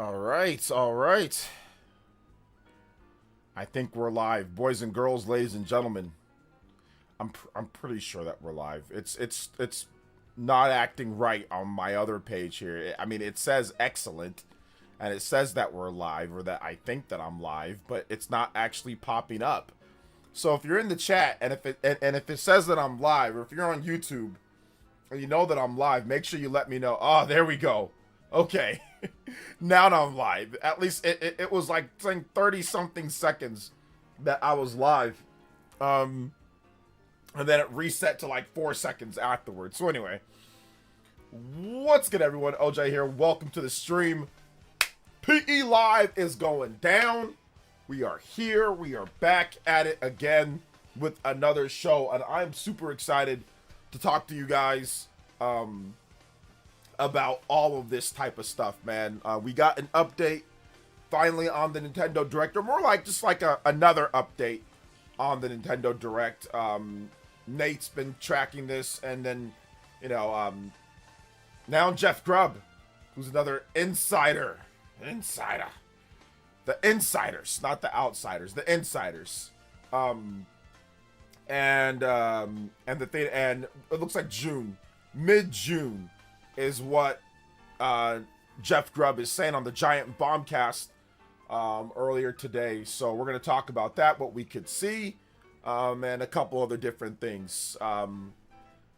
All right, all right. I think we're live, boys and girls, ladies and gentlemen. I'm pretty sure that we're live. It's not acting right on my other page here. I mean, it says excellent, and it says that we're live, or that I think that I'm live, but it's not actually popping up. So if you're in the chat and if it says that I'm live, or if you're on YouTube and you know that I'm live, make sure you let me know. Oh, there we go. Okay. Now I'm live. At least it was like saying 30 something seconds that I was live. And then it reset to like 4 seconds afterwards. So anyway, what's good, everyone? OJ here. Welcome to the stream. PE Live is going down. We are here. We are back at it again with another show, and I'm super excited to talk to you guys about all of this type of stuff, man. We got an update finally on the Nintendo Direct, or more like just like another update on the Nintendo Direct. Nate's been tracking this, and then, now Jeff Grubb, who's another insider. The insiders, not the outsiders, the insiders. And the thing, and it looks like mid-June is what Jeff Grubb is saying on the Giant Bombcast earlier today. So we're going to talk about that, what we could see, and a couple other different things. We're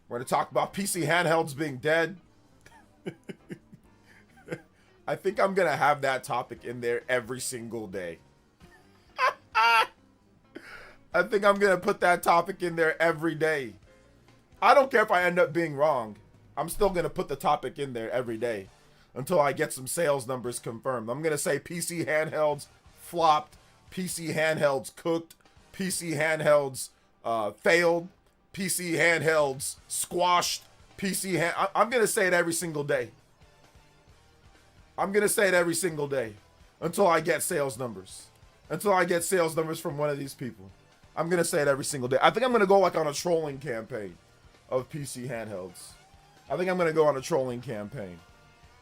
going to talk about PC handhelds being dead. I think I'm going to have that topic in there every single day. I think I'm going to put that topic in there every day. I don't care if I end up being wrong. I'm still going to put the topic in there every day until I get some sales numbers confirmed. I'm going to say PC handhelds flopped, PC handhelds cooked, PC handhelds failed, PC handhelds squashed, I'm going to say it every single day. I'm going to say it every single day until I get sales numbers. Until I get sales numbers from one of these people. I'm going to say it every single day. I think I'm going to go like on a trolling campaign of PC handhelds. I think I'm going to go on a trolling campaign.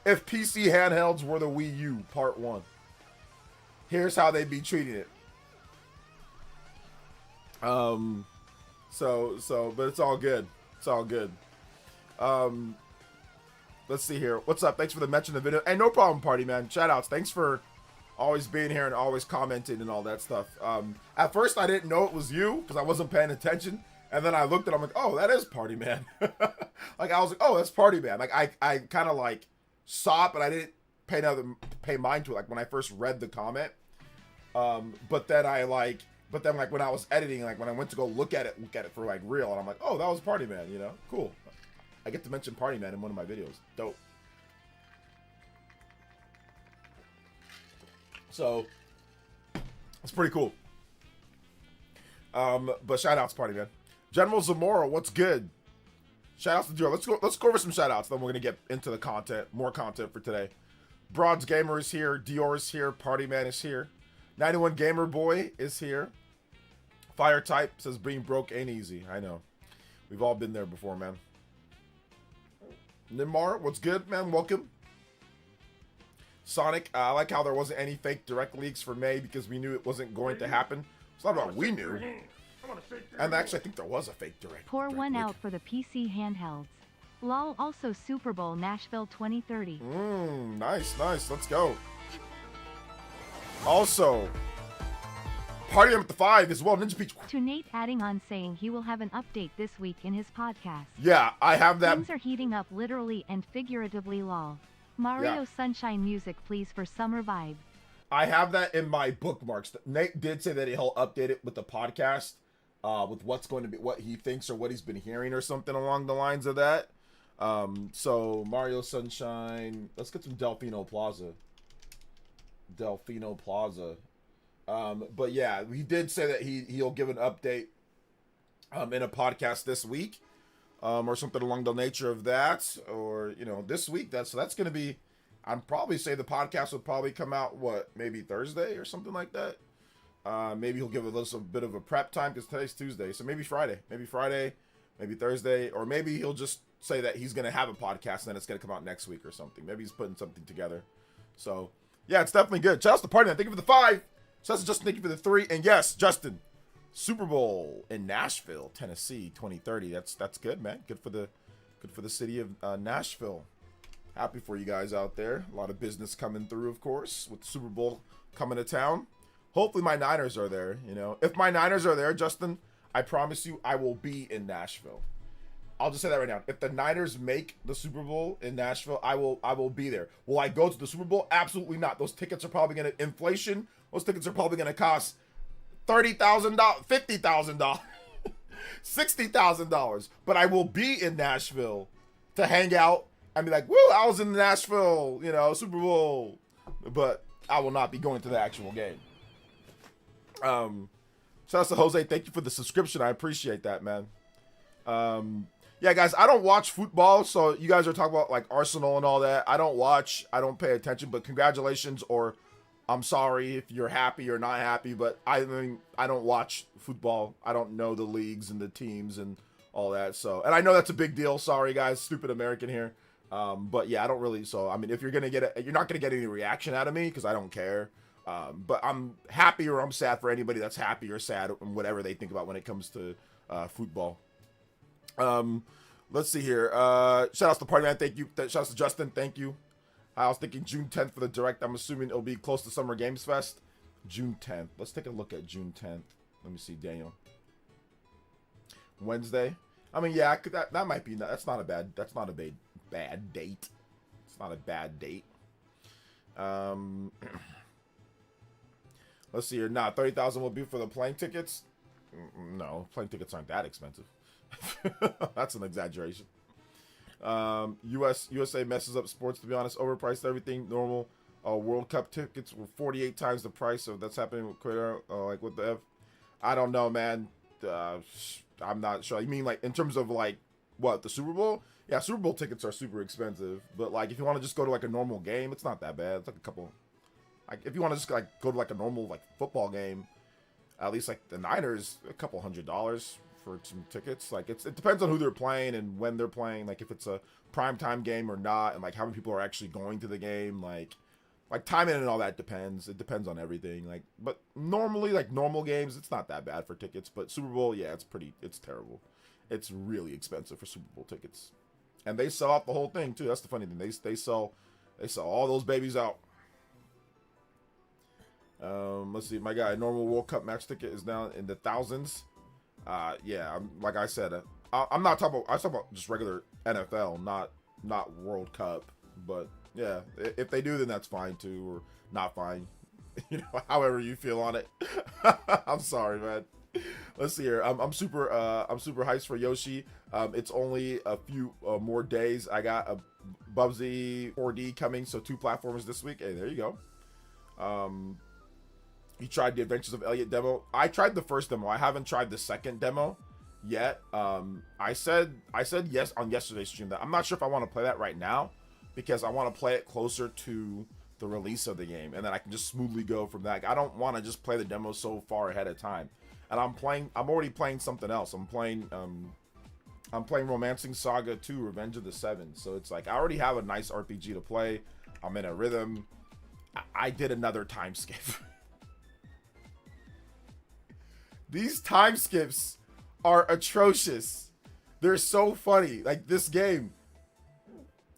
If PC handhelds were the Wii U Part 1, here's how they'd be treating it. But it's all good. It's all good. Let's see here. What's up? Thanks for the mention of the video. Hey, no problem, party man. Shout outs. Thanks for always being here and always commenting and all that stuff. At first, I didn't know it was you because I wasn't paying attention. And then I looked at it, I'm like, oh, that is Party Man. Like, I was like, oh, that's Party Man. Like, I kind of like saw it, but I didn't pay mind to it, like, when I first read the comment. But then when I was editing, like, when I went to go look at it for, like, real, and I'm like, oh, that was Party Man, you know? Cool. I get to mention Party Man in one of my videos. Dope. So, it's pretty cool. But shout outs, Party Man. General Zamora, what's good? Shout outs to Joe. Let's go over some shout outs, then we're gonna get into the content, more content for today. Broads Gamer is here, Dior is here, Party Man is here, 91 Gamer Boy is here. Fire Type says being broke ain't easy. I know. We've all been there before, man. Nimar, what's good, man? Welcome. Sonic, I like how there wasn't any fake direct leaks for May because we knew it wasn't going to happen. It's not about we knew. And actually, I think there was a fake direct. Pour one out for the PC handhelds. LOL, also Super Bowl Nashville 2030. Nice. Let's go. Also, Party at the 5 as well. Ninja Peach. To Nate adding on saying he will have an update this week in his podcast. Yeah, I have that. Things are heating up literally and figuratively, lol. Mario Sunshine music please for summer vibe. I have that in my bookmarks. Nate did say that he'll update it with the podcast, with what's going to be, what he thinks or what he's been hearing or something along the lines of that. So Mario Sunshine. Let's get some Delfino Plaza. But yeah, he did say that he'll give an update in a podcast this week, or something along the nature of that, or this week. That's going to be. I'd probably say the podcast will probably come out, maybe Thursday or something like that. Maybe he'll give us a bit of a prep time because today's Tuesday. So maybe Friday, maybe Thursday, or maybe he'll just say that he's going to have a podcast and then it's going to come out next week or something. Maybe he's putting something together. So Yeah, it's definitely good. Shout out to Party Man. Thank you for the 5. Shout out to Justin. Thank you for the 3. And yes, Justin, Super Bowl in Nashville, Tennessee, 2030. That's good, man. Good for the city of Nashville. Happy for you guys out there. A lot of business coming through, of course, with the Super Bowl coming to town. Hopefully my Niners are there, you know. If my Niners are there, Justin, I promise you I will be in Nashville. I'll just say that right now. If the Niners make the Super Bowl in Nashville, I will be there. Will I go to the Super Bowl? Absolutely not. Those tickets are probably going to inflation. Those tickets are probably going to cost $30,000, $50,000, $60,000. But I will be in Nashville to hang out and be like, woo, I was in Nashville, you know, Super Bowl. But I will not be going to the actual game. Shout out to Jose. Thank you for the subscription. I appreciate that, man. Yeah, guys, I don't watch football, so you guys are talking about like Arsenal and all that. I don't watch. I don't pay attention, but congratulations, or I'm sorry if you're happy or not happy, but I mean, I don't watch football. I don't know the leagues and the teams and all that. So, and I know that's a big deal. Sorry, guys, stupid American here. But yeah, I don't really. So, I mean, if you're gonna get it, you're not gonna get any reaction out of me because I don't care. But I'm happy or I'm sad for anybody that's happy or sad and whatever they think about when it comes to football. Let's see here. Shout outs to Party Man. Thank you. Shout outs to Justin. Thank you. I was thinking June 10th for the direct. I'm assuming it'll be close to Summer Games Fest. June 10th. Let's take a look at June 10th. Let me see, Daniel. Wednesday. I mean, yeah, that might be. That's not a bad date. It's not a bad date. Let's see here. Nah, 30,000 will be for the plane tickets. No, plane tickets aren't that expensive. That's an exaggeration. USA messes up sports, to be honest. Overpriced everything. Normal World Cup tickets were 48 times the price. So that's happening with Twitter. Like, what the F? I don't know, man. I'm not sure. You mean like in terms of like what, the Super Bowl? Yeah, Super Bowl tickets are super expensive. But like if you want to just go to like a normal game, it's not that bad. It's like a couple. Like if you want to just like go to like a normal like football game, at least like the Niners, a couple $100 for some tickets. Like it depends on who they're playing and when they're playing, like if it's a primetime game or not, and like how many people are actually going to the game, like timing and all that depends. It depends on everything. Like, but normally like normal games, it's not that bad for tickets, but Super Bowl, yeah, it's terrible. It's really expensive for Super Bowl tickets. And they sell out the whole thing too. That's the funny thing. They sell all those babies out. Let's see, my guy, normal World Cup match ticket is down in the thousands. Yeah, like I said, I'm not talking about. I was talking about just regular NFL, not World Cup. But yeah, if they do, then that's fine too, or not fine. You know, however you feel on it. I'm sorry, man. Let's see here. I'm super hyped for Yoshi. It's only a few more days. I got a Bubsy 4D coming, so 2 platforms this week. Hey, there you go. You tried the Adventures of Elliot demo. I tried the first demo. I haven't tried the second demo yet. I said yes on yesterday's stream that I'm not sure if I want to play that right now because I want to play it closer to the release of the game, and then I can just smoothly go from that. I don't want to just play the demo so far ahead of time. And I'm already playing something else. I'm playing Romancing Saga 2: Revenge of the Seven. So it's like I already have a nice RPG to play. I'm in a rhythm. I did another time skip. These time skips are atrocious. They're so funny. Like this game,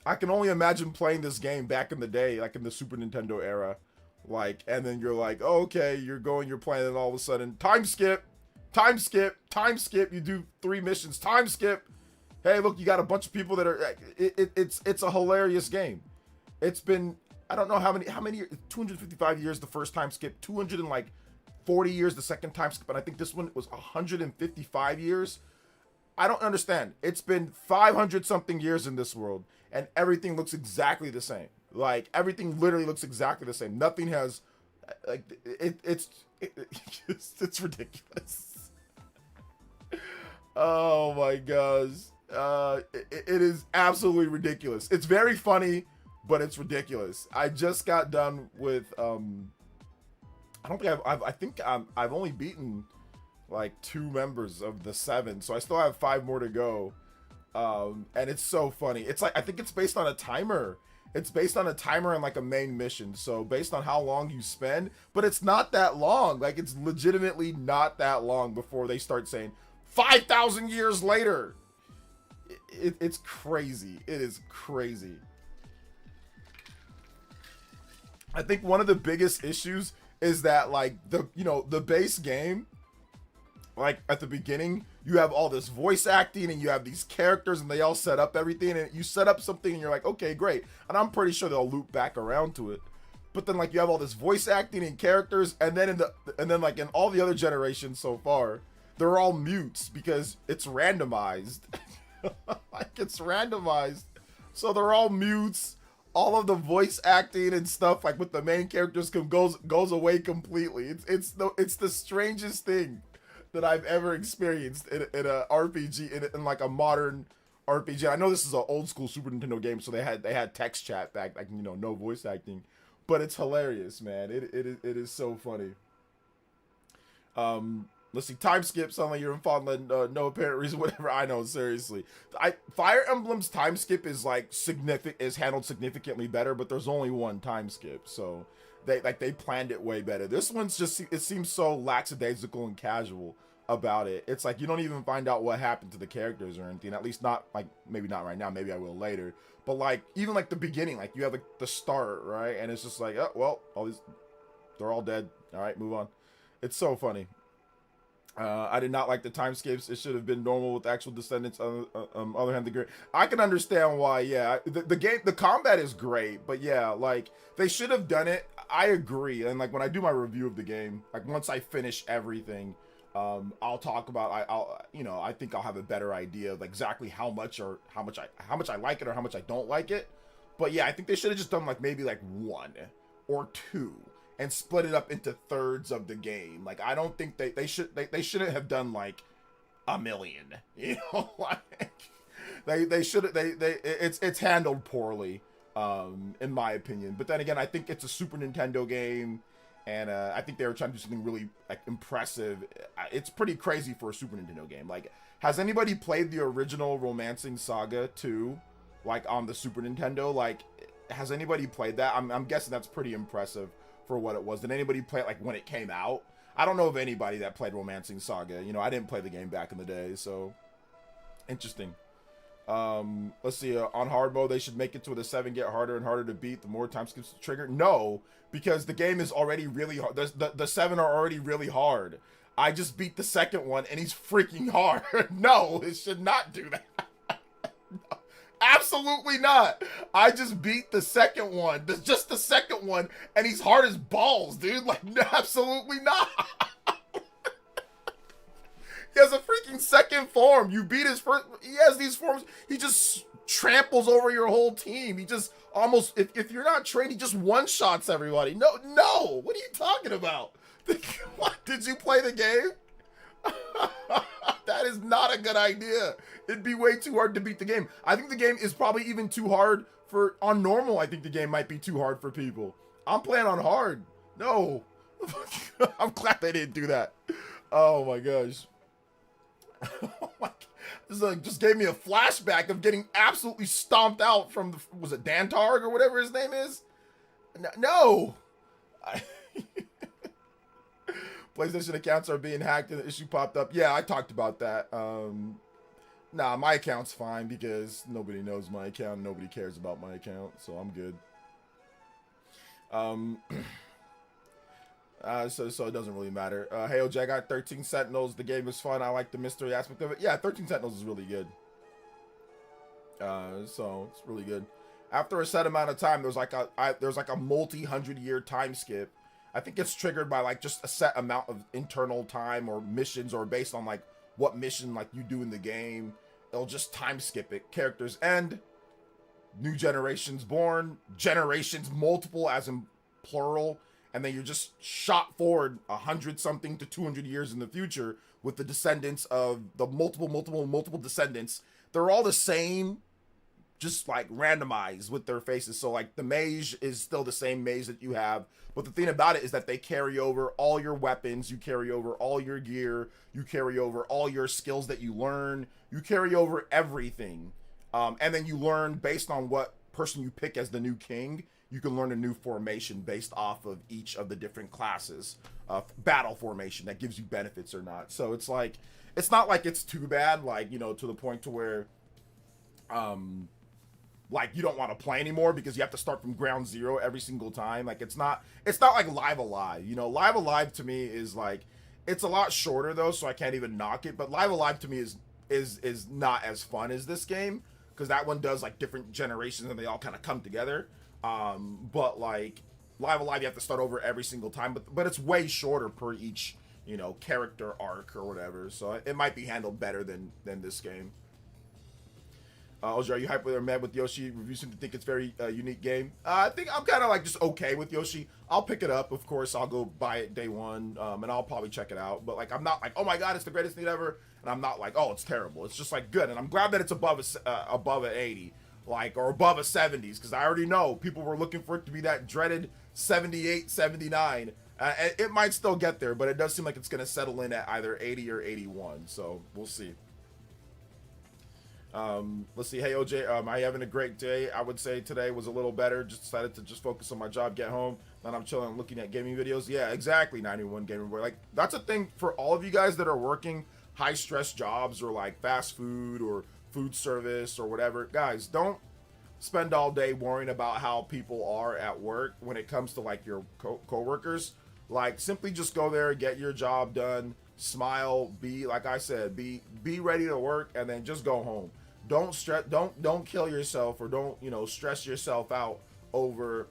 I can only imagine playing this game back in the day, like in the Super Nintendo era. Like, and then you're like, oh, okay, you're playing, and all of a sudden, time skip. You do 3 missions, time skip. Hey, look, you got a bunch of people that are. It's a hilarious game. It's been, I don't know how many 255 years the first time skip, 240 years the second time skip, and I think this one was 155 years. I don't understand. It's been 500 something years in this world, and everything looks exactly the same. Like everything literally looks exactly the same. Nothing has, like it's ridiculous. Oh my gosh, it is absolutely ridiculous. It's very funny, but it's ridiculous. I just got done with I think I've only beaten like 2 members of the 7, so I still have 5 more to go. And it's so funny. It's like I think it's based on a timer, It's based on a timer and like a main mission. So based on how long you spend, but it's not that long. Like it's legitimately not that long before they start saying 5,000 years later. It's crazy. It is crazy. I think one of the biggest issues is that like the base game, like at the beginning, you have all this voice acting and you have these characters and they all set up everything, and you set up something and you're like, okay, great. And I'm pretty sure they'll loop back around to it. But then like you have all this voice acting and characters, and then like in all the other generations so far, they're all mutes because it's randomized. Like it's randomized. So they're all mutes. All of the voice acting and stuff like with the main characters goes away completely. It's the strangest thing that I've ever experienced in a RPG, in like a modern RPG. I know this is an old school Super Nintendo game, so they had text chat back, like no voice acting, but it's hilarious, man. It is so funny. Let's see, time skip. Suddenly you're in Fondland, no apparent reason, whatever. I know, seriously. Fire Emblem's time skip is like is handled significantly better, but there's only one time skip, so they planned it way better. This one's just, it seems so lackadaisical and casual about it. It's like you don't even find out what happened to the characters or anything. At least not like, maybe not right now. Maybe I will later. But like even like the beginning, like you have like the start, right? And it's just like, oh well, they're all dead. All right, move on. It's so funny. I did not like the time skips. It should have been normal with actual descendants. Other hand, I can understand why. Yeah, the combat is great, but yeah, like they should have done it. I agree. And like when I do my review of the game, like once I finish everything, I'll talk about. I think I'll have a better idea of exactly how much I like it or how much I don't like it. But yeah, I think they should have just done like maybe like 1 or 2. And split it up into thirds of the game. Like I don't think they shouldn't have done like 1 million. Like they should it's handled poorly, in my opinion. But then again, I think it's a Super Nintendo game, and I think they were trying to do something really like impressive. It's pretty crazy for a Super Nintendo game. Like, has anybody played the original Romancing Saga 2, like on the Super Nintendo? Like, has anybody played that? I'm guessing that's pretty impressive for what it was. Did anybody play it like when it came out? I don't know of anybody that played Romancing Saga. I didn't play the game back in the day, so interesting. Let's see, on hard mode, they should make it to where the 7 get harder and harder to beat the more time skips trigger. No, because the game is already really hard. The 7 are already really hard. I just beat the second one and he's freaking hard. No, it should not do that. No. Absolutely not. I just beat the second one. Just the second one, and he's hard as balls, dude. Like, absolutely not. He has a freaking second form. You beat his first. He has these forms. He just tramples over your whole team. He just almost, if you're not trained, he just one-shots everybody. No. What are you talking about? What? Did you play the game? That is not a good idea. It'd be way too hard to beat the game. I think the game is probably even too hard on normal. I think the game might be too hard for people. I'm playing on hard. No. I'm glad they didn't do that. Oh my gosh. Oh my, this just gave me a flashback of getting absolutely stomped out from was it Dantarg or whatever his name is? No. PlayStation accounts are being hacked and the issue popped up. Yeah, I talked about that. Nah, my account's fine because nobody knows my account. Nobody cares about my account, so I'm good. So it doesn't really matter. Hey, OJ, I got 13 Sentinels. The game is fun. I like the mystery aspect of it. Yeah, 13 Sentinels is really good. So it's really good. After a set amount of time, there's like a multi-100-year time skip. I think it's triggered by like just a set amount of internal time or missions, or based on like what mission like you do in the game. It'll just time skip it. Characters end. New generations born. Generations multiple as in plural. And then you're just shot forward 100-something to 200 years in the future with the descendants of the multiple descendants. They're all the same, just like randomized with their faces. So like the mage is still the same mage that you have, but the thing about it is that they carry over all your weapons, you carry over all your gear, you carry over all your skills that you learn, you carry over everything, and then you learn based on what person you pick as the new king, you can learn a new formation based off of each of the different classes of battle formation that gives you benefits or not. So it's like, it's not like it's too bad, like, you know, to the point to where like you don't want to play anymore because you have to start from ground zero every single time. Like it's not like Live Alive. You know, Live Alive to me is like, it's a lot shorter though, so I can't even knock it. But Live Alive to me is not as fun as this game, because that one does like different generations and they all kind of come together. But like Live Alive, you have to start over every single time. But it's way shorter per each, you know, character arc or whatever. So it might be handled better than this game. OJ, are you hyped or mad with Yoshi? Reviews seem to think it's very unique game. I think I'm kind of like just okay with Yoshi. I'll pick it up, of course. I'll go buy it day one, and I'll probably check it out. But like, I'm not like, oh my god, it's the greatest thing ever, and I'm not like, oh, it's terrible. It's just like good, and I'm glad that it's above a 80, like, or above a 70s, because I already know people were looking for it to be that dreaded 78, 79. It might still get there, but it does seem like it's gonna settle in at either 80 or 81. So we'll see. Let's see. Hey OJ, am I having a great day? I would say today was a little better. Just decided to just focus on my job, get home. Then I'm chilling, looking at gaming videos. Yeah, exactly. 91 Gamer Boy. Like, that's a thing for all of you guys that are working high stress jobs or like fast food or food service or whatever. Guys, don't spend all day worrying about how people are at work when it comes to like your co-workers. Like, simply just go there, get your job done, smile, be, like I said, be ready to work, and then just go home. Don't stress, don't kill yourself, or don't, you know, stress yourself out over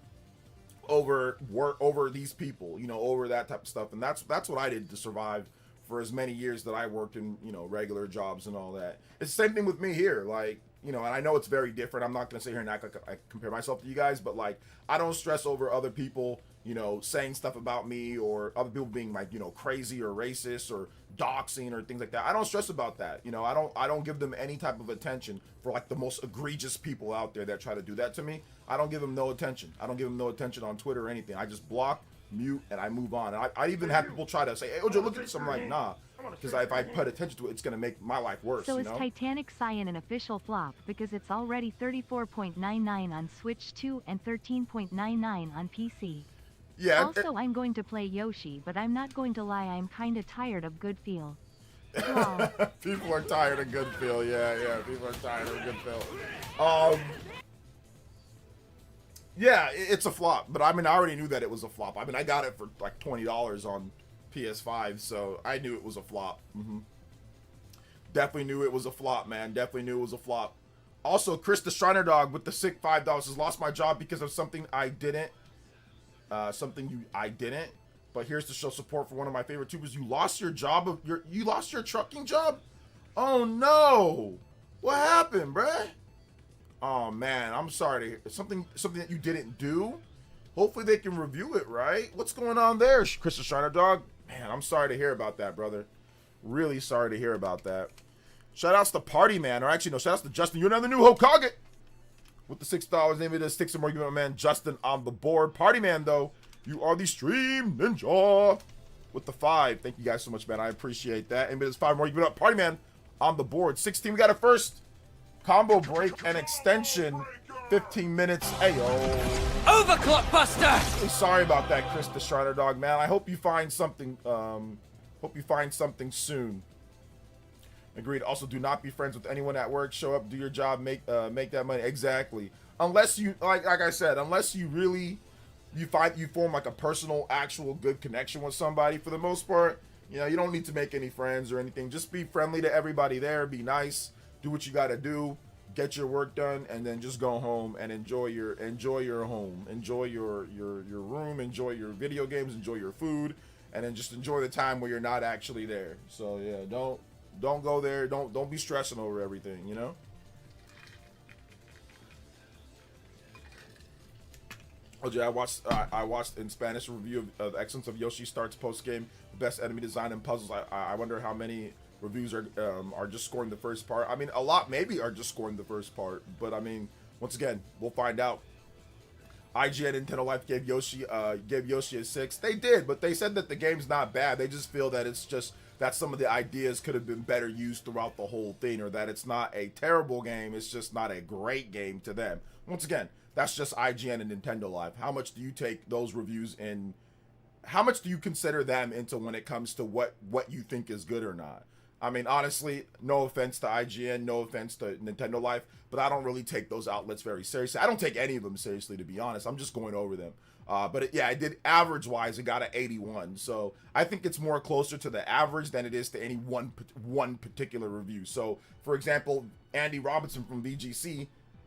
work, over these people, you know, over that type of stuff. And that's what I did to survive for as many years that I worked in, you know, regular jobs and all that. It's the same thing with me here. Like, you know, and I know it's very different. I'm not gonna sit here and act like I compare myself to you guys, but like, I don't stress over other people, you know, saying stuff about me, or other people being like, you know, crazy or racist or doxing or things like that. I don't stress about that. You know, I don't give them any type of attention for like the most egregious people out there that try to do that to me. I don't give them no attention. I don't give them no attention on Twitter or anything. I just block, mute, and I move on. And I even have people try to say, hey, OJ, look at this. I'm like, nah, because if I put attention to it, it's going to make my life worse. So you is know? Titanic Cyan an official flop because it's already 34.99 on Switch 2 and 13.99 on PC? Yeah. Also, I'm going to play Yoshi, but I'm not going to lie, I'm kinda tired of good feel. Lol. People are tired of good feel. Yeah, people are tired of good feel. Yeah, it's a flop, but I mean, I already knew that it was a flop. I mean, I got it for like $20 on PS5, so I knew it was a flop. Definitely knew it was a flop, man. Definitely knew it was a flop. Also, Chris the Shriner Dog with the sick $5 has lost my job because of something I didn't. I didn't. But here's to show support for one of my favorite tubers. You lost your job. You lost your trucking job? Oh no! What happened, bruh? Oh man, I'm sorry. Something that you didn't do. Hopefully they can review it, right? What's going on there, Chris the Shriner Dog? Man, I'm sorry to hear about that, brother. Really sorry to hear about that. Shoutouts to Party Man, or actually no, shoutouts to Justin. You're another new Hokage with the $6. Name it is Sticks and more. Give my man Justin on the board. Party Man though, you are the stream ninja with the 5. Thank you guys so much, man. I appreciate that. And it is 5 more. Give it up, Party Man on the board. 16. We got a first combo break and extension. 15 minutes. Ayo. Overclock Buster. Hey, sorry about that, Chris the Shriner Dog, man. I hope you find something. Hope you find something soon. Agreed. Also, do not be friends with anyone at work. Show up, do your job, make that money. Exactly. Unless you like I said, unless you really you form like a personal, actual good connection with somebody. For the most part, you know, you don't need to make any friends or anything. Just be friendly to everybody there. Be nice. Do what you got to do. Get your work done, and then just go home and enjoy your home. Enjoy your room. Enjoy your video games. Enjoy your food, and then just enjoy the time where you're not actually there. So yeah, don't go there. Don't be stressing over everything, you know? OJ, I watched in Spanish a review of Excellence of Yoshi Starts post game, best enemy design and puzzles. I wonder how many reviews are just scoring the first part. I mean, a lot maybe are just scoring the first part, but I mean, once again, we'll find out. IGN Nintendo Life gave Yoshi a 6. They did, but they said that the game's not bad. They just feel that that some of the ideas could have been better used throughout the whole thing, or that it's not a terrible game, it's just not a great game to them. Once again, that's just IGN and Nintendo Live. How much do you take those reviews in? How much do you consider them into when it comes to what you think is good or not? I mean, honestly, no offense to IGN, no offense to Nintendo Life, but I don't really take those outlets very seriously. I don't take any of them seriously, to be honest. I'm just going over them. Yeah, I did average-wise, it got an 81. So I think it's more closer to the average than it is to any one particular review. So, for example, Andy Robinson from VGC,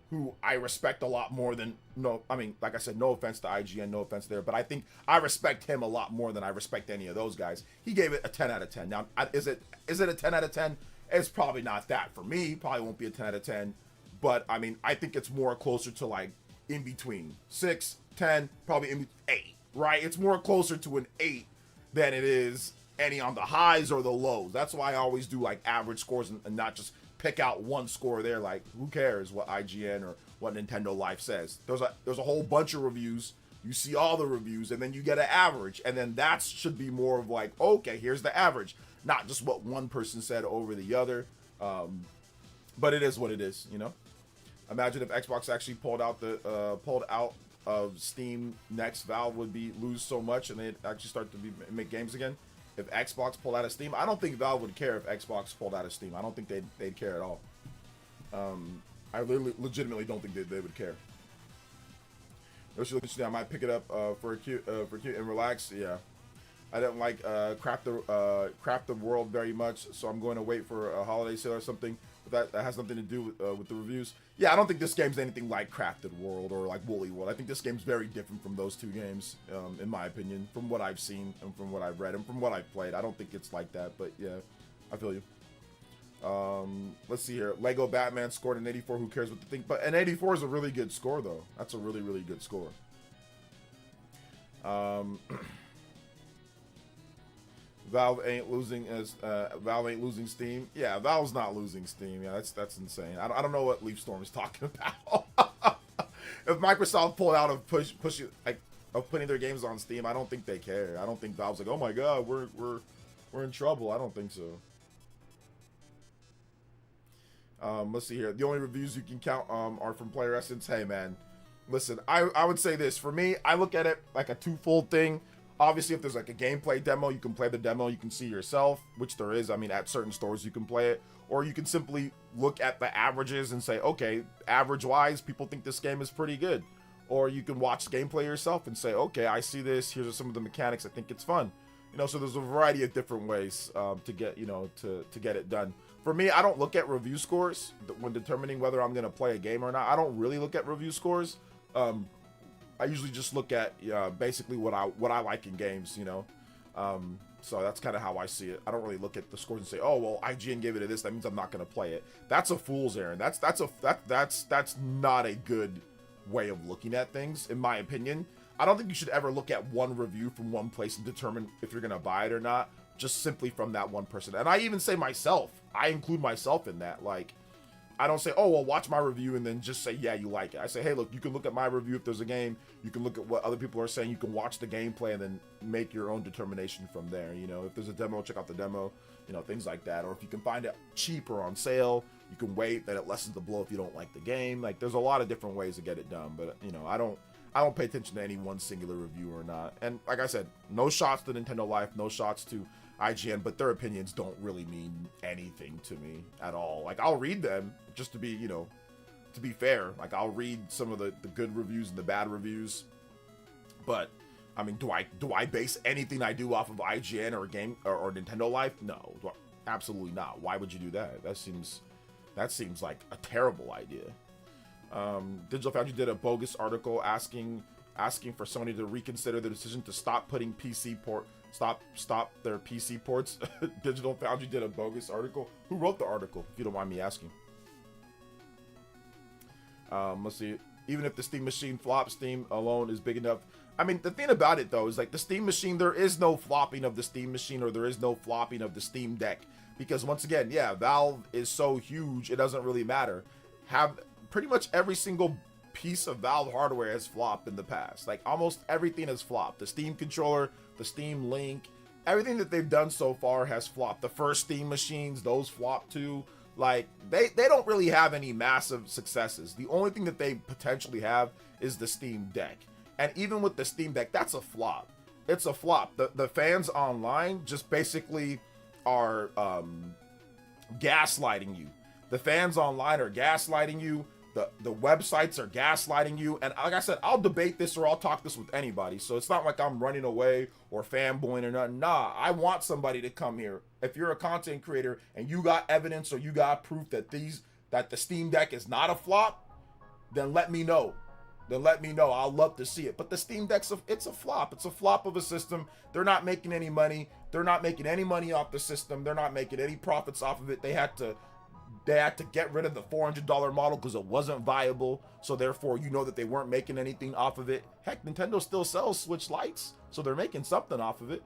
who I respect a lot more than, like I said, no offense to IGN, no offense there, but I think I respect him a lot more than I respect any of those guys. He gave it a 10 out of 10. Now, is it a 10 out of 10? It's probably not that for me. Probably won't be a 10 out of 10. But, I mean, I think it's more closer to, like, in between. 6, 10, probably 8, right? It's more closer to an 8 than it is any on the highs or the lows. That's why I always do, like, average scores and not just pick out one score there. Like, who cares what IGN or what Nintendo Life says? There's a whole bunch of reviews. You see all the reviews, and then you get an average, and then that should be more of like, okay, here's the average, not just what one person said over the other. But it is what it is, you know. Imagine if Xbox actually pulled out of Steam next. Valve would lose so much, and they'd actually start to make games again. If Xbox pulled out of Steam, I don't think Valve would care if Xbox pulled out of Steam. I don't think they'd care at all. I legitimately don't think they would care. Yoshi, I might pick it up for cute and relax. Yeah, I didn't like Craft the World very much, so I'm going to wait for a holiday sale or something. But that has nothing to do with the reviews. Yeah, I don't think this game's anything like Crafted World or like Woolly World. I think this game's very different from those two games, in my opinion, from what I've seen and from what I've read and from what I've played. I don't think it's like that, but yeah, I feel you. Let's see here. Lego Batman scored an 84. Who cares what they think? But an 84 is a really good score, though. That's a really, really good score. Valve ain't losing Steam. Yeah, Valve's not losing Steam. Yeah, that's insane. I don't know what Leafstorm is talking about. If Microsoft pulled out of putting their games on Steam, I don't think they care. I don't think Valve's like, oh my god, we're in trouble. I don't think so. Let's see here. The only reviews you can count are from PlayerEssence. Hey man, listen, I would say this. For me, I look at it like a twofold thing. Obviously, if there's like a gameplay demo, you can play the demo, you can see yourself, which there is. I mean, at certain stores you can play it. Or you can simply look at the averages and say, okay, average-wise, people think this game is pretty good. Or you can watch gameplay yourself and say, okay, I see this, here's some of the mechanics, I think it's fun. You know, so there's a variety of different ways to get, you know, to get it done. For me, I don't look at review scores when determining whether I'm going to play a game or not. I don't really look at review scores. I usually just look at basically what I like in games, you know. So that's kind of how I see it. I don't really look at the scores and say, oh well, IGN gave it a this, that means I'm not going to play it. That's a fool's errand. That's not a good way of looking at things, in my opinion. I don't think you should ever look at one review from one place and determine if you're going to buy it or not, just simply from that one person. And I even say myself, I include myself in that. Like, I don't say, oh, well, watch my review and then just say, yeah, you like it. I say, hey, look, you can look at my review if there's a game. You can look at what other people are saying. You can watch the gameplay and then make your own determination from there. You know, if there's a demo, check out the demo, you know, things like that. Or if you can find it cheap or on sale, you can wait, then it lessens the blow if you don't like the game. Like, there's a lot of different ways to get it done. But, you know, I don't pay attention to any one singular review or not. And like I said, no shots to Nintendo Life, no shots to IGN, but their opinions don't really mean anything to me at all. Like, I'll read them just to be, you know, to be fair. Like, I'll read some of the good reviews and the bad reviews, but I mean, do I base anything I do off of IGN or or Nintendo Life? No, absolutely not. Why would you do that? That seems like a terrible idea. Digital Foundry did a bogus article asking for Sony to reconsider the decision to stop putting stop their PC ports. Digital Foundry did a bogus article. Who wrote the article, if you don't mind me asking? Let's see. Even if the Steam machine flops, Steam alone is big enough. I mean, the thing about it, though, is like the Steam machine, there is no flopping of the Steam machine, or there is no flopping of the Steam Deck. Because once again, yeah, Valve is so huge, it doesn't really matter. Pretty much every single piece of Valve hardware has flopped in the past. Like, almost everything has flopped. The Steam controller, the Steam Link, everything that they've done so far has flopped. The first Steam machines, those flopped too. Like, they don't really have any massive successes. The only thing that they potentially have is the Steam Deck. And even with the Steam Deck, that's a flop. It's a flop. The fans online just basically are gaslighting you. The fans online are gaslighting you. The websites are gaslighting you. And like I said, I'll debate this or I'll talk this with anybody. So it's not like I'm running away or fanboying or nothing. Nah, I want somebody to come here. If you're a content creator and you got evidence or you got proof that the Steam Deck is not a flop, then let me know. I'll love to see it. But the Steam Deck's it's a flop. It's a flop of a system. They're not making any money. They're not making any money off the system. They're not making any profits off of it. They had to get rid of the $400 model because it wasn't viable. So therefore, you know that they weren't making anything off of it. Heck, Nintendo still sells Switch Lites, so they're making something off of it.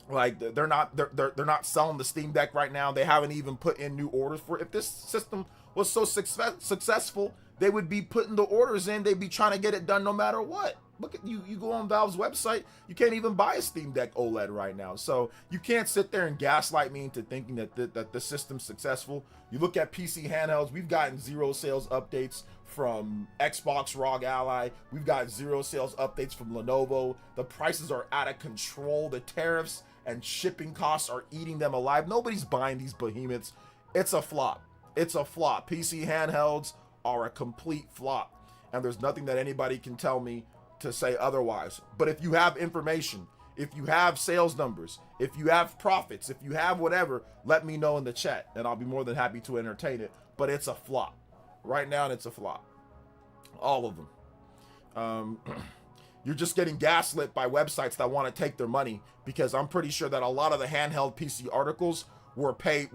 Like they're not selling the Steam Deck right now. They haven't even put in new orders for it. If this system was so successful, they would be putting the orders in. They'd be trying to get it done no matter what. Look at you go on Valve's website, you can't even buy a Steam Deck OLED right now. So you can't sit there and gaslight me into thinking that the system's successful. You look at PC handhelds, we've gotten 0 sales updates from Xbox ROG Ally. We've got 0 sales updates from Lenovo. The prices are out of control. The tariffs and shipping costs are eating them alive. Nobody's buying these behemoths. It's a flop. It's a flop. PC handhelds are a complete flop. And there's nothing that anybody can tell me to say otherwise. But if you have information, if you have sales numbers, if you have profits, if you have whatever, let me know in the chat and I'll be more than happy to entertain it. But it's a flop. Right now, it's a flop. All of them. You're just getting gaslit by websites that want to take their money, because I'm pretty sure that a lot of the handheld PC articles were paid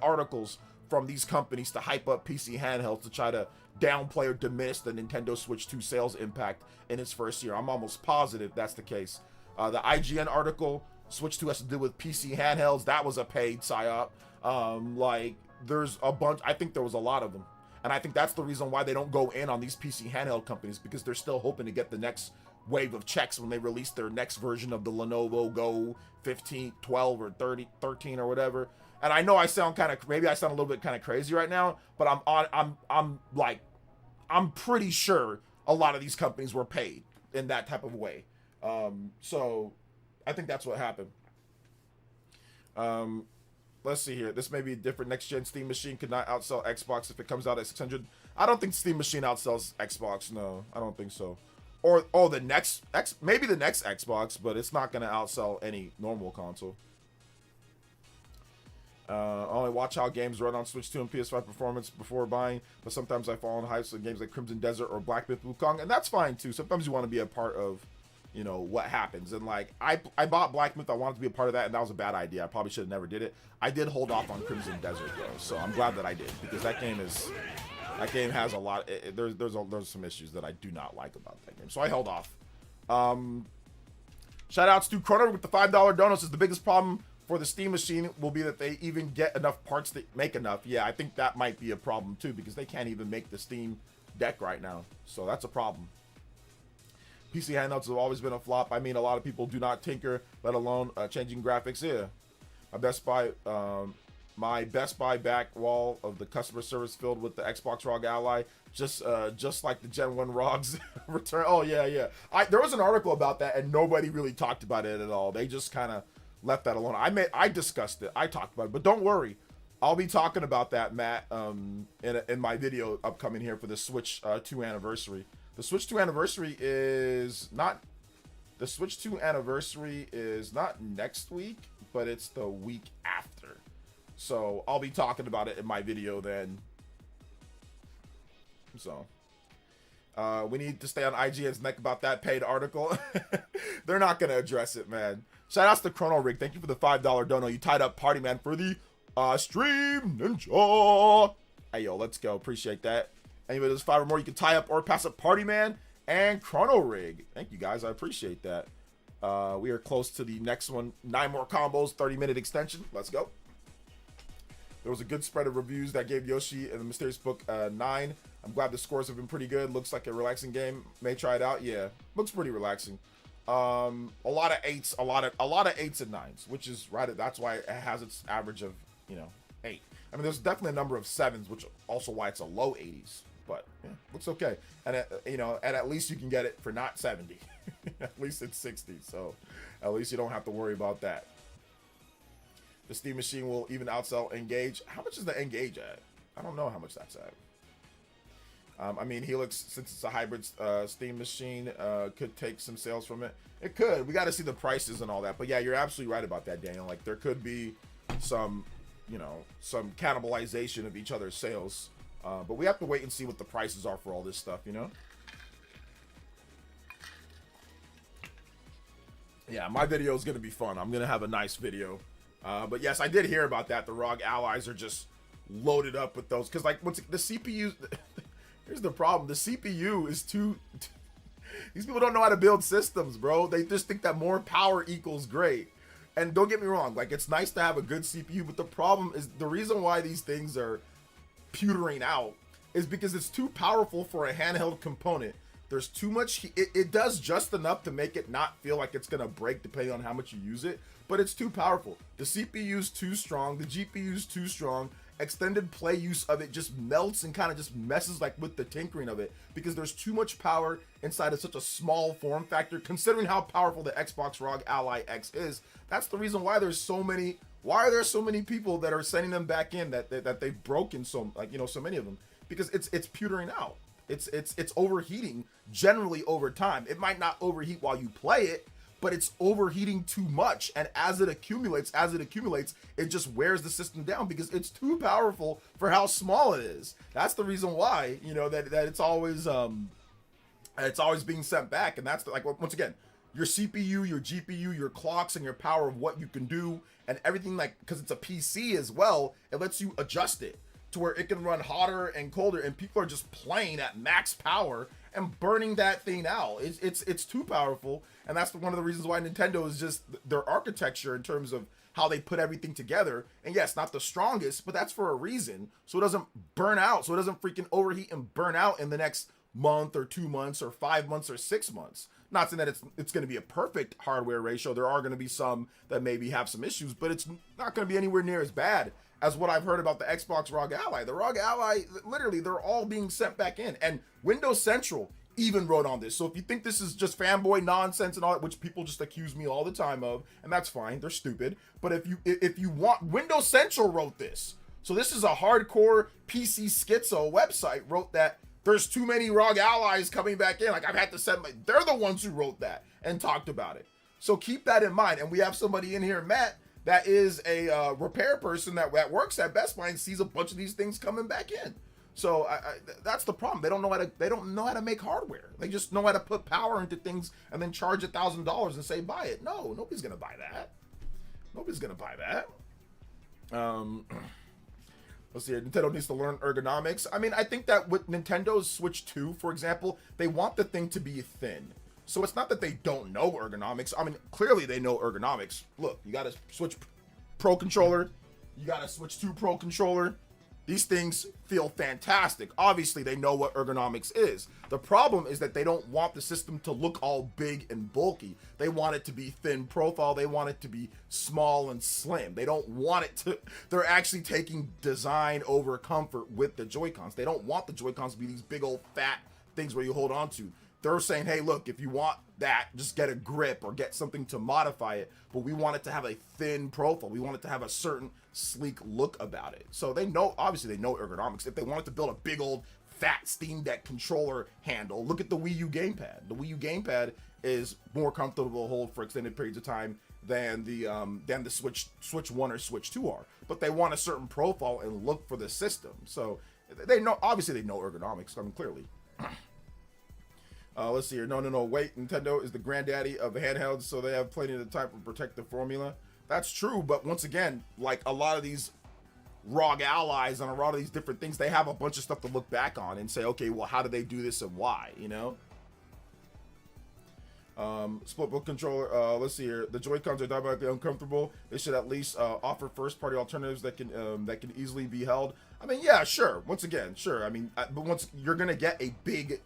articles from these companies to hype up PC handhelds to try to downplay or diminish the Nintendo Switch 2 sales impact in its first year. I'm almost positive that's the case. The IGN article, Switch 2 has to do with PC handhelds, that was a paid psyop. Like, there's a bunch, I think there was a lot of them. And I think that's the reason why they don't go in on these PC handheld companies, because they're still hoping to get the next wave of checks when they release their next version of the Lenovo Go 15, 12, or 13 or whatever. And I know I sound maybe I sound a little bit kind of crazy right now, but I'm pretty sure a lot of these companies were paid in that type of way. So I think that's what happened. Let's see here. This may be a different. Next gen Steam machine could not outsell Xbox if it comes out at 600. I don't think Steam machine outsells Xbox. No, I don't think so. Or maybe the next Xbox, but it's not going to outsell any normal console. Only watch how games run on Switch 2 and PS5 performance before buying, but sometimes I fall on hypes of games like Crimson Desert or Black Myth Wukong, and that's fine too. Sometimes you want to be a part of, you know, what happens. And like, I bought Black Myth, I wanted to be a part of that, and that was a bad idea. I probably should have never did it. I did hold off on Crimson Desert though, so I'm glad that I did, because that game has a lot. There's some issues that I do not like about that game, so I held off. Shout outs to Chrono with the $5 donuts. Is the biggest problem for the Steam machine will be that they even get enough parts to make enough. Yeah, I think that might be a problem too, because they can't even make the Steam Deck right now. So that's a problem. PC handhelds have always been a flop. I mean, a lot of people do not tinker, let alone changing graphics. Yeah. My Best Buy back wall of the customer service filled with the Xbox ROG Ally, just like the Gen 1 ROG's return. Oh yeah. There was an article about that and nobody really talked about it at all. They just kind of left that alone. I discussed it. I talked about it, but don't worry, I'll be talking about that, Matt, in my video upcoming here for the Switch 2 anniversary. The Switch 2 anniversary is not next week, but it's the week after. So I'll be talking about it in my video then. So we need to stay on IGN's neck about that paid article. They're not going to address it, man. Shout outs to Chrono Rig. Thank you for the $5 dono. You tied up Party Man for the Stream Ninja. Hey, yo, let's go. Appreciate that. Anyway, there's 5 or more. You can tie up or pass up Party Man and Chrono Rig. Thank you, guys. I appreciate that. We are close to the next one. 9 more combos, 30-minute extension. Let's go. There was a good spread of reviews that gave Yoshi and the Mysterious Book 9. I'm glad the scores have been pretty good. Looks like a relaxing game. May try it out. Yeah, looks pretty relaxing. A lot of eights, a lot of eights and nines, which is right. That's why it has its average of 8. I mean, there's definitely a number of sevens, which also why it's a low 80s. But yeah, looks okay, and and at least you can get it for not 70. At least it's 60, so at least you don't have to worry about that. The Steam Machine will even outsell Engage. How much is the Engage at? I don't know how much that's at. I mean, Helix, since it's a hybrid Steam Machine, could take some sales from it. It could. We got to see the prices and all that. But yeah, you're absolutely right about that, Daniel. Like, there could be some, some cannibalization of each other's sales. But we have to wait and see what the prices are for all this stuff, Yeah, my video is going to be fun. I'm going to have a nice video. But yes, I did hear about that. The ROG allies are just loaded up with those. Because, like, the CPU... Here's the problem. The CPU is too... These people don't know how to build systems, bro. They just think that more power equals great. And don't get me wrong. Like, it's nice to have a good CPU. But the problem is the reason why these things are pewtering out is because it's too powerful for a handheld component. There's too much... It does just enough to make it not feel like it's going to break depending on how much you use it. But it's too powerful. The CPU is too strong. The GPU is too strong. Extended play use of it just melts and kind of just messes like with the tinkering of it because there's too much power inside of such a small form factor considering how powerful the Xbox ROG Ally X is. That's the reason why there's so many... Why are there so many people that are sending them back in that they've broken so many of them? Because it's pewtering out. It's overheating generally over time. It might not overheat while you play it, but it's overheating too much, and as it accumulates, it just wears the system down because it's too powerful for how small it is. That's the reason why that it's always being sent back, and that's like once again, your CPU, your GPU, your clocks, and your power of what you can do, and everything, like, because it's a PC as well, it lets you adjust it to where it can run hotter and colder, and people are just playing at max power and burning that thing out. It's too powerful, and that's one of the reasons why Nintendo is just their architecture in terms of how they put everything together. And yes, not the strongest, but that's for a reason, so it doesn't burn out, so it doesn't freaking overheat and burn out in the next month or 2 months or 5 months or 6 months. Not saying that it's going to be a perfect hardware ratio. There are going to be some that maybe have some issues, but it's not going to be anywhere near as bad as what I've heard about the Xbox ROG Ally. The ROG Ally, literally, they're all being sent back in. And Windows Central even wrote on this. So if you think this is just fanboy nonsense and all that, which people just accuse me all the time of, and that's fine, they're stupid. But if you want, Windows Central wrote this. So this is a hardcore PC schizo website wrote that there's too many ROG allies coming back in. Like, I've had to send they're the ones who wrote that and talked about it. So keep that in mind. And we have somebody in here, Matt, that is a repair person that works at Best Buy and sees a bunch of these things coming back in. So that's the problem. They don't know how to make hardware. They just know how to put power into things and then charge $1,000 and say buy it. No, nobody's gonna buy that. Nobody's gonna buy that. Let's see. Nintendo needs to learn ergonomics. I mean, I think that with Nintendo's Switch 2, for example, they want the thing to be thin. So it's not that they don't know ergonomics. I mean, clearly they know ergonomics. Look, you got a Switch Pro controller. You got a Switch 2 Pro controller. These things feel fantastic. Obviously, they know what ergonomics is. The problem is that they don't want the system to look all big and bulky. They want it to be thin profile. They want it to be small and slim. They don't want it to... They're actually taking design over comfort with the Joy-Cons. They don't want the Joy-Cons to be these big old fat things where you hold on to. They're saying, hey, look, if you want that, just get a grip or get something to modify it. But we want it to have a thin profile. We want it to have a certain sleek look about it. So they know, obviously they know ergonomics. If they wanted to build a big old fat Steam Deck controller handle, look at the Wii U gamepad. The Wii U gamepad is more comfortable to hold for extended periods of time than the Switch 1 or Switch 2 are. But they want a certain profile and look for the system. So they know, obviously they know ergonomics, I mean, clearly. Let's see here. No, wait. Nintendo is the granddaddy of handhelds, so they have plenty of time to protect the formula. That's true, but once again, like a lot of these ROG allies and a lot of these different things, they have a bunch of stuff to look back on and say, okay, well, how did they do this and why, Split book controller. Let's see here. The Joy-Cons are diabolically uncomfortable. They should at least offer first-party alternatives that can easily be held. I mean, yeah, sure. Once again, sure. I mean, but once you're gonna get a big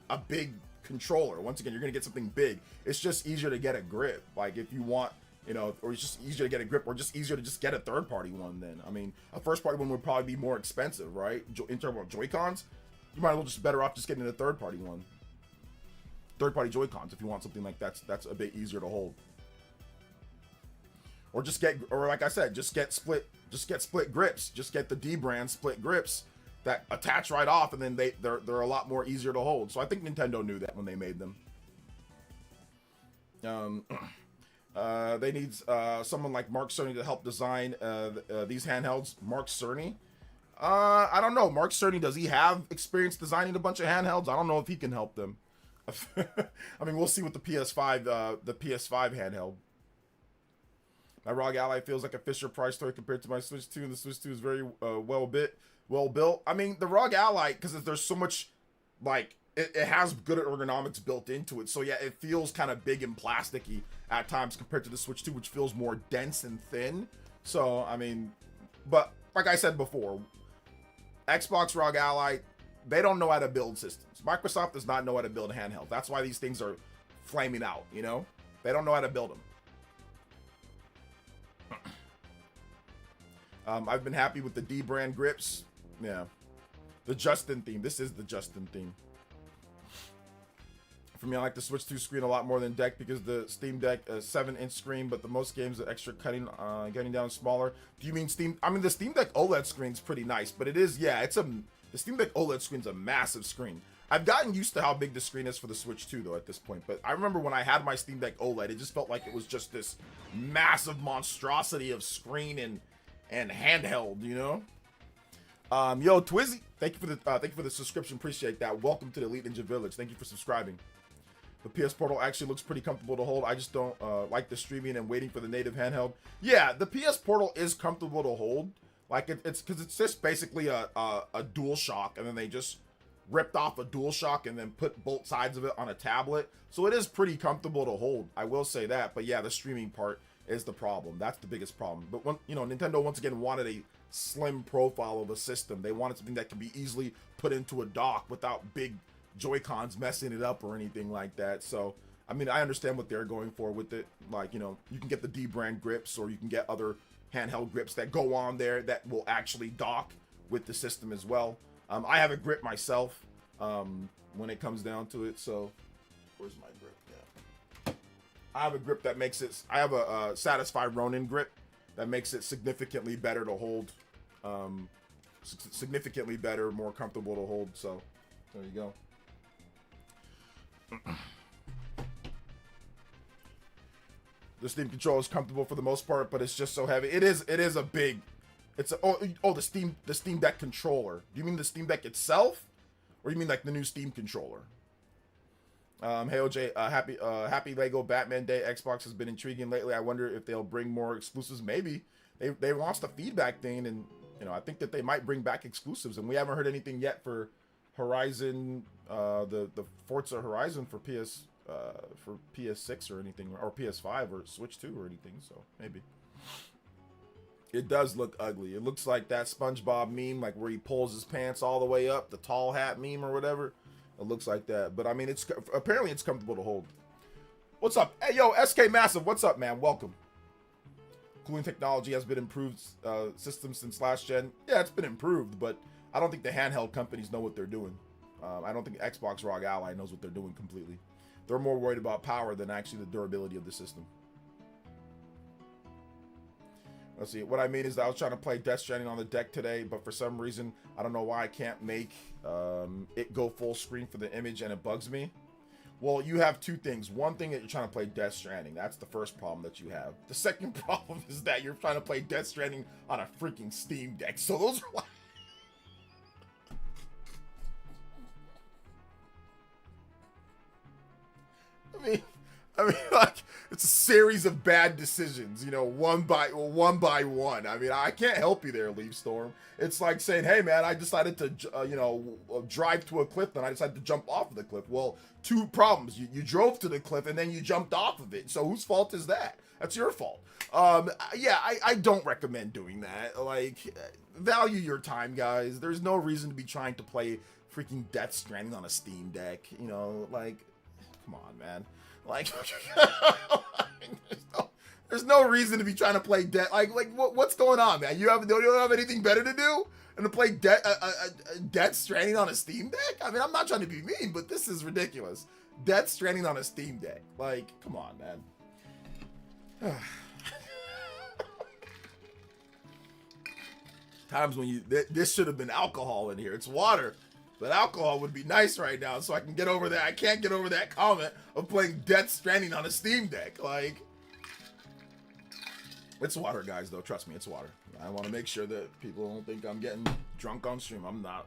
controller. Once again, you're gonna get something big. It's just easier to get a grip. Like if you want, you know, or it's just easier to get a grip, or just easier to just get a third-party one. Then I mean, a first-party one would probably be more expensive, right? In terms of Joy-Cons, you might as well just better off just getting a third-party one. Third-party Joy-Cons if you want something like that's a bit easier to hold. Or just get, or like I said, just get split grips. Just get the D brand split grips that attach right off, and then they're a lot more easier to hold. So I think Nintendo knew that when they made them. They need someone like Mark Cerny to help design these handhelds. Mark Cerny? I don't know. Mark Cerny, does he have experience designing a bunch of handhelds? I don't know if he can help them. I mean, we'll see with the PS5 handheld. My ROG Ally feels like a Fisher Price toy compared to my Switch 2, and the Switch 2 is very well built. I mean, the ROG Ally, because there's so much, like, it has good ergonomics built into it. So yeah, it feels kind of big and plasticky at times compared to the Switch 2, which feels more dense and thin. So, I mean, but like I said before, Xbox ROG Ally, they don't know how to build systems. Microsoft does not know how to build handhelds. That's why these things are flaming out, you know? They don't know how to build them. I've been happy with the D brand grips. Yeah. The Justin theme. This is the Justin theme. For me, I like the Switch 2 screen a lot more than Deck because the Steam Deck 7-inch screen, but the most games are extra getting down smaller. Do you mean Steam? I mean, the Steam Deck OLED screen's pretty nice, but it is, yeah, the Steam Deck OLED screen's a massive screen. I've gotten used to how big the screen is for the Switch 2, though, at this point. But I remember when I had my Steam Deck OLED, it just felt like it was just this massive monstrosity of screen and handheld, you know? Yo, Twizzy, thank you for the subscription. Appreciate that. Welcome to the Elite Ninja Village. Thank you for subscribing. The PS Portal actually looks pretty comfortable to hold. I just don't like the streaming and waiting for the native handheld. Yeah, the PS Portal is comfortable to hold. Like it's because it's just basically a DualShock, and then they just ripped off a DualShock and then put both sides of it on a tablet. So it is pretty comfortable to hold. I will say that. But yeah, the streaming part is the problem. That's the biggest problem. But when, you know, Nintendo once again wanted a slim profile of a system. They wanted something that can be easily put into a dock without big Joy-Cons messing it up or anything like that. So I mean, I understand what they're going for with it. Like, you know, you can get the D brand grips, or you can get other handheld grips that go on there that will actually dock with the system as well. I have a grip myself when it comes down to it. So where's my grip? Yeah, I have a grip that makes it, I have a Satisfy Ronin grip that makes it significantly better to hold, significantly better, more comfortable to hold. So there you go. The Steam controller is comfortable for the most part, but it's just so heavy. It is a big, it's a, the Steam Deck controller. Do you mean the Steam Deck itself, or you mean like the new Steam controller? Hey OJ, happy Lego Batman Day. Xbox has been intriguing lately. I wonder if they'll bring more exclusives. Maybe they launched a feedback thing, and you know, I think that they might bring back exclusives, and we haven't heard anything yet for Horizon, the Forza Horizon for PS6 or anything, or PS5 or Switch 2 or anything. So maybe. It does look ugly. It looks like that SpongeBob meme, like where he pulls his pants all the way up, the tall hat meme or whatever. It looks like that. But I mean, it's apparently it's comfortable to hold. What's up? Hey, yo, SK Massive. What's up, man? Welcome. Cooling technology has been improved systems since last gen. Yeah, it's been improved, but I don't think the handheld companies know what they're doing. I don't think Xbox ROG Ally knows what they're doing completely. They're more worried about power than actually the durability of the system. Let's see. What I mean is that I was trying to play Death Stranding on the deck today, but for some reason, I don't know why I can't make it go full screen for the image, and it bugs me. Well, you have two things. One thing that you're trying to play Death Stranding. That's the first problem that you have. The second problem is that you're trying to play Death Stranding on a freaking Steam Deck. So those are like... I mean, like, it's a series of bad decisions, you know, one by one. I mean, I can't help you there, Leaf Storm. It's like saying, hey, man, I decided to, you know, drive to a cliff, and I decided to jump off of the cliff. Well, two problems. You drove to the cliff, and then you jumped off of it. So whose fault is that? That's your fault. Yeah, I don't recommend doing that. Like, value your time, guys. There's no reason to be trying to play freaking Death Stranding on a Steam Deck. You know, like... come on, man. Like, there's no reason to be trying to play Death. Like what's going on, man? You don't have anything better to do and to play Death Stranding on a Steam Deck? I mean, I'm not trying to be mean, but this is ridiculous. Death Stranding on a Steam Deck. Like, come on, man. Times when this should have been alcohol in here. It's water, but alcohol would be nice right now, so I can get over that. I can't get over that comment of playing Death Stranding on a Steam Deck. Like, it's water, guys. Though, trust me, it's water. I want to make sure that people don't think I'm getting drunk on stream. I'm not.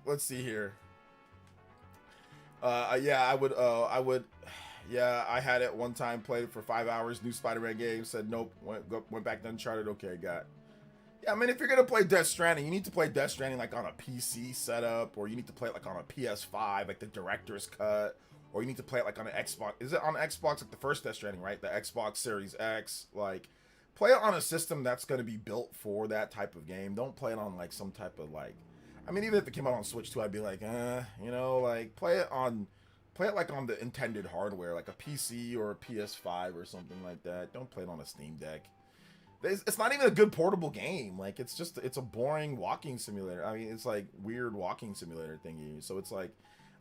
Let's see here. Yeah, I would. Yeah, I had it one time, played it for 5 hours, new Spider-Man game, said nope, went back to Uncharted, okay, got. Yeah, I mean, if you're gonna play Death Stranding, you need to play Death Stranding like on a PC setup, or you need to play it like on a PS5, like the director's cut, or you need to play it like on an Xbox. Is it on Xbox, like the first Death Stranding, right? The Xbox Series X, like, play it on a system that's gonna be built for that type of game. Don't play it on like some type of like, I mean, even if it came out on Switch too, I'd be like, you know, like play it like on the intended hardware, like a PC or a PS5 or something like that. Don't play it on a Steam Deck. It's not even a good portable game. Like, it's a boring walking simulator. I mean, it's like weird walking simulator thingy. So it's like,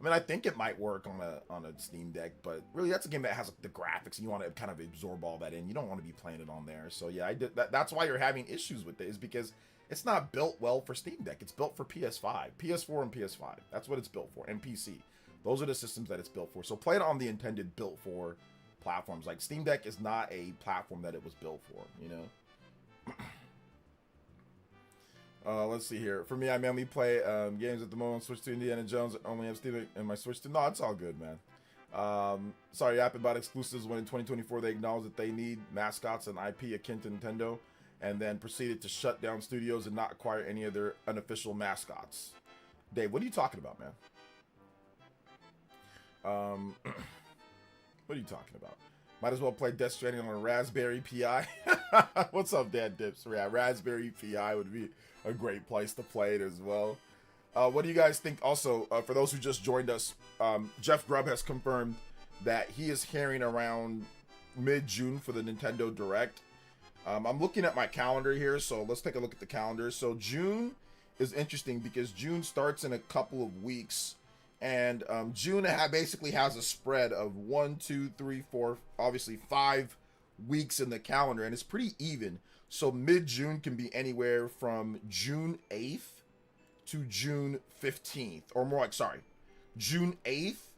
I mean, I think it might work on a Steam Deck, but really that's a game that has like the graphics and you want to kind of absorb all that in. You don't want to be playing it on there. So yeah, I did that. That's why you're having issues with it, is because it's not built well for Steam Deck. It's built for PS5, PS4 and PS5. That's what it's built for, and PC. Those are the systems that it's built for. So play it on the intended built for platforms. Like, Steam Deck is not a platform that it was built for, you know? Let's see here. For me, I mainly play games at the moment. Switch to Indiana Jones. I only have Steam Deck and my Switch to. No, it's all good, man. Sorry, yapping about exclusives when in 2024 they acknowledged that they need mascots and IP akin to Nintendo, and then proceeded to shut down studios and not acquire any of their unofficial mascots. Dave, what are you talking about, man? What are you talking about? Might as well play Death Stranding on a Raspberry Pi. What's up, Dad Dips? Yeah, Raspberry Pi would be a great place to play it as well. What do you guys think? Also, for those who just joined us, Jeff Grubb has confirmed that he is hearing around mid-June for the Nintendo Direct. I'm looking at my calendar here, so let's take a look at the calendar. So June is interesting because June starts in a couple of weeks. And June basically has a spread of 1, 2, 3, 4, obviously 5 weeks in the calendar, and it's pretty even. So mid-June can be anywhere from June 8th to June 15th, or more like, sorry, June 8th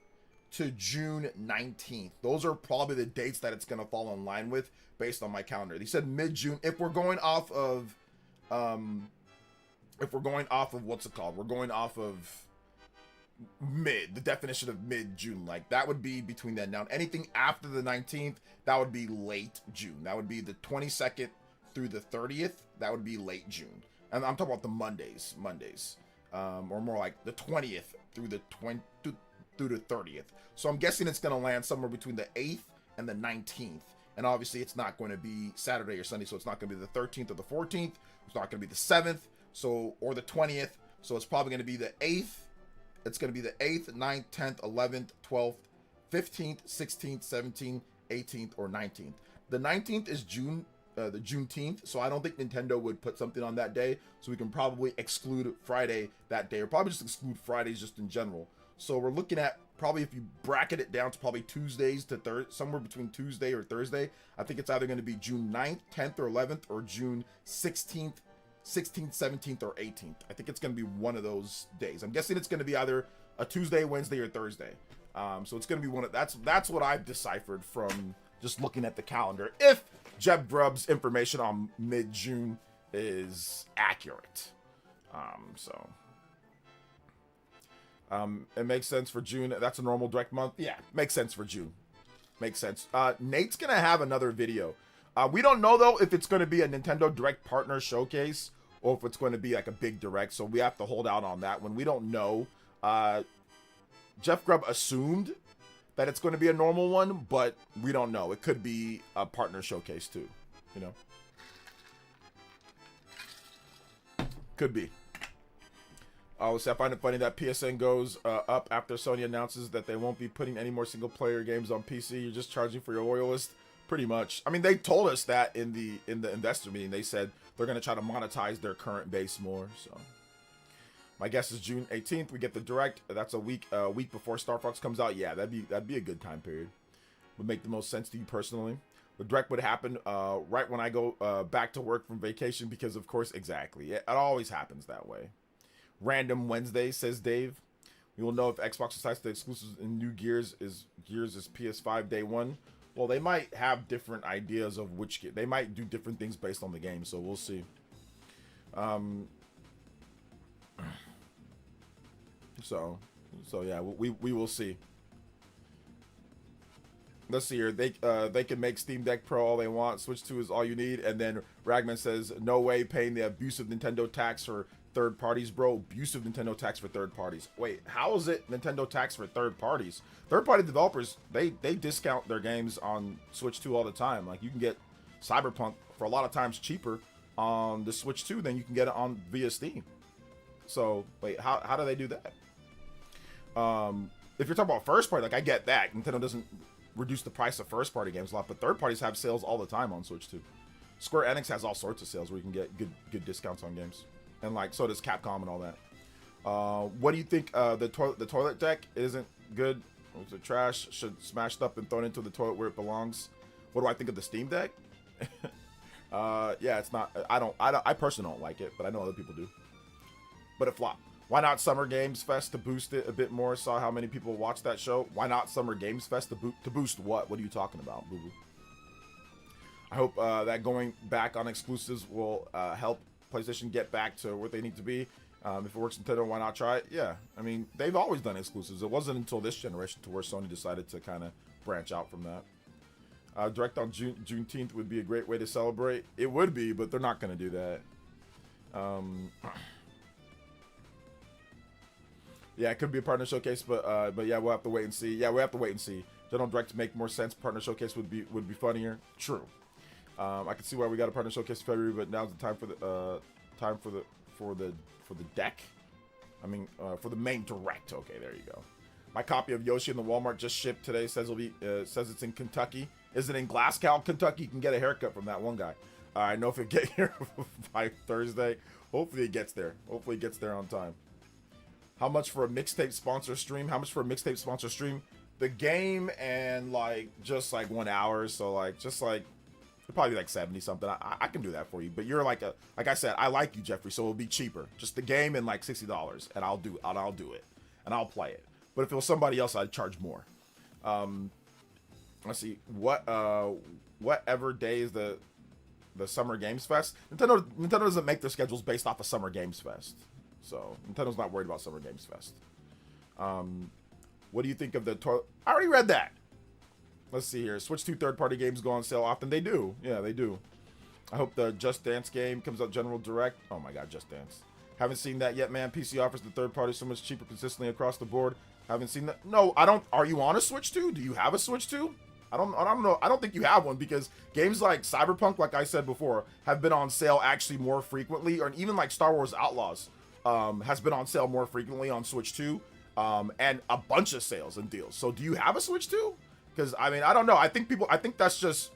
to June 19th. Those are probably the dates that it's going to fall in line with based on my calendar. They said mid-June. If we're going off of, what's it called? We're going off of the definition of mid-June, like that would be between then. Now, anything after the 19th, that would be late June. That would be the 22nd through the 30th. That would be late June. And I'm talking about the Mondays, or more like the 20th through the 30th. So I'm guessing it's going to land somewhere between the 8th and the 19th. And obviously it's not going to be Saturday or Sunday, so it's not going to be the 13th or the 14th. It's not going to be the 7th, or the 20th. So it's probably going to be the 8th. It's going to be the 8th, 9th, 10th, 11th, 12th, 15th, 16th, 17th, 18th, or 19th. The 19th is June, the Juneteenth, so I don't think Nintendo would put something on that day, so we can probably exclude Friday that day, or probably just exclude Fridays just in general. So we're looking at probably, if you bracket it down to probably Tuesdays to somewhere between Tuesday or Thursday, I think it's either going to be June 9th, 10th, or 11th, or June 16th, 17th, or 18th. I think it's going to be one of those days. I'm guessing it's going to be either a Tuesday, Wednesday, or Thursday. So it's going to be one of that's what I've deciphered from just looking at the calendar. If Jeb Grubb's information on mid-June is accurate, it makes sense for June. That's a normal direct month. Yeah, makes sense for June. Makes sense. Nate's gonna have another video. We don't know though if it's going to be a Nintendo Direct partner showcase or if it's going to be like a big direct, so we have to hold out on that one. We don't know. Jeff Grubb assumed that it's going to be a normal one, but we don't know. It could be a partner showcase too, you know. Could be. I find it funny that PSN goes up after Sony announces that they won't be putting any more single-player games on PC. You're just charging for your oil list, pretty much. I mean, they told us that in the investor meeting. They said they're going to try to monetize their current base more. So, my guess is June 18th. We get the direct. That's a week before Star Fox comes out. Yeah, that'd be a good time period. Would make the most sense to you personally. The direct would happen right when I go back to work from vacation because, of course, exactly. It always happens that way. Random Wednesday, says Dave. We will know if Xbox decides the exclusives in new Gears is PS5 day one. Well, they might have different ideas of which they might do different things based on the game, so we'll see. So yeah, we will see. Let's see here. They can make Steam Deck Pro all they want. Switch 2 is all you need. And then Ragman says, no way paying the abusive Nintendo tax for third parties, bro. Abusive Nintendo tax for third parties. Wait, how is it Nintendo tax for third parties? Third party developers, they discount their games on Switch 2 all the time. Like, you can get Cyberpunk for a lot of times cheaper on the Switch 2 than you can get it on via Steam. So wait, how do they do that? If you're talking about first party, like, I get that Nintendo doesn't reduce the price of first party games a lot, but third parties have sales all the time on Switch 2. Square Enix has all sorts of sales where you can get good discounts on games, and like so does Capcom and all that. What do you think? The toilet deck isn't good. It's a trash. Should smashed up and thrown into the toilet where it belongs. What do I think of the Steam Deck? Yeah, it's not. I personally don't like it, but I know other people do. But it flopped. Why not Summer Games Fest to boost it a bit more? Saw how many people watched that show. Why not Summer Games Fest to boost what? What are you talking about, boo boo? I hope that going back on exclusives will help PlayStation get back to where they need to be. If it works Nintendo, why not try it? Yeah, I mean, they've always done exclusives. It wasn't until this generation to where Sony decided to kind of branch out from that. Direct on Juneteenth would be a great way to celebrate. It would be, but they're not going to do that. Yeah, it could be a partner showcase, but yeah, we'll have to wait and see. Yeah, we have to wait and see. General Direct to make more sense. Partner showcase would be funnier. True. I can see why we got a partner showcase in February, but now's the time for the deck. I mean, for the main direct. Okay, there you go. My copy of Yoshi in the Walmart just shipped today. Says says it's in Kentucky. Is it in Glasgow, Kentucky? You can get a haircut from that one guy. I know if it get here by Thursday. Hopefully it gets there. Hopefully it gets there on time. How much for a mixtape sponsor stream? How much for a mixtape sponsor stream? The game and like just like 1 hour. So like just like it'll probably be like 70 something. I can do that for you. But you're like I said, I like you, Jeffrey. So it'll be cheaper. Just the game and like $60, and I'll do it and I'll play it. But if it was somebody else, I'd charge more. Let's see whatever day is the Summer Games Fest. Nintendo doesn't make their schedules based off of Summer Games Fest. So, Nintendo's not worried about Summer Games Fest. What do you think of the toilet? I already read that. Let's see here. Switch 2 third-party games go on sale often. They do. Yeah, they do. I hope the Just Dance game comes out General Direct. Oh my god, Just Dance. Haven't seen that yet, man. PC offers the third party so much cheaper consistently across the board. Haven't seen that. No, I don't. Are you on a Switch 2? Do you have a Switch 2? I don't know. I don't think you have one because games like Cyberpunk, like I said before, have been on sale actually more frequently, or even like Star Wars Outlaws. Has been on sale more frequently on Switch 2, and a bunch of sales and deals. So do you have a Switch 2? Because I mean, I don't know. I think that's just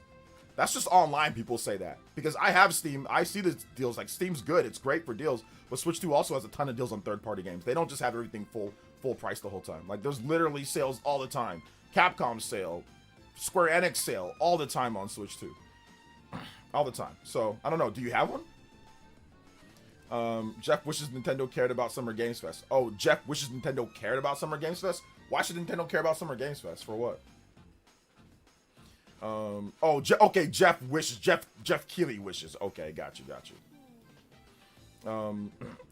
online. People say that because I have Steam. I see the deals. Like Steam's good. It's great for deals. But Switch 2 also has a ton of deals on third-party games. They don't just have everything full price the whole time. Like there's literally sales all the time. Capcom sale, Square Enix sale all the time on Switch 2. All the time. So I don't know. Do you have one? Jeff wishes Nintendo cared about Summer Games Fest. Oh, Jeff wishes Nintendo cared about Summer Games Fest? Why should Nintendo care about Summer Games Fest? For what? Okay, Jeff wishes. Jeff Keighley wishes. Okay, got you.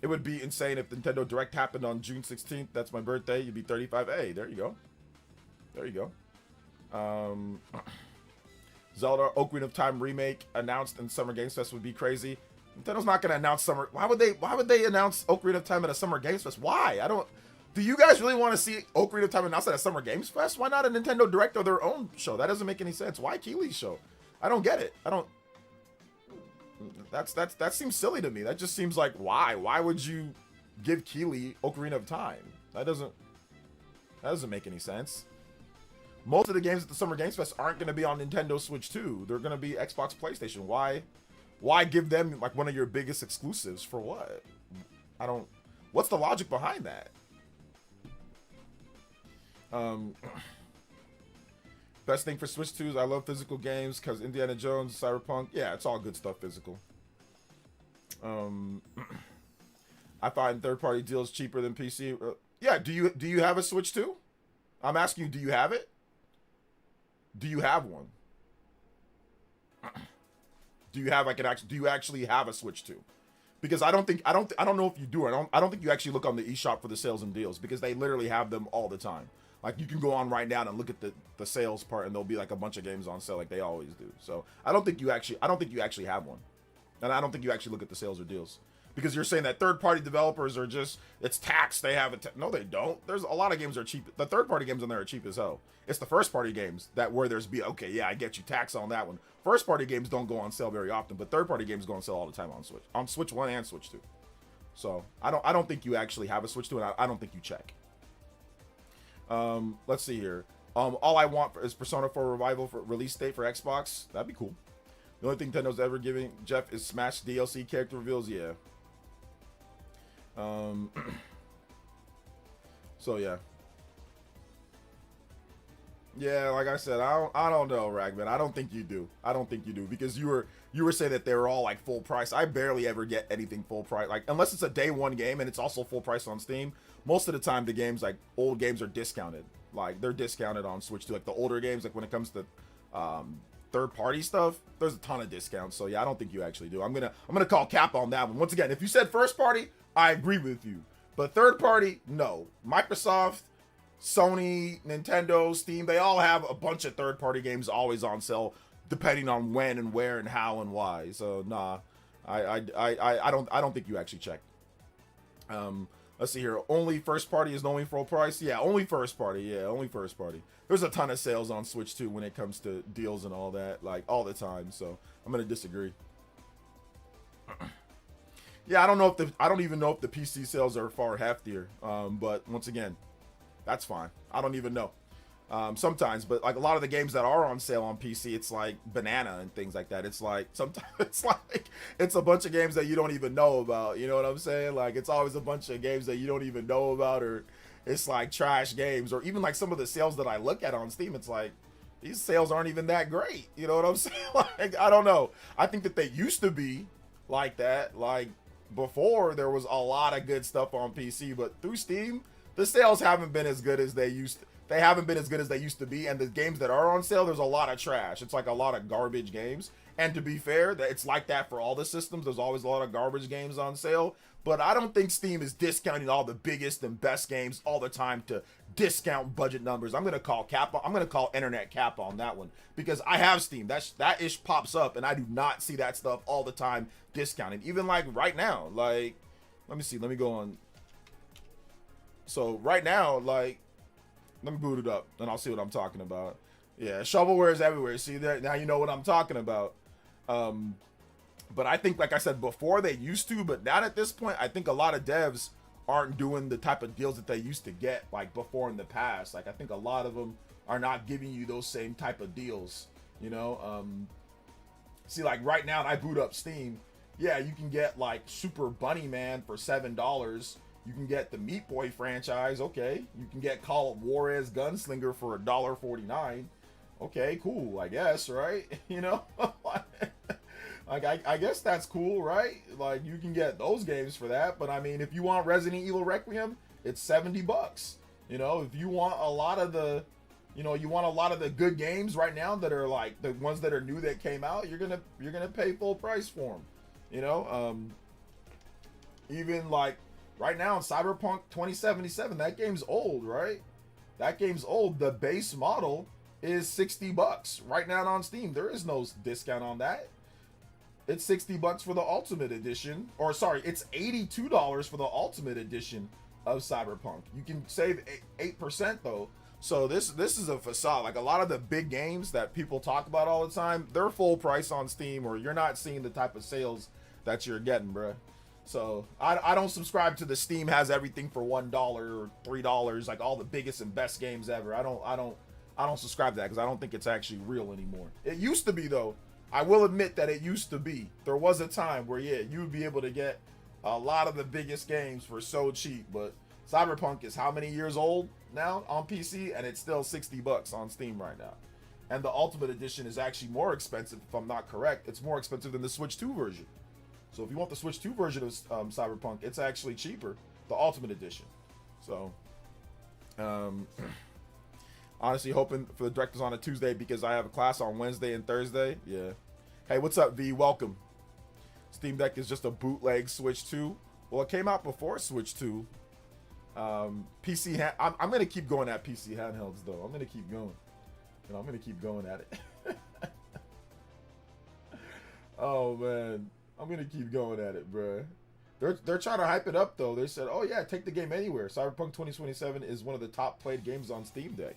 It would be insane if Nintendo Direct happened on June 16th. That's my birthday. You'd be 35. Hey, there you go. Zelda Ocarina of Time remake announced in Summer Games Fest would be crazy. Nintendo's not going to announce Summer. Why would they announce Ocarina of Time at a Summer Games Fest? Why? Do you guys really want to see Ocarina of Time announced at a Summer Games Fest? Why not a Nintendo Direct or their own show? That doesn't make any sense. Why Keighley's show? I don't get it. That seems silly to me. That just seems like why? Why would you give Keeley Ocarina of Time. That doesn't make any sense. Most of the games at the Summer Games Fest aren't going to be on Nintendo Switch 2. They're going to be Xbox, PlayStation. Why give them like one of your biggest exclusives for what? What's the logic behind that? Best thing for Switch 2 is I love physical games because Indiana Jones, Cyberpunk, yeah, it's all good stuff physical. I find third-party deals cheaper than PC. Yeah, do you have a Switch 2? I'm asking you, do you have it? Do you have one? Do you have do you actually have a Switch 2? Because I don't know if you do. I don't think you actually look on the eShop for the sales and deals because they literally have them all the time. Like you can go on right now and look at the sales part and there'll be like a bunch of games on sale like they always do. So I don't think you actually have one. And I don't think you actually look at the sales or deals. Because you're saying that third-party developers are just, it's taxed, they have it. No, they don't. There's a lot of games that are cheap. The third-party games on there are cheap as hell. It's the first-party games where there's okay, yeah, I get you tax on that one. First-party games don't go on sale very often, but third-party games go on sale all the time on Switch. On Switch 1 and Switch 2. So, I don't think you actually have a Switch 2, and I don't think you check. Let's see here. All I want is Persona 4 Revival for release date for Xbox. That'd be cool. The only thing Nintendo's ever giving Jeff is Smash DLC character reveals, yeah. So yeah, like I said, I don't know, Ragman. I don't think you do. Because you were saying that they were all like full price. I barely ever get anything full price, like unless it's a day one game and it's also full price on Steam. Most of the time, the games, like old games, are discounted. Like they're discounted on Switch too. Like the older games, like when it comes to third party stuff, there's a ton of discounts. So yeah, I don't think you actually do. I'm gonna call cap on that one. Once again, if you said first party, I agree with you. But third party, no. Microsoft, Sony, Nintendo, Steam, they all have a bunch of third party games always on sale, depending on when and where and how and why. So nah, I don't think you actually check. Let's see here. Only first party is only full price. Yeah, only first party. Yeah, only first party. There's a ton of sales on Switch too when it comes to deals and all that, like all the time. So I'm gonna disagree. Yeah, I don't even know if the PC sales are far heftier. But once again, that's fine. I don't even know. Sometimes, but like a lot of the games that are on sale on PC, it's like banana and things like that. It's like sometimes it's a bunch of games that you don't even know about. You know what I'm saying? Like it's always a bunch of games that you don't even know about, or it's like trash games, or even like some of the sales that I look at on Steam. It's like these sales aren't even that great. You know what I'm saying? Like I don't know. I think that they used to be like that. Like before there was a lot of good stuff on PC, but through Steam, the sales haven't been as good as they used to. They haven't been as good as they used to be, and the games that are on sale, there's a lot of trash. It's like a lot of garbage games. And to be fair, it's like that for all the systems. There's always a lot of garbage games on sale. But I don't think Steam is discounting all the biggest and best games all the time to discount budget numbers. I'm gonna call internet cap on that one, because I have Steam. That ish pops up, and I do not see that stuff all the time discounted. Even like right now, like let me see. Let me go on. So right now, like. Let me boot it up, and I'll see what I'm talking about. Yeah, shovelware is everywhere. See there? Now you know what I'm talking about. But I think, like I said before, they used to, but now at this point, I think a lot of devs aren't doing the type of deals that they used to get, like before in the past. Like I think a lot of them are not giving you those same type of deals. You know, see, like right now, and I boot up Steam. Yeah, you can get like Super Bunny Man for $7. You can get the Meat Boy franchise, okay. You can get Call of Juarez Gunslinger for $1.49. Okay, cool, I guess, right? You know? Like, I guess that's cool, right? Like, you can get those games for that. But, I mean, if you want Resident Evil Requiem, it's $70. You know, if you want a lot of the... You know, you want a lot of the good games right now that are, like, the ones that are new that came out, you're gonna pay full price for them. You know? Even, like... Right now, Cyberpunk 2077, that game's old, right? That game's old. The base model is $60 right now on Steam. There is no discount on that. It's $60 for the Ultimate Edition. Or, sorry, it's $82 for the Ultimate Edition of Cyberpunk. You can save 8% though. So this is a facade. Like a lot of the big games that people talk about all the time, they're full price on Steam, or you're not seeing the type of sales that you're getting, bruh. So I don't subscribe to the Steam has everything for $1 or $3, like all the biggest and best games ever. I don't subscribe to that because I don't think it's actually real anymore. It used to be though. I will admit that it used to be. There was a time where yeah, you would be able to get a lot of the biggest games for so cheap, but Cyberpunk is how many years old now on PC, and it's still $60 on Steam right now. And the Ultimate Edition is actually more expensive, if I'm not correct. It's more expensive than the Switch 2 version. So if you want the Switch 2 version of Cyberpunk, it's actually cheaper, the Ultimate Edition. So, honestly, hoping for the directors on a Tuesday because I have a class on Wednesday and Thursday. Yeah. Hey, what's up, V? Welcome. Steam Deck is just a bootleg Switch 2. Well, it came out before Switch 2. I'm going to keep going at PC handhelds, though. I'm going to keep going. I'm going to keep going at it. Oh, man. I'm going to keep going at it, bruh. They're trying to hype it up, though. They said, oh, yeah, take the game anywhere. Cyberpunk 2027 is one of the top played games on Steam Deck.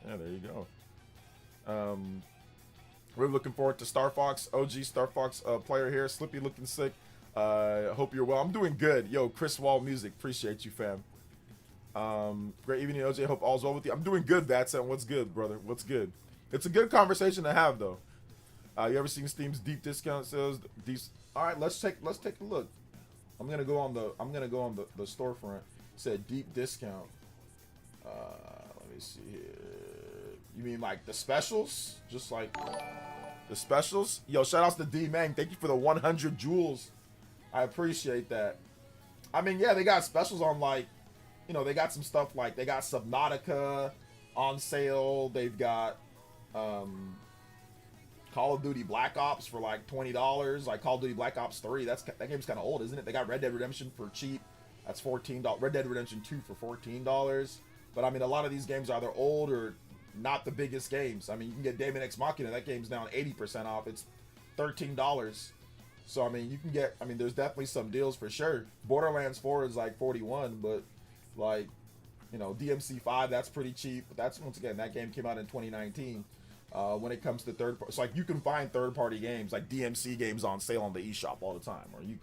Yeah, there you go. We're looking forward to Star Fox. OG Star Fox player here. Slippy looking sick. Hope you're well. I'm doing good. Yo, Chris Wall Music. Appreciate you, fam. Great evening, OJ. Hope all's well with you. I'm doing good, Vatson. What's good, brother? What's good? It's a good conversation to have, though. You ever seen Steam's deep discount sales? All right, let's take a look. I'm gonna go on the storefront. It said deep discount. Let me see here. You mean like the specials? Just like the specials? Yo, shout outs to D Mang. Thank you for the 100 jewels. I appreciate that. I mean, yeah, they got specials on like, they got some stuff like they got Subnautica on sale. They've got Call of Duty Black Ops for like $20. Like Call of Duty Black Ops 3. That game's kind of old, isn't it? They got Red Dead Redemption for cheap. That's $14. Red Dead Redemption 2 for $14. But I mean, a lot of these games are either old or not the biggest games. I mean, you can get Daemon X Machina. That game's now 80% off. It's $13. So I mean, you can get. I mean, there's definitely some deals for sure. Borderlands 4 is like 41, but like, DMC 5, that's pretty cheap. But that's, once again, that game came out in 2019. When it comes to third party, it's like you can find third party games like DMC games on sale on the eShop all the time, or you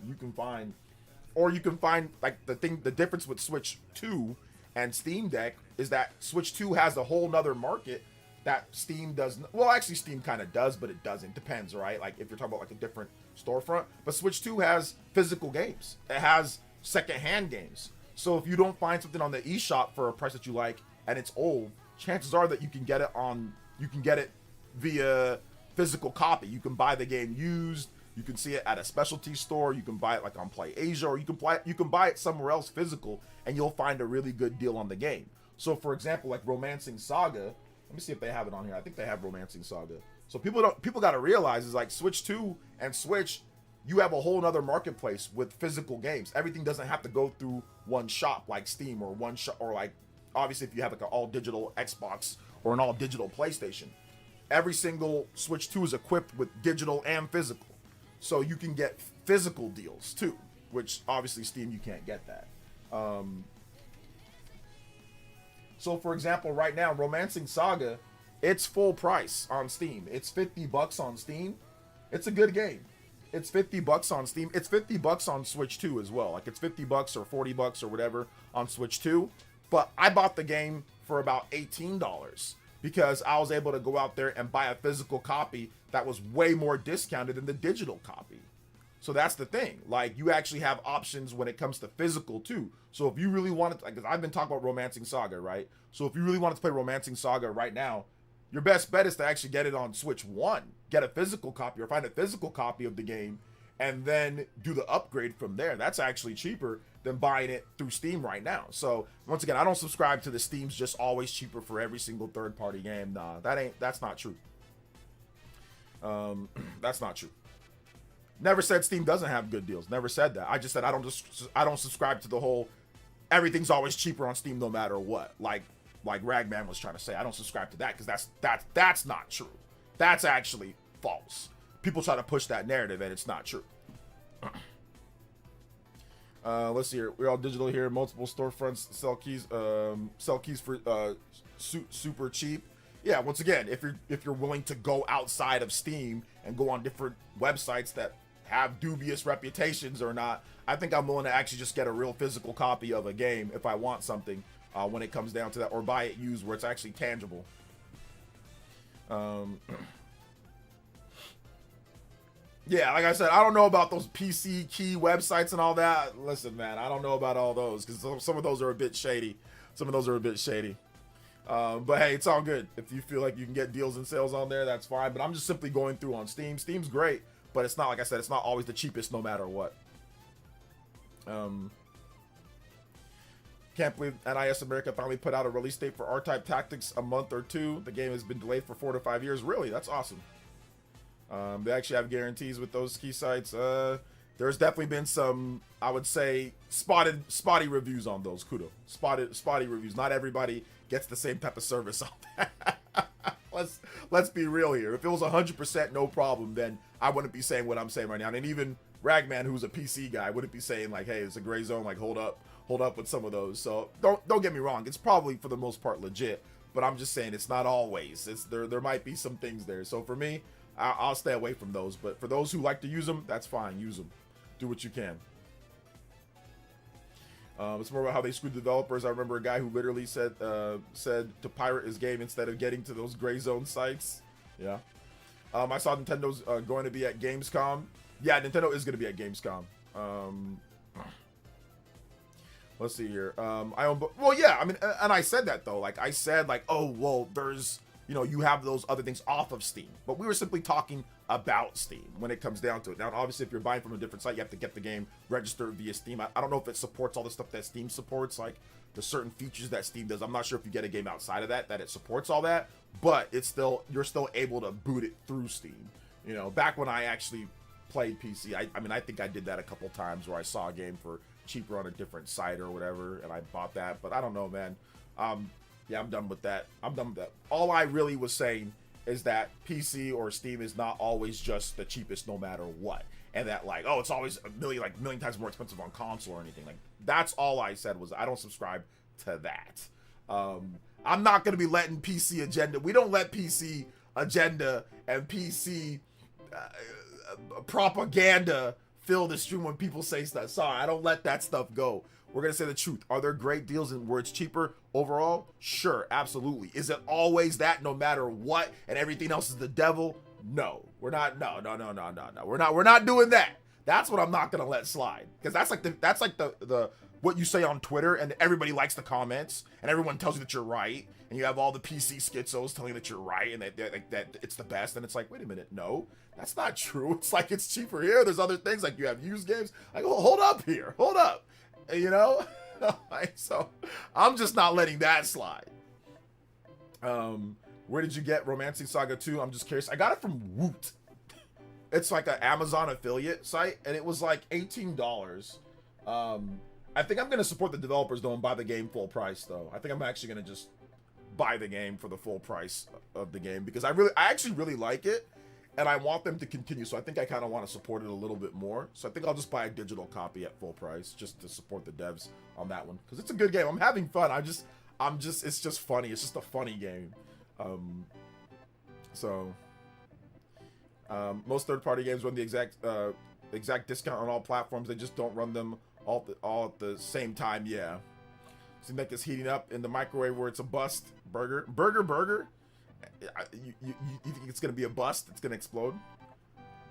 can find like the difference with Switch 2 and Steam Deck is that Switch 2 has a whole nother market that Steam doesn't. Well, actually, Steam kind of does, but it doesn't. Depends, right? Like if you're talking about like a different storefront, but Switch 2 has physical games. It has secondhand games. So if you don't find something on the eShop for a price that you like and it's old, chances are that you can get it via physical copy. You can buy the game used. You can see it at a specialty store. You can buy it like on PlayAsia, or you can buy it somewhere else physical, and you'll find a really good deal on the game. So, for example, like Romancing Saga. Let me see if they have it on here. I think they have Romancing Saga. So people got to realize is like Switch 2 and Switch, you have a whole nother marketplace with physical games. Everything doesn't have to go through one shop like Steam or one shop, or like obviously if you have like an all digital Xbox or an all digital PlayStation. Every single Switch 2 is equipped with digital and physical. So you can get physical deals too, which obviously Steam, you can't get that. So for example, right now, Romancing Saga, it's full price on Steam. It's $50 on Steam. It's a good game. It's $50 on Steam. It's $50 on Switch 2 as well. Like it's $50 or $40 or whatever on Switch 2. But I bought the game for about $18. Because I was able to go out there and buy a physical copy that was way more discounted than the digital copy. So that's the thing. Like, you actually have options when it comes to physical, too. So if you really wanted to, because I've been talking about Romancing Saga, right? So if you really wanted to play Romancing Saga right now, your best bet is to actually get it on Switch 1. Get a physical copy or find a physical copy of the game and then do the upgrade from there. That's actually cheaper than buying it through Steam right now. So once again, I don't subscribe to the Steam's just always cheaper for every single third-party game. Nah, that's not true. That's not true. Never said Steam doesn't have good deals. Never said that. I just said I don't subscribe to the whole everything's always cheaper on Steam no matter what. Like Ragman was trying to say. I don't subscribe to that because that's not true. That's actually false. People try to push that narrative and it's not true. Let's see here. We're all digital here. Multiple storefronts sell keys for super cheap. Yeah, once again, if you're willing to go outside of Steam and go on different websites that have dubious reputations or not, I think I'm willing to actually just get a real physical copy of a game if I want something when it comes down to that, or buy it used where it's actually tangible. Yeah, like I said, I don't know about those PC key websites and all that. Listen, man, I don't know about all those because some of those are a bit shady. But hey, it's all good. If you feel like you can get deals and sales on there, that's fine. But I'm just simply going through on Steam. Steam's great, but it's not, like I said, it's not always the cheapest no matter what. Can't believe NIS America finally put out a release date for R-Type Tactics a month or two. The game has been delayed for 4 to 5 years. Really? That's awesome. They actually have guarantees with those key sites. There's definitely been some, I would say, spotty reviews on those. Kudo. Spotty reviews. Not everybody gets the same type of service on that. Let's be real here. If it was 100% no problem, then I wouldn't be saying what I'm saying right now. And even Ragman, who's a PC guy, wouldn't be saying like, hey, it's a gray zone, like hold up with some of those. So don't get me wrong, it's probably for the most part legit, but I'm just saying it's not always. It's there might be some things there. So for me, I'll stay away from those. But for those who like to use them, that's fine. Use them. Do what you can. It's more about how they screwed developers. I remember a guy who literally said to pirate his game instead of getting to those gray zone sites. Yeah. I saw Nintendo's going to be at Gamescom. Yeah, Nintendo is going to be at Gamescom. Let's see here. Well, yeah, I mean, and I said that though. Like I said, like, oh, well, there's, you know, you have those other things off of Steam, but we were simply talking about Steam when it comes down to it. Now, obviously, if you're buying from a different site, you have to get the game registered via Steam. I don't know if it supports all the stuff that Steam supports, like the certain features that Steam does. I'm not sure if you get a game outside of that it supports all that, but you're still able to boot it through Steam. You know, back when I actually played PC, I mean, I think I did that a couple times where I saw a game for cheaper on a different site or whatever, and I bought that. But I don't know, man. Yeah, I'm done with that. All I really was saying is that PC or Steam is not always just the cheapest no matter what, and that like, oh, it's always a million times more expensive on console or anything. Like, that's all I said. Was I don't subscribe to that. I'm not gonna be letting PC agenda. We don't let PC agenda and PC propaganda fill the stream when people say stuff. Sorry, I don't let that stuff go. We're gonna say the truth. Are there great deals and where it's cheaper overall? Sure, absolutely. Is it always that no matter what and everything else is the devil? No, we're not. No. We're not doing that. That's what I'm not gonna let slide, because that's like the what you say on Twitter, and everybody likes the comments and everyone tells you that you're right, and you have all the PC schizos telling you that you're right and that it's the best, and it's like, wait a minute, no, that's not true. It's like it's cheaper here. There's other things, like you have used games. Like, well, hold up, you know. So I'm just not letting that slide. Where did you get Romancing Saga 2? I'm just curious. I got it from Woot. It's like an Amazon affiliate site, and it was like $18. I think I'm gonna support the developers though and buy the game full price though. I think I'm actually gonna just buy the game for the full price of the game, because I actually really like it, and I want them to continue. So I think I kind of want to support it a little bit more. So I think I'll just buy a digital copy at full price just to support the devs on that one, because it's a good game. I'm having fun. It's just funny. It's just a funny game. Most third-party games run the exact discount on all platforms. They just don't run them all at the same time. Yeah. Seems like it's heating up in the microwave where it's a bust. Burger. You think it's gonna be a bust? It's gonna explode?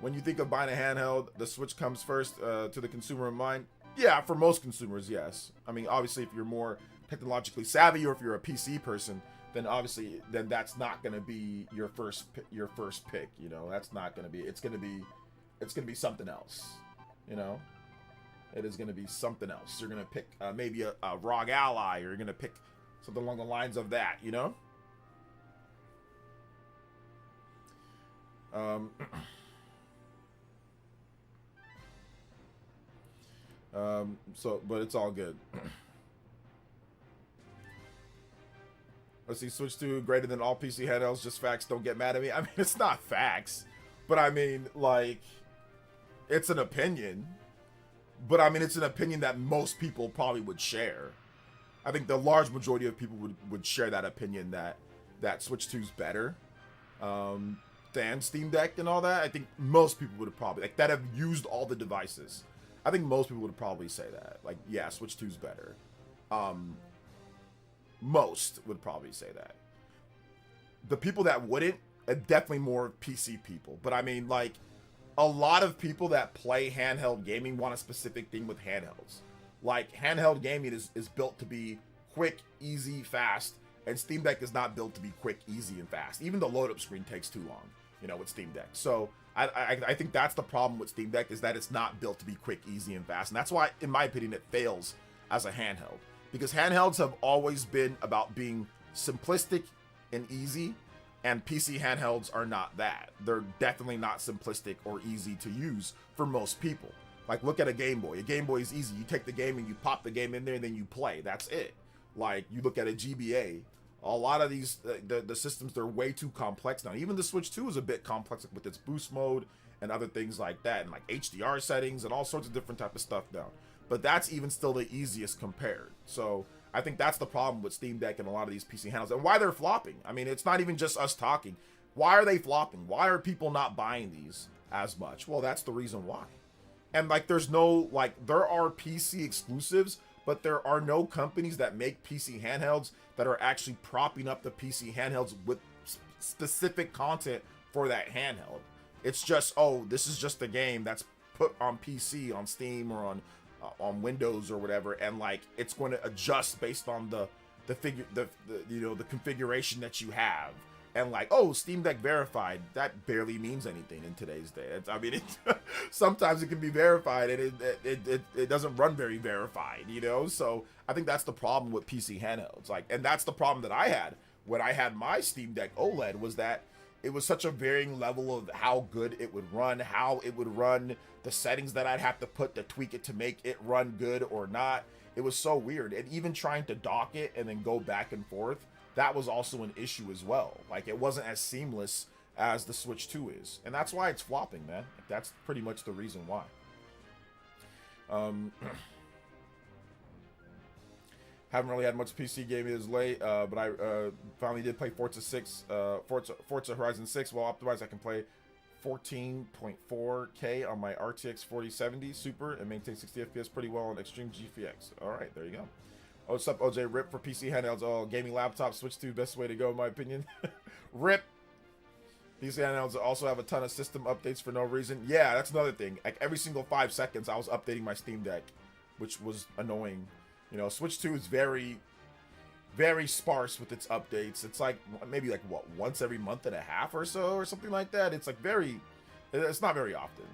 When you think of buying a handheld, the Switch comes first to the consumer in mind. Yeah, for most consumers, yes. I mean, obviously, if you're more technologically savvy, or if you're a PC person, then obviously, that's not gonna be your first pick. You know, that's not gonna be. It's gonna be something else. You know, it is gonna be something else. You're gonna pick maybe a ROG Ally, or you're gonna pick something along the lines of that. You know. But it's all good. Let's see, Switch 2 greater than all PC handhelds, just facts, don't get mad at me. I mean, it's not facts, but I mean, like, it's an opinion. But I mean, it's an opinion that most people probably would share. I think the large majority of people would share that opinion that Switch 2's better. understand Steam Deck and all that, I think most people would have probably, like, that have used all the devices. I think most people would probably say that. Like, yeah, Switch 2's better. Most would probably say that. The people that wouldn't, definitely more PC people. But I mean, like, a lot of people that play handheld gaming want a specific thing with handhelds. Like, handheld gaming is built to be quick, easy, fast, and Steam Deck is not built to be quick, easy, and fast. Even the load-up screen takes too long, you know, with Steam Deck. So I think that's the problem with Steam Deck, is that it's not built to be quick, easy, and fast. And that's why, in my opinion, it fails as a handheld. Because handhelds have always been about being simplistic and easy, and PC handhelds are not that. They're definitely not simplistic or easy to use for most people. Like, look at a Game Boy. A Game Boy is easy. You take the game and you pop the game in there and then you play. That's it. Like, you look at a GBA. A lot of these, the systems, they're way too complex now. Even the Switch 2 is a bit complex with its boost mode and other things like that, and like HDR settings and all sorts of different type of stuff now. But that's even still the easiest compared. So I think that's the problem with Steam Deck and a lot of these PC handhelds, and why they're flopping. I mean, it's not even just us talking. Why are they flopping? Why are people not buying these as much? Well, that's the reason why. And like, there's no, like, there are PC exclusives, but there are no companies that make PC handhelds that are actually propping up the PC handhelds with specific content for that handheld. It's just, oh, this is just a game that's put on PC, on Steam, or on Windows or whatever, and like, it's going to adjust based on the you know, the configuration that you have. And like, oh, Steam Deck verified, that barely means anything in today's day. I mean, sometimes it can be verified and it doesn't run very verified, you know? So I think that's the problem with PC handhelds. Like, and that's the problem that I had when I had my Steam Deck OLED, was that it was such a varying level of how good it would run, the settings that I'd have to put to tweak it to make it run good or not. It was so weird. And even trying to dock it and then go back and forth, that was also an issue as well. Like, it wasn't as seamless as the Switch 2 is. And that's why it's flopping, man. That's pretty much the reason why. Haven't really had much PC gaming as late, but I finally did play Forza Horizon 6. While optimized, I can play 14.4K on my RTX 4070 Super and maintain 60 FPS pretty well on Extreme GFX. All right, there you go. Oh, what's up, OJ? RIP for PC handhelds. Oh, gaming laptop, Switch 2, best way to go, in my opinion. RIP. PC handhelds also have a ton of system updates for no reason. Yeah, that's another thing. Like, every single 5 seconds, I was updating my Steam Deck, which was annoying. You know, Switch 2 is very, very sparse with its updates. It's like, maybe like, what, once every month and a half or so, or something like that. It's like it's not very often.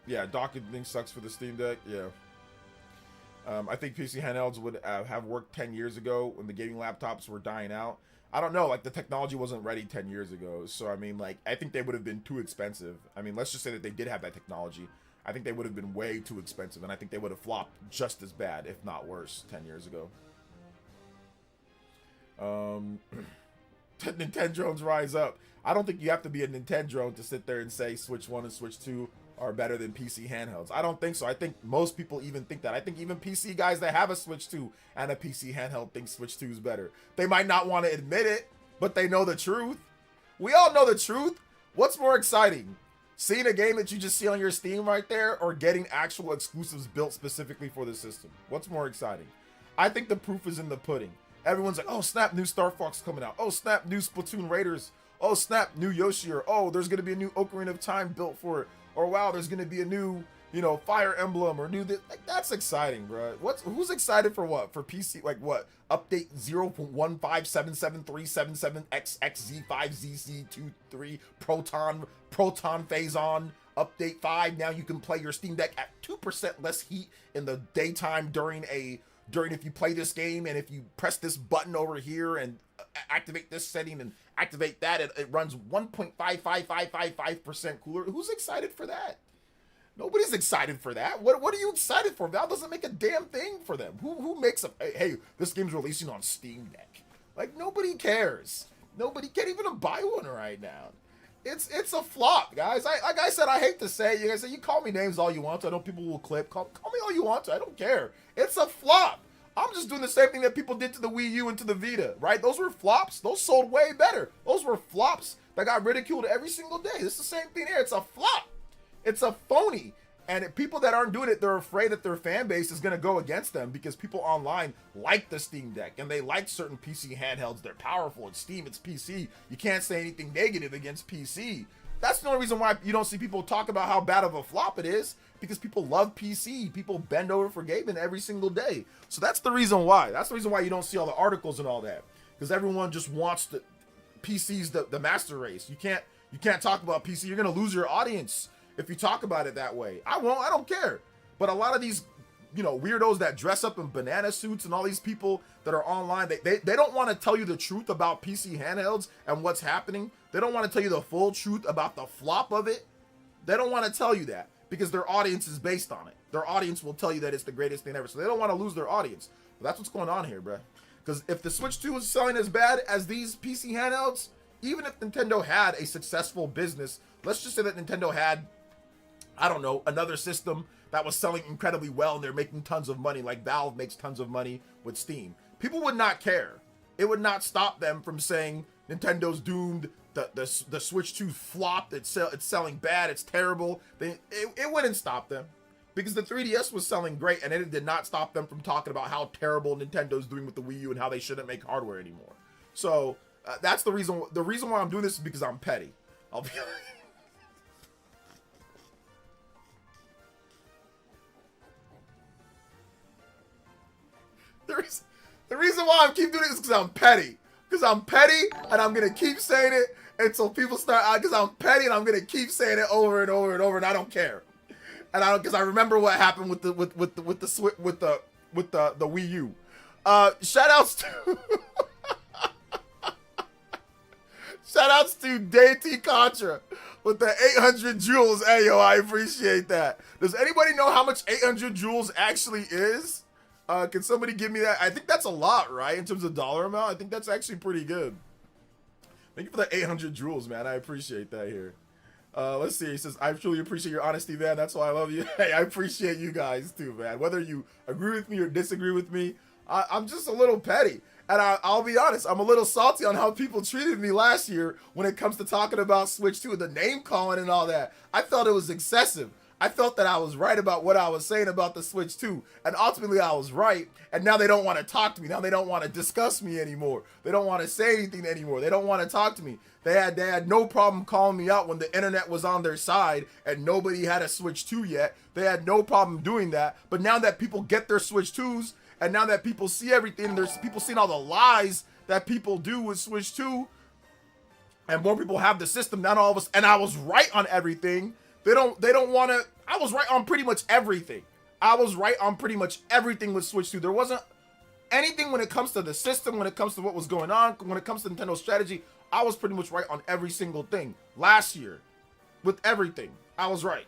Yeah, docking thing sucks for the Steam Deck. Yeah. I think PC handhelds would have worked 10 years ago when the gaming laptops were dying out. I don't know, like, the technology wasn't ready 10 years ago. So, I mean, like, I think they would have been too expensive. I mean, let's just say that they did have that technology. I think they would have been way too expensive, and I think they would have flopped just as bad, if not worse, 10 years ago. Nintendrones rise up. I don't think you have to be a Nintendrone to sit there and say Switch 1 and Switch 2 are better than PC handhelds. I don't think so. I think most people even think that. I think even PC guys that have a Switch 2 and a PC handheld think Switch 2 is better. They might not want to admit it, but they know the truth. We all know the truth. What's more exciting? Seeing a game that you just see on your Steam right there, or getting actual exclusives built specifically for the system? What's more exciting? I think the proof is in the pudding. Everyone's like, oh snap, new Star Fox coming out. Oh snap, new Splatoon Raiders. Oh snap, new Yoshi. Or oh, there's going to be a new Ocarina of Time built for it. Or wow, there's going to be a new, you know, Fire Emblem, or new this. Like, that's exciting, bro. Who's excited for what? For PC, like what? Update 0.1577377XXZ5ZC23 Proton Phase On. Update 5. Now you can play your Steam Deck at 2% less heat in the daytime during if you play this game, and if you press this button over here and activate this setting and activate that, it runs 1.55555% cooler. Who's excited for that? Nobody's excited for that. What are you excited for? Valve doesn't make a damn thing for them. Who makes a, hey, this game's releasing on Steam Deck? Like, nobody cares. Nobody can't even buy one right now. It's a flop, guys. Like I said, I hate to say it. You guys say, you call me names all you want to. I know people will clip. Call me all you want to. I don't care. It's a flop. I'm just doing the same thing that people did to the Wii U and to the Vita, right? Those were flops. Those sold way better. Those were flops that got ridiculed every single day. It's the same thing here. It's a flop. It's a phony. And people that aren't doing it, they're afraid that their fan base is going to go against them because people online like the Steam Deck and they like certain PC handhelds. They're powerful. It's Steam. It's PC. You can't say anything negative against PC. That's the only reason why you don't see people talk about how bad of a flop it is, because people love PC. People bend over for gaming every single day. So that's the reason why. That's the reason why you don't see all the articles and all that, because everyone just wants the PC's the master race. You can't talk about PC. You're going to lose your audience if you talk about it that way. I won't. I don't care. But a lot of these, weirdos that dress up in banana suits and all these people that are online, they don't want to tell you the truth about PC handhelds and what's happening. They don't want to tell you the full truth about the flop of it. They don't want to tell you that because their audience is based on it. Their audience will tell you that it's the greatest thing ever. So they don't want to lose their audience. But that's what's going on here, bro. Because if the Switch 2 is selling as bad as these PC handhelds, even if Nintendo had a successful business, let's just say that Nintendo had, I don't know, another system that was selling incredibly well and they're making tons of money, like Valve makes tons of money with Steam, people would not care. It would not stop them from saying Nintendo's doomed, the Switch 2 flopped, it's selling bad, it's terrible. It wouldn't stop them because the 3DS was selling great, and it did not stop them from talking about how terrible Nintendo's doing with the Wii U and how they shouldn't make hardware anymore. So that's the reason why I'm doing this is because I'm petty. I'll be The reason why I keep doing it is because I'm petty. Because I'm petty, and I'm gonna keep saying it until people start. Because I'm petty, and I'm gonna keep saying it over and over and over, and I don't care. And I don't, because I remember what happened with the Wii U. Shout outs to Deity Contra with the 800 jewels. Hey yo, I appreciate that. Does anybody know how much 800 jewels actually is? Can somebody give me that? I think that's a lot, right? In terms of dollar amount, I think that's actually pretty good. Thank you for the 800 jewels, man. I appreciate that here. Let's see. He says, I truly appreciate your honesty, man. That's why I love you. Hey, I appreciate you guys too, man. Whether you agree with me or disagree with me, I'm just a little petty. And I'll be honest, I'm a little salty on how people treated me last year when it comes to talking about Switch 2, the name calling and all that. I felt it was excessive. I felt that I was right about what I was saying about the Switch 2, and ultimately I was right, and now they don't want to talk to me. Now they don't want to discuss me anymore. They don't want to say anything anymore. They don't want to talk to me. They had no problem calling me out when the internet was on their side and nobody had a Switch 2 yet. They had no problem doing that, but now that people get their Switch 2s, and now that people see everything, there's people seeing all the lies that people do with Switch 2, and more people have the system, now all of us, and I was right on everything. They don't want to. I was right on pretty much everything. I was right on pretty much everything with Switch 2. There wasn't anything when it comes to the system, when it comes to what was going on, when it comes to Nintendo's strategy. I was pretty much right on every single thing. Last year, with everything, I was right.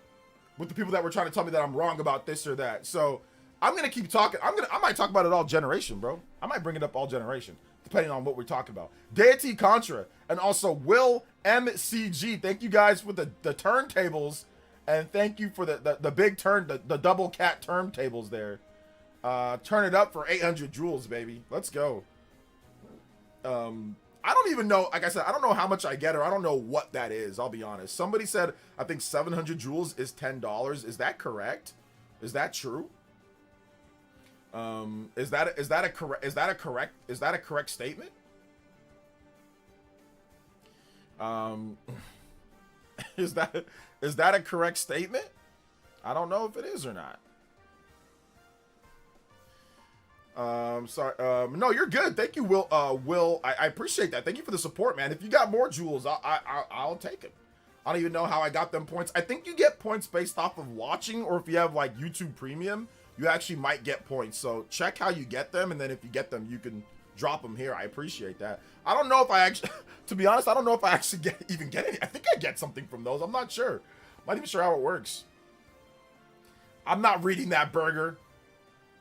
With the people that were trying to tell me that I'm wrong about this or that. So I'm gonna keep talking. I might talk about it all generation, bro. I might bring it up all generation, depending on what we're talking about. Deity Contra and also Will MCG. Thank you guys for the turntables, and thank you for the big turn, the double cat turntables there. Turn it up for 800 jewels, baby. Let's go. I don't even know, like I said, I don't know how much I get, or I don't know what that is, I'll be honest. Somebody said, I think 700 jewels is $10. Is that correct? Is that true? Is that a correct statement? Is that a correct statement? I don't know if it is or not. Sorry. No, you're good. Thank you, Will. Will, I appreciate that. Thank you for the support, man. If you got more jewels, I'll take it. I don't even know how I got them points. I think you get points based off of watching, or if you have like YouTube Premium, you actually might get points. So check how you get them, and then if you get them, you can drop them here. I appreciate that. I don't know if I actually, to be honest, I don't know if I actually even get any. I think I get something from those. I'm not sure. I'm not even sure how it works. I'm not reading that, Burger.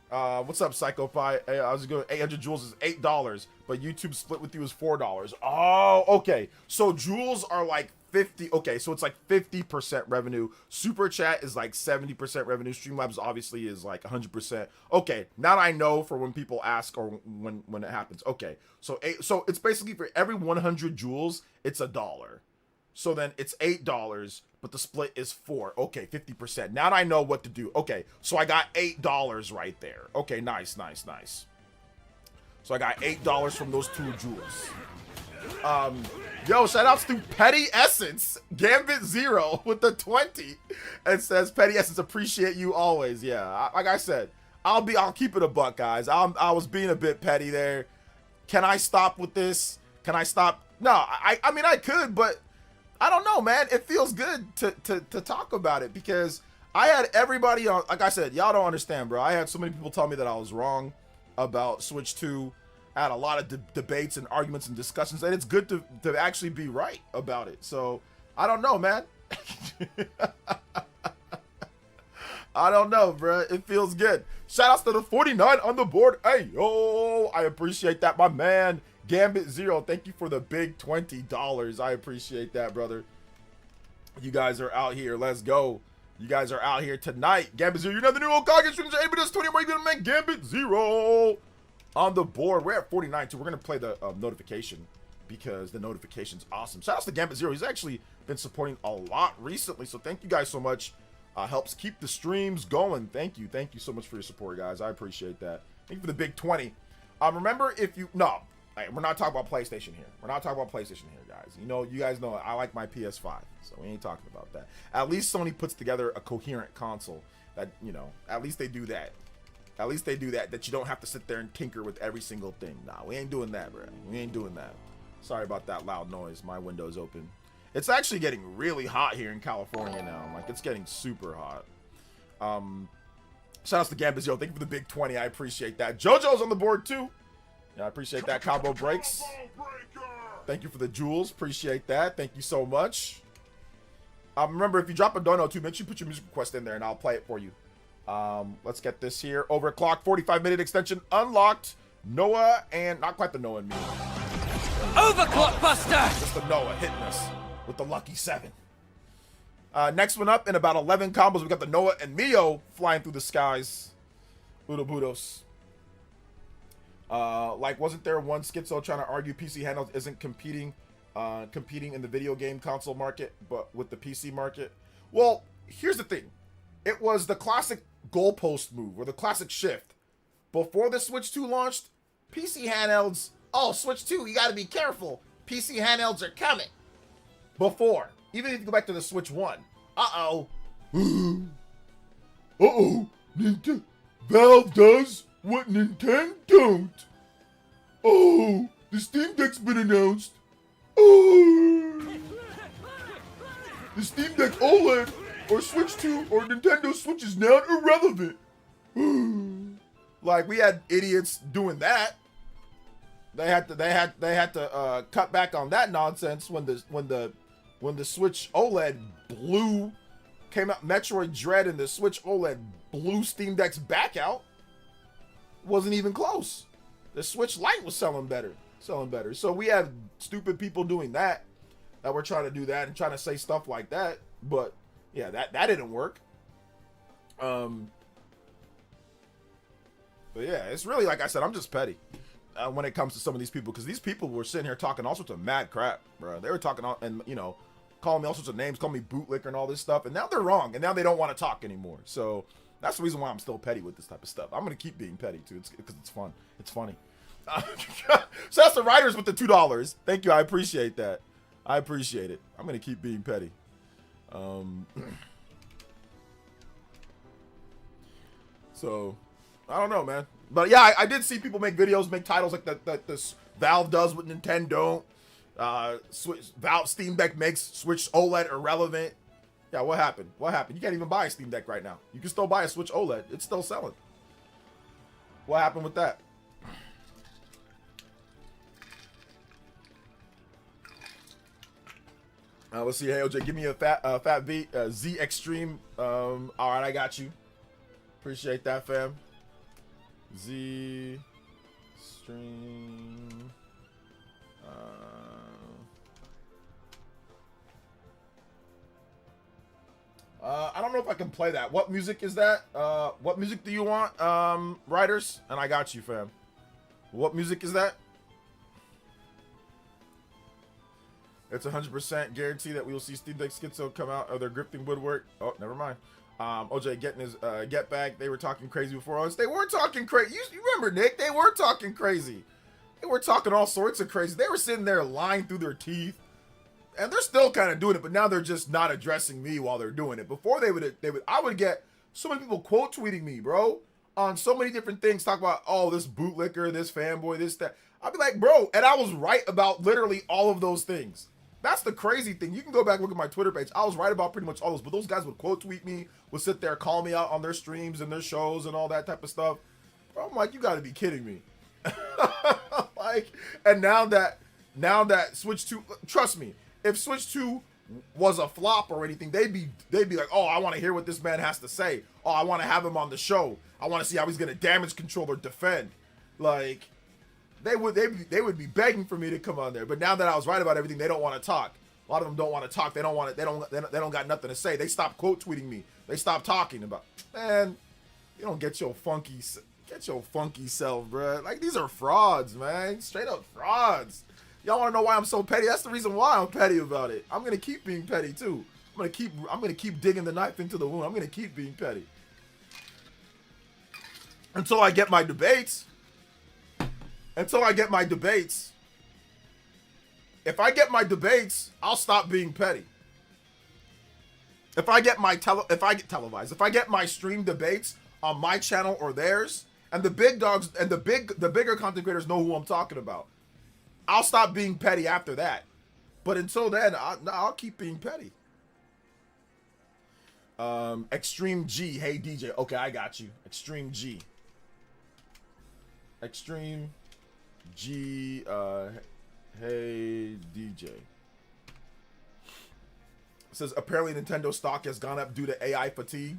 What's up, Psychopie? Hey, I was going 800 jewels is $8, but YouTube split with you is $4. Oh, okay. So jewels are like 50. Okay, so it's like 50% revenue. Super Chat is like 70% revenue. Streamlabs obviously is like 100%. Okay, now I know for when people ask or when it happens. Okay, so it's basically for every 100 jewels, it's $1. So then it's $8, but the split is 4. Okay, 50%. Now I know what to do. Okay, so I got $8 right there. Okay, nice. So I got $8 from those 2 jewels. Yo, shout outs to PlayerEssence, Gambit Zero with the 20. It says PlayerEssence, appreciate you always. Yeah, like I said, I'll keep it a buck, guys. I was being a bit petty there. Can I stop with this? Can I stop? No, I mean I could, but I don't know, man. It feels good to talk about it because I had everybody on. Like I said, y'all don't understand, bro. I had so many people tell me that I was wrong about Switch 2. I had a lot of debates and arguments and discussions, and it's good to actually be right about it. So I don't know, man. I don't know, bro. It feels good. Shout outs to the 49 on the board. Hey, yo, I appreciate that, my man. Gambit Zero, thank you for the big $20. I appreciate that, brother. You guys are out here. Let's go. You guys are out here tonight. Gambit Zero, you're not the new Okage streams. Anybody that's 20 more, you're gonna make Gambit Zero on the board. We're at 49 too. We're gonna play the notification because the notification's awesome. Shout outs to Gambit Zero. He's actually been supporting a lot recently, so thank you guys so much. Helps keep the streams going. Thank you so much for your support, guys. I appreciate that. Thank you for the big 20. Remember, if you we're not talking about PlayStation here. We're not talking about PlayStation here, guys. You guys know I like my PS5, so we ain't talking about that. At least Sony puts together a coherent console that, at least they do that. At least they do that you don't have to sit there and tinker with every single thing. Nah, we ain't doing that, bro. We ain't doing that. Sorry about that loud noise. My window's open. It's actually getting really hot here in California now. Like, it's getting super hot. Shout outs to Gambit Zero. Thank you for the big 20. I appreciate that. JoJo's on the board too. Yeah, I appreciate that. Combo breaks. Thank you for the jewels. Appreciate that. Thank you so much. Remember, if you drop a dono too, make sure you put your music request in there and I'll play it for you. Let's get this here. Overclock, 45-minute extension unlocked. Noah and not quite the Noah and me. Overclock Buster! Just the Noah hitting us with the lucky 7. Next one up in about 11 combos, we got the Noah and Mio flying through the skies. Udo Budos. Wasn't there one schizo trying to argue PC handhelds isn't competing in the video game console market, but with the PC market? Well, here's the thing. It was the classic goalpost move, or the classic shift. Before the Switch 2 launched, PC handhelds, Switch 2, you gotta be careful. PC handhelds are coming. Before. Even if you go back to the Switch 1. Valve does what Nintendo don't. Oh, the Steam Deck's been announced. Oh, the Steam Deck OLED or Switch 2 or Nintendo Switch is now irrelevant. Like, we had idiots doing that. They had to cut back on that nonsense when the Switch OLED came out. Metroid Dread and the Switch OLED blew Steam Deck's back out. Wasn't even close. The Switch Lite was selling better. So we have stupid people doing that were trying to do that and trying to say stuff like that. But yeah, that didn't work. But yeah, it's really, like I said, I'm just petty when it comes to some of these people, because these people were sitting here talking all sorts of mad crap, bro. They were talking calling me all sorts of names, calling me bootlicker and all this stuff, and now they're wrong, and now they don't want to talk anymore. So that's the reason why I'm still petty with this type of stuff. I'm gonna keep being petty too, because it's fun. It's funny. So that's the writers with the $2. Thank you. I appreciate that. I appreciate it. I'm gonna keep being petty. So I don't know, man. But yeah, I did see people make videos, make titles like that this Valve does what Nintendo don't. Valve Steam Deck makes Switch OLED irrelevant. Yeah, what happened? You can't even buy a Steam Deck right now. You can still buy a Switch OLED. It's still selling. What happened with that? Let's see. Hey, OJ, give me a fat beat. Z Extreme. All right, I got you. Appreciate that, fam. Z Stream. I don't know if I can play that. What music is that? What music do you want, writers? And I got you, fam. What music is that? It's 100% guarantee that we will see Steam Deck Schizo come out of their grifting woodwork. Oh, never mind. OJ getting his get back. They were talking crazy before us. They were talking crazy. You remember, Nick? They were talking crazy. They were talking all sorts of crazy. They were sitting there lying through their teeth. And they're still kind of doing it, but now they're just not addressing me while they're doing it. Before I would get so many people quote tweeting me, bro, on so many different things, talk about, oh, this bootlicker, this fanboy, this, that. I'd be like, bro, and I was right about literally all of those things. That's the crazy thing. You can go back and look at my Twitter page. I was right about pretty much all those, but those guys would quote tweet me, would sit there, call me out on their streams and their shows and all that type of stuff. Bro, I'm like, you gotta be kidding me. Like, and now that Switch 2, trust me, if Switch 2 was a flop or anything, they'd be like, oh, I want to hear what this man has to say. Oh, I want to have him on the show. I want to see how he's gonna damage control or defend. Like, they would be begging for me to come on there. But now that I was right about everything, they don't want to talk. A lot of them don't want to talk. They don't got nothing to say. They stopped quote tweeting me. They stopped talking about. Man, you don't get your funky self, bro. Like, these are frauds, man. Straight up frauds. Y'all want to know why I'm so petty? That's the reason why I'm petty about it. I'm gonna keep being petty too. I'm gonna keep digging the knife into the wound. I'm gonna keep being petty until I get my debates. If I get my debates, I'll stop being petty. If I get televised, if I get my stream debates on my channel or theirs, and the big dogs and the bigger content creators know who I'm talking about, I'll stop being petty after that. But until then, I'll keep being petty. Extreme G, hey DJ. Okay, I got you. Extreme G. Extreme G, hey DJ. It says apparently Nintendo stock has gone up due to AI fatigue.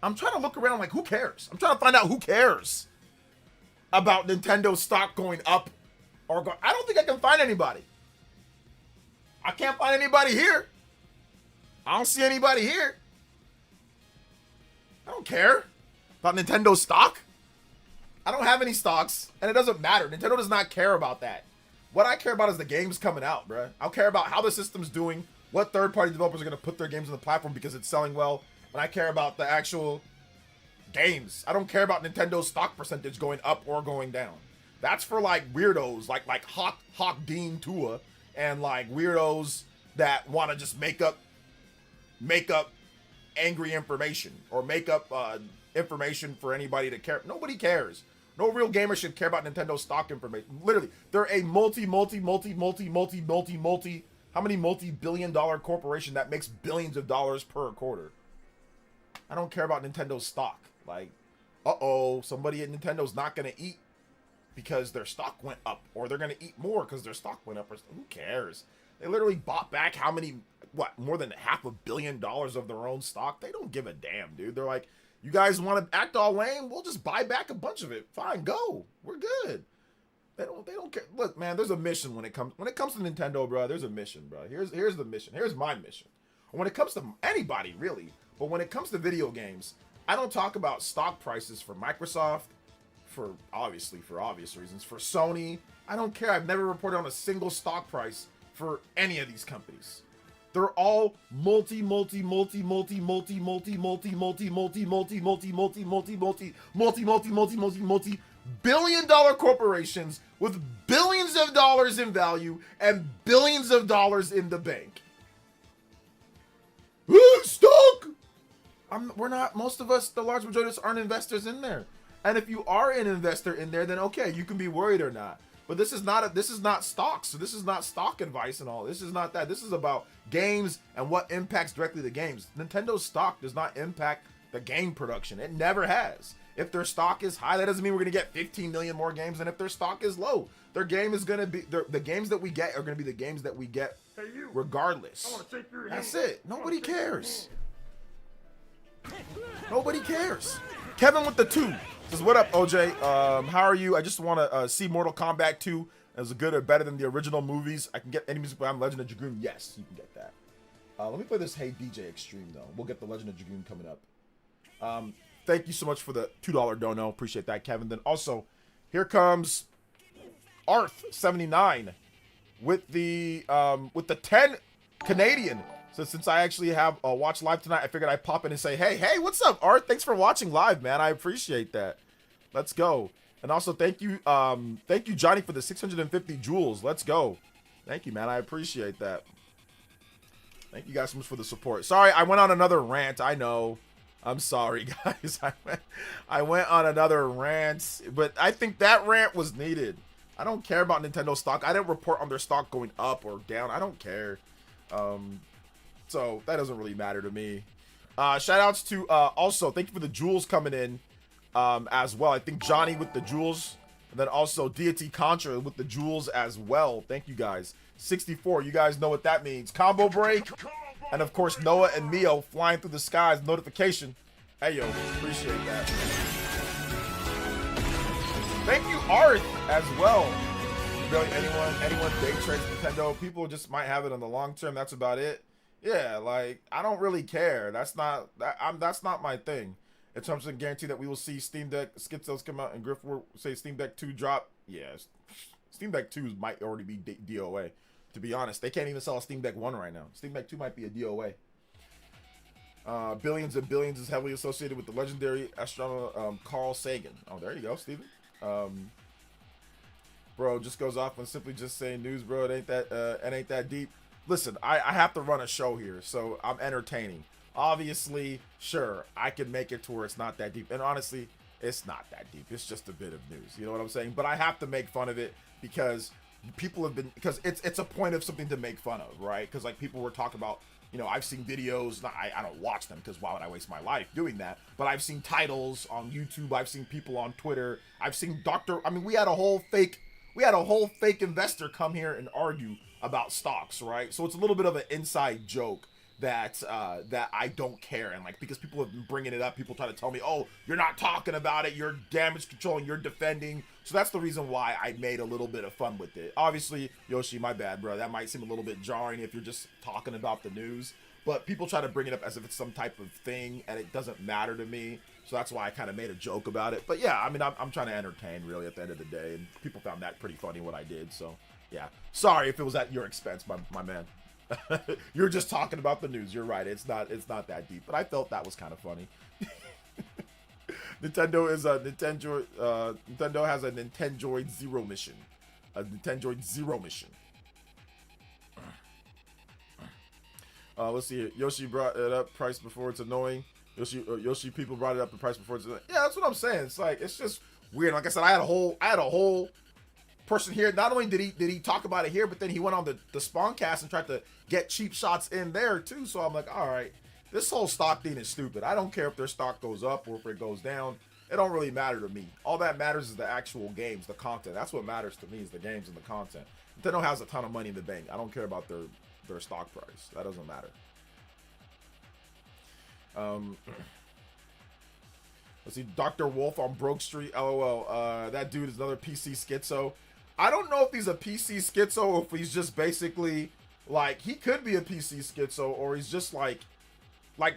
I'm trying to look around like, who cares? I'm trying to find out who cares about Nintendo stock going up or go. I don't think I can find anybody. I can't find anybody here. I don't see anybody here. I don't care about Nintendo stock. I don't have any stocks, and it doesn't matter. Nintendo does not care about that. What I care about is the games coming out, bruh. I care about how the system's doing, what third-party developers are going to put their games on the platform because it's selling well. But I care about the actual games. I don't care about Nintendo's stock percentage going up or going down. That's for like weirdos, like Hawk Dean Tua, and like weirdos that want to just make up angry information or make up information for anybody to care. Nobody cares. No real gamer should care about Nintendo stock information. Literally, they're a multi-billion-dollar corporation that makes billions of dollars per quarter. I don't care about Nintendo's stock. Like, somebody at Nintendo's not going to eat because their stock went up, or they're going to eat more because their stock went up. Or who cares? They literally bought back more than $500 million of their own stock. They don't give a damn, dude. They're like, you guys want to act all lame? We'll just buy back a bunch of it. Fine, go. We're good. They don't care. Look, man, there's a mission when it comes to Nintendo, bro. There's a mission, bro. Here's the mission. Here's my mission. When it comes to anybody, really. But when it comes to video games, I don't talk about stock prices for Microsoft, for obvious reasons, for Sony. I don't care. I've never reported on a single stock price for any of these companies. They're all multi-billion-dollar corporations with billions of dollars in value and billions of dollars in the bank. Stock! We're not, most of us, the large majority of us aren't investors in there. And if you are an investor in there, then okay, you can be worried or not. But this is not stocks. So this is not stock advice and all. This is not that. This is about games and what impacts directly the games. Nintendo's stock does not impact the game production. It never has. If their stock is high, that doesn't mean we're going to get 15 million more games. And if their stock is low, their game is going to be, the games that we get are going to be the games that we get regardless. I want to shake your hand. That's it. Nobody cares. Nobody cares. Kevin with the 2. Says, what up, OJ? How are you? I just want to see Mortal Kombat 2 as good or better than the original movies. I can get any music by Legend of Dragoon. Yes, you can get that. Let me play this Hey DJ Extreme, though. We'll get the Legend of Dragoon coming up. Thank you so much for the $2 dono. Appreciate that, Kevin. Then also, here comes Arth79 with the 10 Canadian. So since I actually have watched live tonight, I figured I'd pop in and say, hey, what's up, Art? Thanks for watching live, man. I appreciate that. Let's go. And also thank you, Johnny, for the 650 jewels. Let's go. Thank you, man. I appreciate that. Thank you guys so much for the support. Sorry, I went on another rant. I know. I'm sorry, guys. I went on another rant, but I think that rant was needed. I don't care about Nintendo stock. I didn't report on their stock going up or down. I don't care. So that doesn't really matter to me. Shout outs to also thank you for the jewels coming in as well. I think Johnny with the jewels, and then also Deity Contra with the jewels as well. Thank you guys. 64, you guys know what that means. Combo break. And of course, Noah and Mio flying through the skies. Notification. Hey, yo, appreciate that. Thank you, Arth, as well. Really, anyone day trades Nintendo, people just might have it on the long term. That's about it. Yeah, like, I don't really care. That's not my thing. In terms of guarantee that we will see Steam Deck Schizos come out and Griff will say Steam Deck 2 drop. Yes, Steam Deck 2 might already be DOA. To be honest, they can't even sell a Steam Deck 1 right now. Steam Deck 2 might be a DOA. Billions and Billions is heavily associated with the legendary astronomer Carl Sagan. Oh, there you go, Steven. Bro, just goes off on simply just saying news, bro. It ain't that deep. Listen, I have to run a show here, so I'm entertaining. Obviously, sure, I can make it to where it's not that deep. And honestly, it's not that deep. It's just a bit of news. You know what I'm saying? But I have to make fun of it because people have been, because it's a point of something to make fun of, right? Because like people were talking about, you know, I've seen videos, I don't watch them because why would I waste my life doing that? But I've seen titles on YouTube, I've seen people on Twitter, I've seen we had a whole fake investor come here and argue about stocks, right? So it's a little bit of an inside joke that I don't care, and like because people have been bringing it up, people try to tell me, oh, you're not talking about it, you're damage controlling, you're defending. So that's the reason why I made a little bit of fun with it. Obviously, Yoshi, my bad, bro. That might seem a little bit jarring if you're just talking about the news, but people try to bring it up as if it's some type of thing, and it doesn't matter to me. So that's why I kind of made a joke about it. But yeah, I mean, I'm trying to entertain really at the end of the day, and people found that pretty funny what I did. So yeah, sorry if it was at your expense, my man. You're just talking about the news. You're right. It's not that deep, but I felt that was kind of funny. Nintendo has a Nintendroid Zero mission. A Nintendroid Zero mission. Let's see here. Yoshi brought it up price before it's annoying. Yoshi people brought it up the price before it's annoying. Yeah, that's what I'm saying. It's like, it's just weird. Like I said, I had a whole person here. Not only did he talk about it here, but then he went on the Spawncast and tried to get cheap shots in there too. So I'm like, all right, this whole stock thing is stupid. I don't care if their stock goes up or if it goes down. It don't really matter to me. All that matters is the actual games, the content. That's what matters to me, is the games and the content. Nintendo has a ton of money in the bank. I don't care about their stock price. That doesn't matter. Let's see, Dr. Wolf on Broke Street. LOL. That dude is another PC schizo. I don't know if he's a PC schizo or if he's just basically like, he could be a PC schizo, or he's just like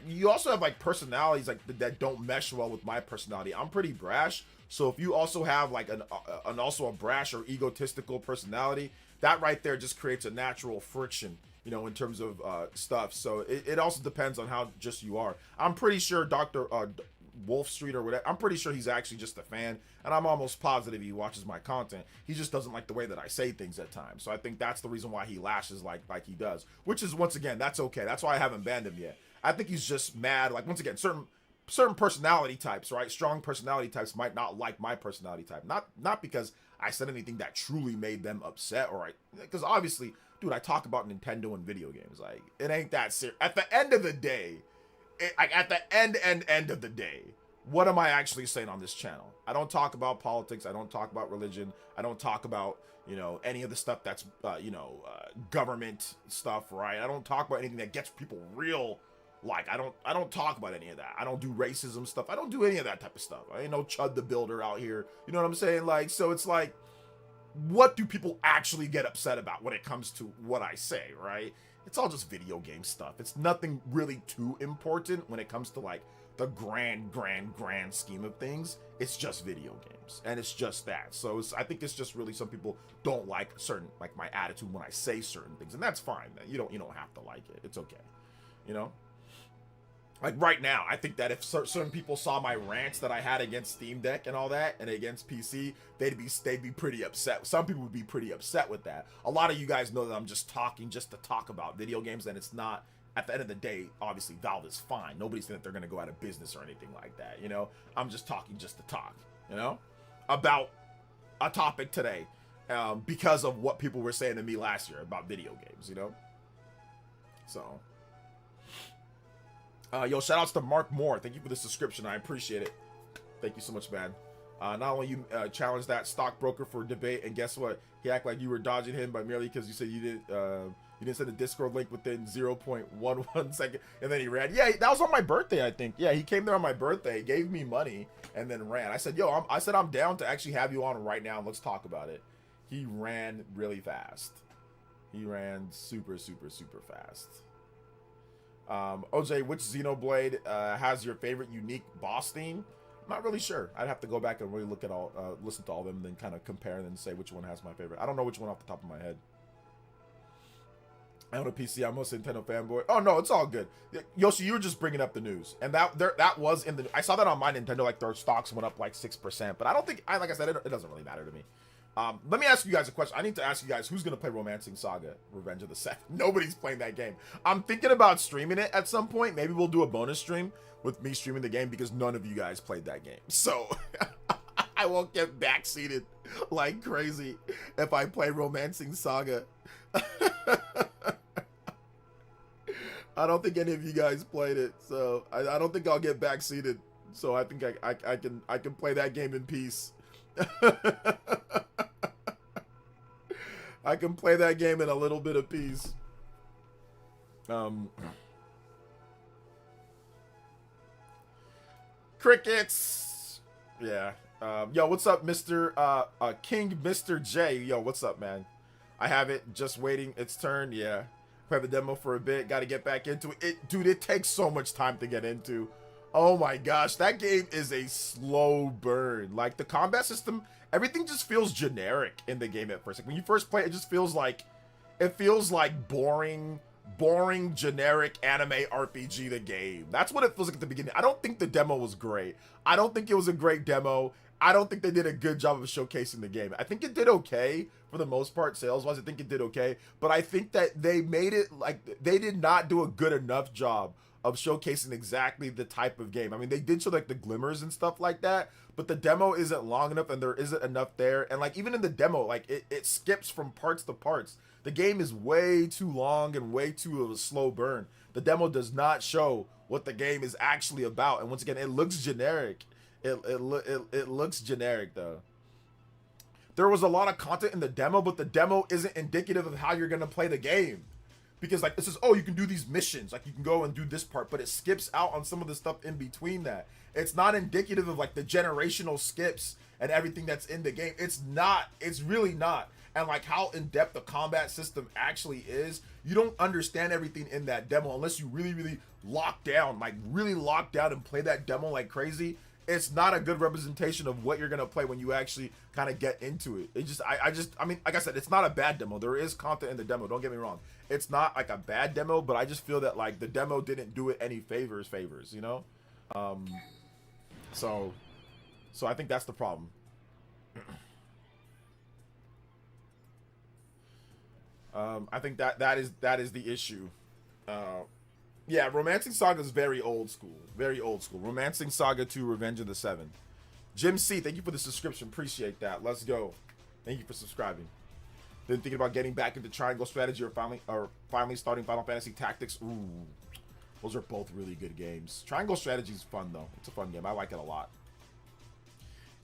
you also have like personalities like that don't mesh well with my personality. I'm pretty brash, so if you also have like an also a brash or egotistical personality, that right there just creates a natural friction, you know, in terms of stuff. So it also depends on how just you are. I'm pretty sure Dr. Wolf Street or whatever, I'm pretty sure he's actually just a fan, and I'm almost positive he watches my content. He just doesn't like the way that I say things at times. So I think that's the reason why he lashes like he does, which is, once again, that's okay. That's why I haven't banned him yet. I think he's just mad. Like, once again, certain personality types, right? Strong personality types might not like my personality type. Not because I said anything that truly made them upset, or because obviously, dude, I talk about Nintendo and video games. Like, it ain't that serious. At the end of the day, at the end of the day, what am I actually saying on this channel? I don't talk about politics. I don't talk about religion. I don't talk about, you know, any of the stuff that's, government stuff, right? I don't talk about anything that gets people real like. I don't talk about any of that. I don't do racism stuff. I don't do any of that type of stuff. I ain't no Chud the Builder out here. You know what I'm saying? Like, so it's like, what do people actually get upset about when it comes to what I say, right? It's all just video game stuff. It's nothing really too important when it comes to like the grand scheme of things. It's just video games, and it's just that. So I think it's just really some people don't like certain, like my attitude when I say certain things, and that's fine. You don't have to like it. It's okay, you know. Like right now, I think that if certain people saw my rants that I had against Steam Deck and all that, and against PC, they'd be pretty upset. Some people would be pretty upset with that. A lot of you guys know that I'm just talking just to talk about video games, and it's not. At the end of the day, obviously Valve is fine. Nobody's saying that they're gonna go out of business or anything like that. You know, I'm just talking just to talk. You know, about a topic today, because of what people were saying to me last year about video games. You know, so. Yo, shout outs to Mark Moore. Thank you for the subscription. I appreciate it. Thank you so much, man. Not only you challenged that stockbroker for debate, and guess what? He acted like you were dodging him, but merely because you said you didn't send a Discord link within 0.11 second, and then he ran. Yeah, that was on my birthday, I think. Yeah, he came there on my birthday, gave me money, and then ran. I said, yo, I'm down to actually have you on right now, and let's talk about it. He ran really fast. He ran super fast. OJ, which Xenoblade has your favorite unique boss theme? I'm not really sure. I'd have to go back and really look at listen to all of them, and then kind of compare and then say which one has my favorite. I don't know which one off the top of my head. I own a PC. I'm mostly a Nintendo fanboy. Oh no, it's all good. Yoshi, you were just bringing up the news, and that was in the. I saw that on my Nintendo. Like their stocks went up like 6%, but I don't think. Like I said, it doesn't really matter to me. Let me ask you guys a question. I need to ask you guys, who's going to play Romancing Saga Revenge of the Seven? Nobody's playing that game. I'm thinking about streaming it at some point. Maybe we'll do a bonus stream with me streaming the game because none of you guys played that game. So I won't get backseated like crazy if I play Romancing Saga. I don't think any of you guys played it, so I don't think I'll get backseated. So I think I can play that game in peace. I can play that game in a little bit of peace. Crickets. Yeah. Yo, what's up, Mr. King Mr. J? Yo, what's up, man? I have it. Just waiting its turn. Yeah. Play the demo for a bit. Got to get back into it. Dude, it takes so much time to get into. Oh my gosh, that game is a slow burn. Like the combat system, everything just feels generic in the game at first. Like when you first play, it just feels like boring, generic anime RPG. The game. That's what it feels like at the beginning. I don't think the demo was great. I don't think it was a great demo. I don't think they did a good job of showcasing the game. I think it did okay for the most part, sales-wise. I think it did okay, but I think that they made it like they did not do a good enough job of showcasing exactly the type of game. I mean, they did show like the glimmers and stuff like that, but the demo isn't long enough and there isn't enough there. And like even in the demo, like it skips from parts to parts. The game is way too long and way too of a slow burn. The demo does not show what the game is actually about. And once again, it looks generic. It looks generic though. There was a lot of content in the demo, but the demo isn't indicative of how you're gonna play the game. Because like it says, oh, you can do these missions, like you can go and do this part, but it skips out on some of the stuff in between that. It's not indicative of like the generational skips and everything that's in the game. It's not. It's really not. And like how in depth the combat system actually is, you don't understand everything in that demo unless you really lock down, and play that demo like crazy. It's not a good representation of what you're gonna play when you actually kind of get into it. I mean, like I said, it's not a bad demo. There is content in the demo. Don't get me wrong. It's not like a bad demo, but I just feel that like the demo didn't do it any favors, you know. So I think that's the problem. I think that is the issue. Yeah, Romancing Saga is very old school. Very old school. Romancing Saga 2 Revenge of the Seven. Jim C, thank you for the subscription. Appreciate that. Let's go. Thank you for subscribing. Been thinking about getting back into Triangle Strategy or finally starting Final Fantasy Tactics. Ooh, those are both really good games. Triangle Strategy is fun though. It's a fun game. I like it a lot.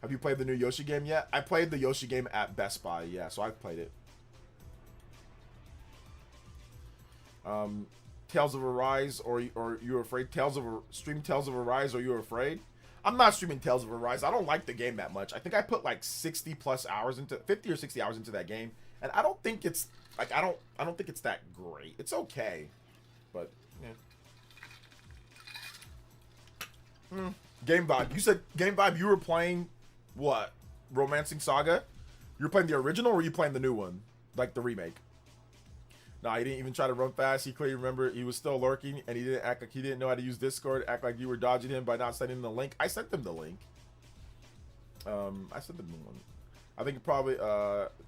Have you played the new Yoshi game yet? I played the Yoshi game at Best Buy. Yeah, so I've played it. Tales of Arise or you're afraid? Stream Tales of Arise or you're afraid? I'm not streaming Tales of Arise. I don't like the game that much. I think I put like 50 or 60 hours into that game, and I don't think it's like I don't think it's that great. It's okay, but yeah. Game Vibe. You said Game Vibe. You were playing what? Romancing Saga. You were playing the original, or were you playing the new one, like the remake? No, he didn't even try to run fast. He clearly remembered he was still lurking, and he didn't act like he didn't know how to use Discord. Act like you were dodging him by not sending him the link. I sent them the link. I sent them the one. I think probably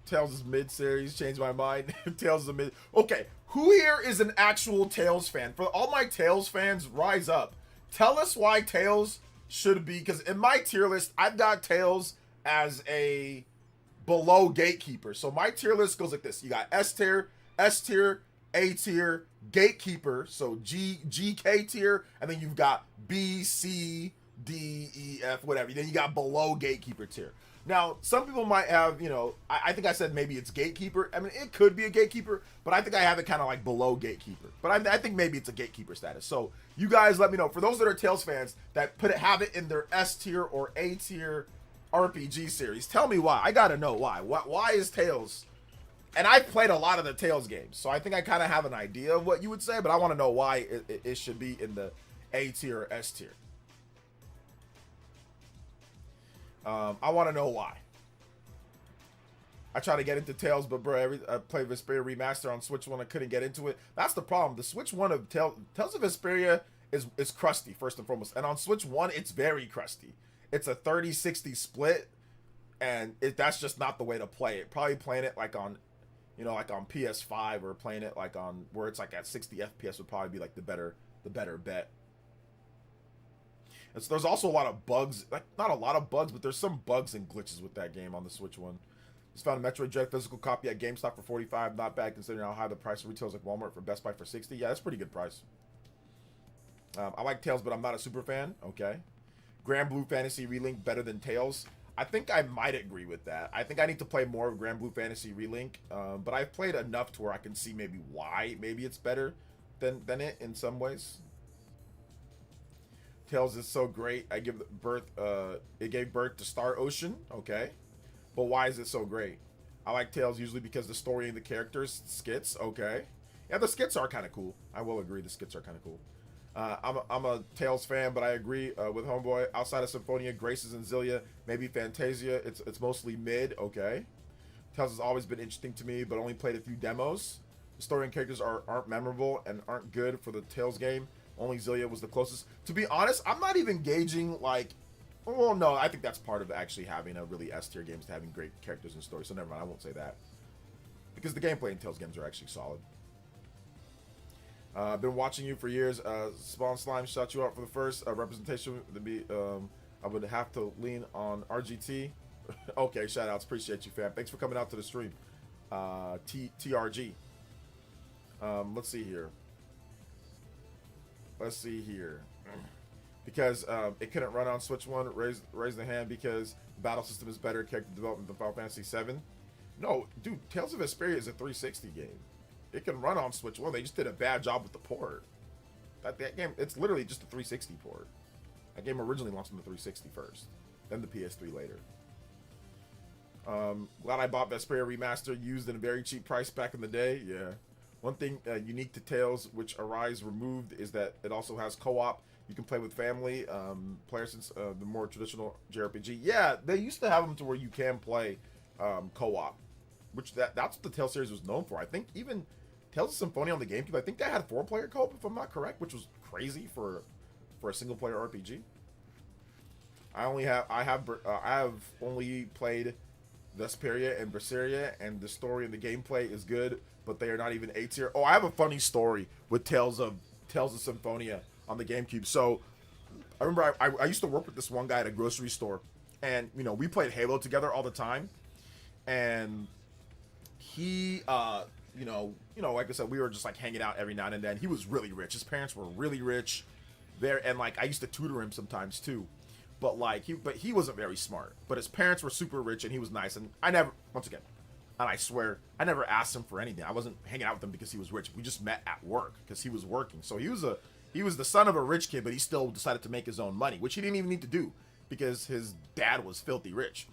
Tales' mid-series changed my mind. Tales is a mid. Okay, who here is an actual Tales fan? For all my Tales fans, rise up. Tell us why Tales should be, because in my tier list, I've got Tales as a below gatekeeper. So my tier list goes like this. You got S tier, A tier, gatekeeper, so GK tier, and then you've got B, C, D, E, F, whatever. Then you got below gatekeeper tier. Now, some people might have, I think I said maybe it's gatekeeper. I mean, it could be a gatekeeper, but I think I have it kind of like below gatekeeper. But I think maybe it's a gatekeeper status. So you guys let me know. For those that are Tales fans that have it in their S tier or A tier RPG series, tell me why. I gotta know why. Why is Tales? And I've played a lot of the Tales games, so I think I kind of have an idea of what you would say, but I want to know why it should be in the A tier or S tier. I want to know why. I try to get into Tales, but bro, I played Vesperia Remaster on Switch 1. I couldn't get into it. That's the problem. The Switch 1 of Tales of Vesperia is crusty, first and foremost. And on Switch 1, it's very crusty. It's a 30-60 split, and that's just not the way to play it. Probably playing it like on, like on PS5 or playing it like on where it's like at 60 FPS would probably be like the better bet. And so there's also a lot of bugs, like not a lot of bugs, but there's some bugs and glitches with that game on the Switch 1. Just found a Metroid Dread physical copy at GameStop for $45. Not bad considering how high the price retails like Walmart for Best Buy for $60. Yeah, that's a pretty good price. I like Tales, but I'm not a super fan. Okay. Grand Blue Fantasy Relink better than Tales. I think I might agree with that. I think I need to play more of Grand Blue Fantasy Relink, but I've played enough to where I can see maybe why maybe it's better than it in some ways. Tales is so great. It gave birth to Star Ocean. Okay. But why is it so great? I like Tales usually because the story and the characters, skits. Okay. Yeah, the skits are kind of cool. I will agree the skits are kind of cool. I'm a Tales fan, but I agree with Homeboy. Outside of Symphonia, Graces, and Zillia, maybe Fantasia, it's mostly mid. Okay. Tales has always been interesting to me, but only played a few demos. The story and characters aren't memorable and aren't good for the Tales game. Only Zillia was the closest. To be honest, I'm not even gauging like, well, no, I think that's part of actually having a really S tier game is having great characters and stories. So never mind, I won't say that because the gameplay in Tales games are actually solid. I've been watching you for years. Spawn Slime shot you out for the first representation. I would have to lean on RGT. Okay, shout outs. Appreciate you, fam. Thanks for coming out to the stream. TRG. Let's see here. Because it couldn't run on Switch 1. Raise the hand because the battle system is better. Character development than Final Fantasy 7. No, dude. Tales of Vesperia is a 360 game. It can run on Switch 1. They just did a bad job with the port. That game, it's literally just a 360 port. That game originally launched on the 360 first, then the PS3 later. Glad I bought Vesperia Remaster used at a very cheap price back in the day. Yeah. One thing unique to Tales, which Arise removed, is that it also has co-op. You can play with family. PlayerEssence, the more traditional JRPG. Yeah, they used to have them to where you can play co-op, which that's what the Tales series was known for. I think even Tales of Symphonia on the GameCube, I think that had 4-player co-op, if I'm not correct, which was crazy for a single-player RPG. I have only played Vesperia and Berseria, and the story and the gameplay is good, but they are not even A tier. Oh, I have a funny story with Tales of Symphonia on the GameCube. So I remember I used to work with this one guy at a grocery store, and we played Halo together all the time, and he like I said, we were just like hanging out every now and then. He was really rich. His parents were really rich there, and like I used to tutor him sometimes too. But he wasn't very smart. But his parents were super rich, and he was nice. And I never, once again, And I swear, I never asked him for anything. I wasn't hanging out with him because he was rich. We just met at work because he was working. So he was the son of a rich kid, but he still decided to make his own money, which he didn't even need to do because his dad was filthy rich.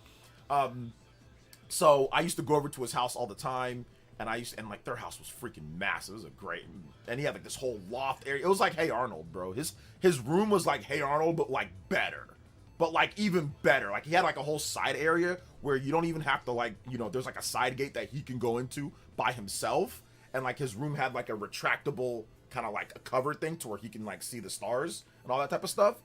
So I used to go over to his house all the time, and like their house was freaking massive. It was and he had like this whole loft area. It was like Hey Arnold, bro. His room was like Hey Arnold, but like better. But like even better. Like he had like a whole side area where you don't even have to like, there's like a side gate that he can go into by himself. And like his room had like a retractable kind of like a cover thing to where he can like see the stars and all that type of stuff.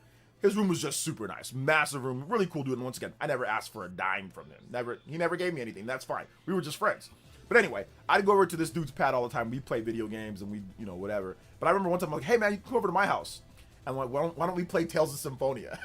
His room was just super nice, massive room, really cool dude. And once again, I never asked for a dime from him. He never gave me anything. That's fine. We were just friends. But anyway, I'd go over to this dude's pad all the time. We'd play video games and we, whatever. But I remember one time I'm like, hey man, you can come over to my house. And I'm like, why don't we play Tales of Symphonia?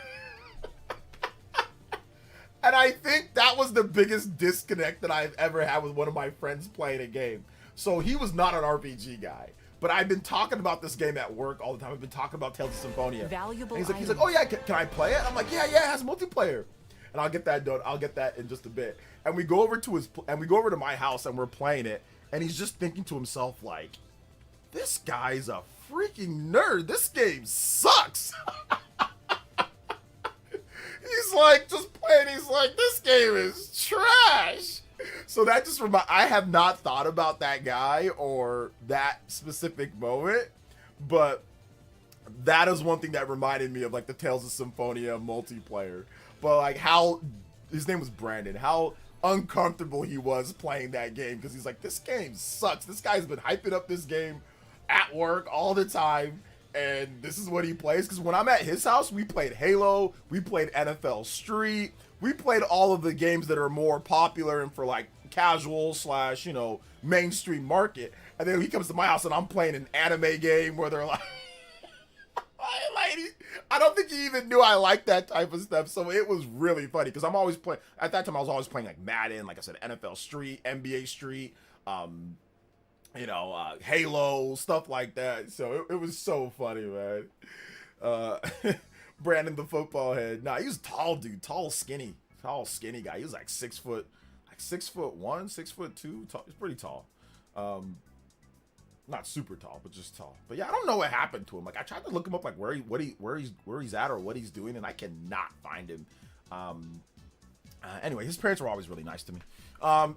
And I think that was the biggest disconnect that I've ever had with one of my friends playing a game. So he was not an RPG guy. But I've been talking about this game at work all the time. I've been talking about Tales of Symphonia. Valuable. And he's like, oh yeah, can I play it? I'm like, yeah, it has multiplayer. And I'll get that done. I'll get that in just a bit. And we go over to my house and we're playing it. And he's just thinking to himself like, this guy's a freaking nerd. This game sucks. He's like just playing. He's like, this game is trash. So that just I have not thought about that guy or that specific moment, but that is one thing that reminded me of like the Tales of Symphonia multiplayer. But like how his name was Brandon, how uncomfortable he was playing that game because he's like, this game sucks. This guy's been hyping up this game at work all the time. And this is what he plays. Because when I'm at his house, we played Halo, we played NFL Street, we played all of the games that are more popular and for like casual / mainstream market. And then he comes to my house and I'm playing an anime game where they're like, I don't think he even knew I liked that type of stuff. So it was really funny because I'm always playing. At that time, I was always playing like Madden, like I said, NFL Street, NBA Street. Halo, stuff like that. So it was so funny, man. Brandon the football head. Nah, he was tall, dude. Tall, skinny guy. He was like 6'1", 6'2". Tall. He's pretty tall. Not super tall, but just tall. But yeah, I don't know what happened to him. Like I tried to look him up, like where he's at or what he's doing, and I cannot find him. Anyway, his parents were always really nice to me.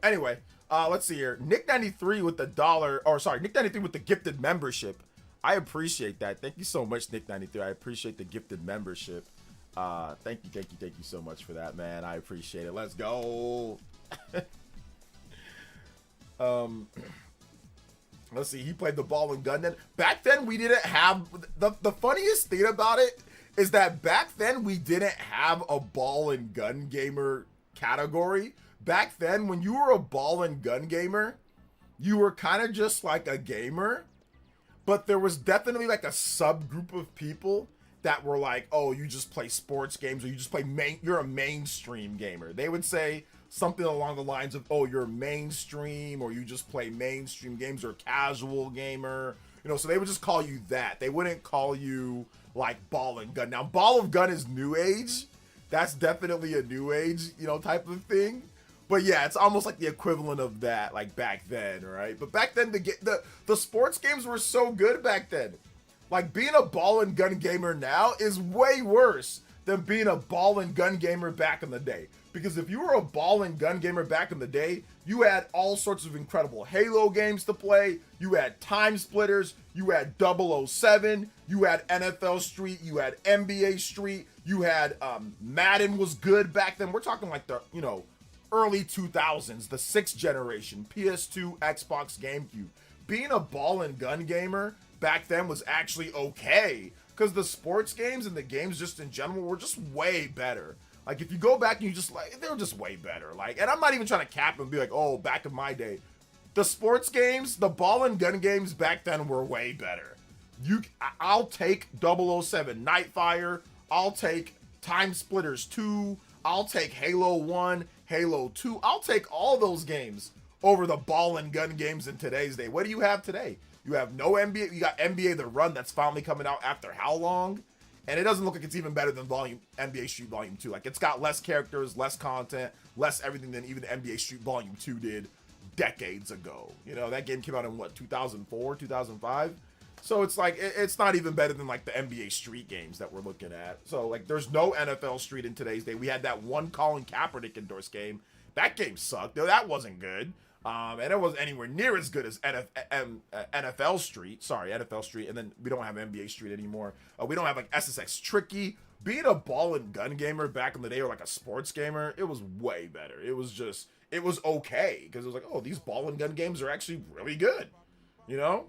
Anyway, let's see here. Nick93 with the Nick93 with the gifted membership. I appreciate that. Thank you so much, Nick93. I appreciate the gifted membership. Thank you so much for that, man. I appreciate it. Let's go. Let's see. He played the ball and gun then. Back then, we didn't have the funniest thing about it is that back then we didn't have a ball and gun gamer category. Back then, when you were a ball and gun gamer, you were kind of just like a gamer, but there was definitely like a subgroup of people that were like, oh, you just play sports games or you just play you're a mainstream gamer. They would say something along the lines of, oh, you're mainstream or you just play mainstream games or a casual gamer. So they would just call you that. They wouldn't call you like ball and gun. Now, ball of gun is new age. That's definitely a new age, type of thing. But yeah, it's almost like the equivalent of that, like back then, right? But back then, the sports games were so good back then. Like being a ball and gun gamer now is way worse than being a ball and gun gamer back in the day. Because if you were a ball and gun gamer back in the day, you had all sorts of incredible Halo games to play. You had Time Splitters. You had 007. You had NFL Street. You had NBA Street. You had Madden was good back then. We're talking like the, early 2000s, the 6th generation, PS2, Xbox, GameCube. Being a ball and gun gamer back then was actually okay. Because the sports games and the games just in general were just way better. Like, if you go back and you just, like, they were just way better. Like, and I'm not even trying to cap and be like, oh, back in my day. The sports games, the ball and gun games back then were way better. I'll take 007 Nightfire. I'll take Time Splitters 2. I'll take Halo 1, Halo 2. I'll take all those games over the ball and gun games in today's day. What do you have today? You have no NBA. You got NBA The Run that's finally coming out after how long? And it doesn't look like it's even better than NBA Street Volume 2. Like, it's got less characters, less content, less everything than even NBA Street Volume 2 did. decades ago. You know, that game came out in what, 2004, 2005? So it's like, it's not even better than like the NBA Street games that we're looking at. So like, there's no NFL Street in today's day. We had that one Colin Kaepernick endorsed game. That game sucked. That wasn't good. And it wasn't anywhere near as good as NFL Street. Sorry, NFL Street. And then we don't have NBA Street anymore. We don't have like SSX Tricky. Being a ball and gun gamer back in the day, or like a sports gamer, it was way better. It was okay. Because it was like, oh, these ball and gun games are actually really good. You know?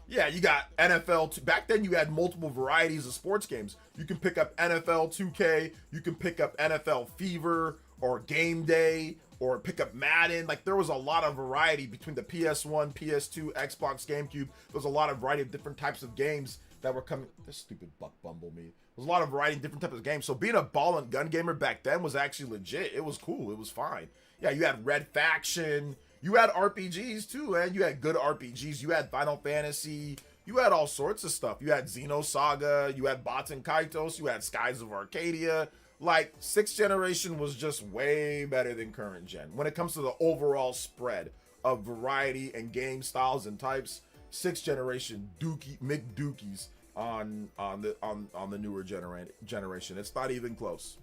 Yeah, you got NFL. Back then, you had multiple varieties of sports games. You can pick up NFL 2K. You can pick up NFL Fever or Game Day or pick up Madden. Like, there was a lot of variety between the PS1, PS2, Xbox, GameCube. There was a lot of variety of different types of games that were coming. This stupid buck bumble me. There was a lot of variety of different types of games. So being a ball and gun gamer back then was actually legit. It was cool. It was fine. Yeah, you had Red Faction. You had RPGs too, man. You had good RPGs. You had Final Fantasy. You had all sorts of stuff. You had Xenosaga. You had Baten Kaitos. You had Skies of Arcadia. Like, 6th generation was just way better than current gen. When it comes to the overall spread of variety and game styles and types, 6th generation McDookies on the newer generation. It's not even close.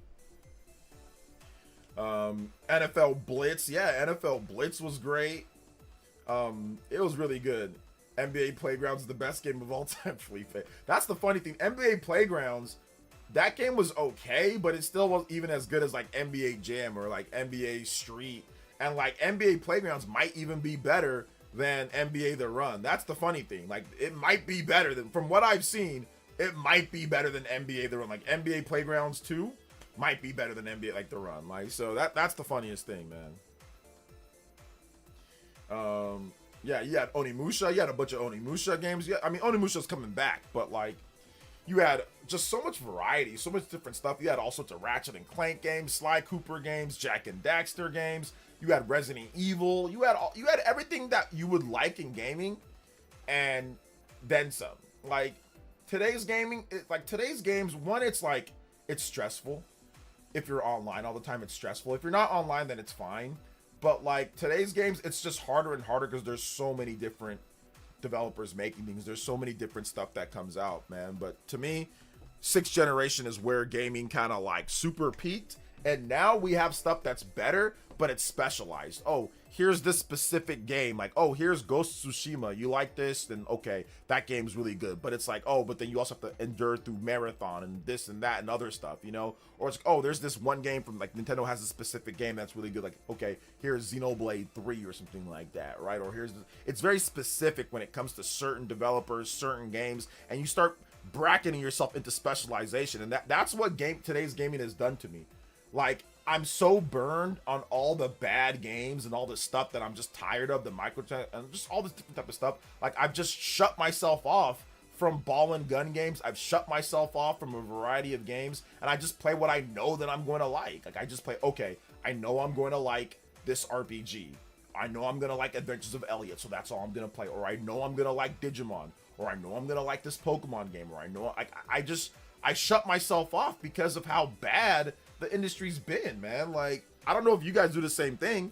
NFL Blitz, yeah, NFL Blitz was great. It was really good. NBA Playgrounds is the best game of all time. Felipe, that's the funny thing. NBA Playgrounds, that game was okay, but it still wasn't even as good as like NBA Jam or like NBA Street, and like NBA Playgrounds might even be better than NBA The Run. That's the funny thing. Like, it might be better than, from what I've seen, it might be better than NBA The Run. Like, NBA Playgrounds 2 might be better than NBA like The Run. Like, so that's the funniest thing, man. Yeah, you had Onimusha. You had a bunch of Onimusha games. Yeah, I mean, Onimusha's coming back, but like, you had just so much variety, so much different stuff. You had all sorts of Ratchet and Clank games, Sly Cooper games, Jack and Daxter games. You had Resident Evil. You had everything that you would like in gaming, and then some. Like, today's gaming, today's games, one, it's like, it's stressful. If you're online all the time, it's stressful. If you're not online, then it's fine. But like, today's games, it's just harder and harder because there's so many different developers making things. There's so many different stuff that comes out, man. But to me, 6th generation is where gaming kind of like super peaked. And now we have stuff that's better, but it's specialized. Oh, here's this specific game. Like, oh, here's Ghost of Tsushima. You like this? Then okay, that game's really good. But it's like, oh, but then you also have to endure through Marathon and this and that and other stuff, you know? Or it's like, oh, there's this one game from, like, Nintendo has a specific game that's really good. Like, okay, here's Xenoblade 3 or something like that, right? Or here's this. It's very specific when it comes to certain developers, certain games, and you start bracketing yourself into specialization. And that's what today's gaming has done to me. Like, I'm so burned on all the bad games and all the stuff that I'm just tired of, the microtransaction and just all this different type of stuff. Like, I've just shut myself off from ball and gun games. I've shut myself off from a variety of games, and I just play what I know that I'm going to like. Like, I just play, okay, I know I'm going to like this RPG. I know I'm going to like Adventures of Elliot, so that's all I'm going to play. Or I know I'm going to like Digimon. Or I know I'm going to like this Pokemon game. Or I know, I shut myself off because of how bad the industry's been, man. Like, I don't know if you guys do the same thing,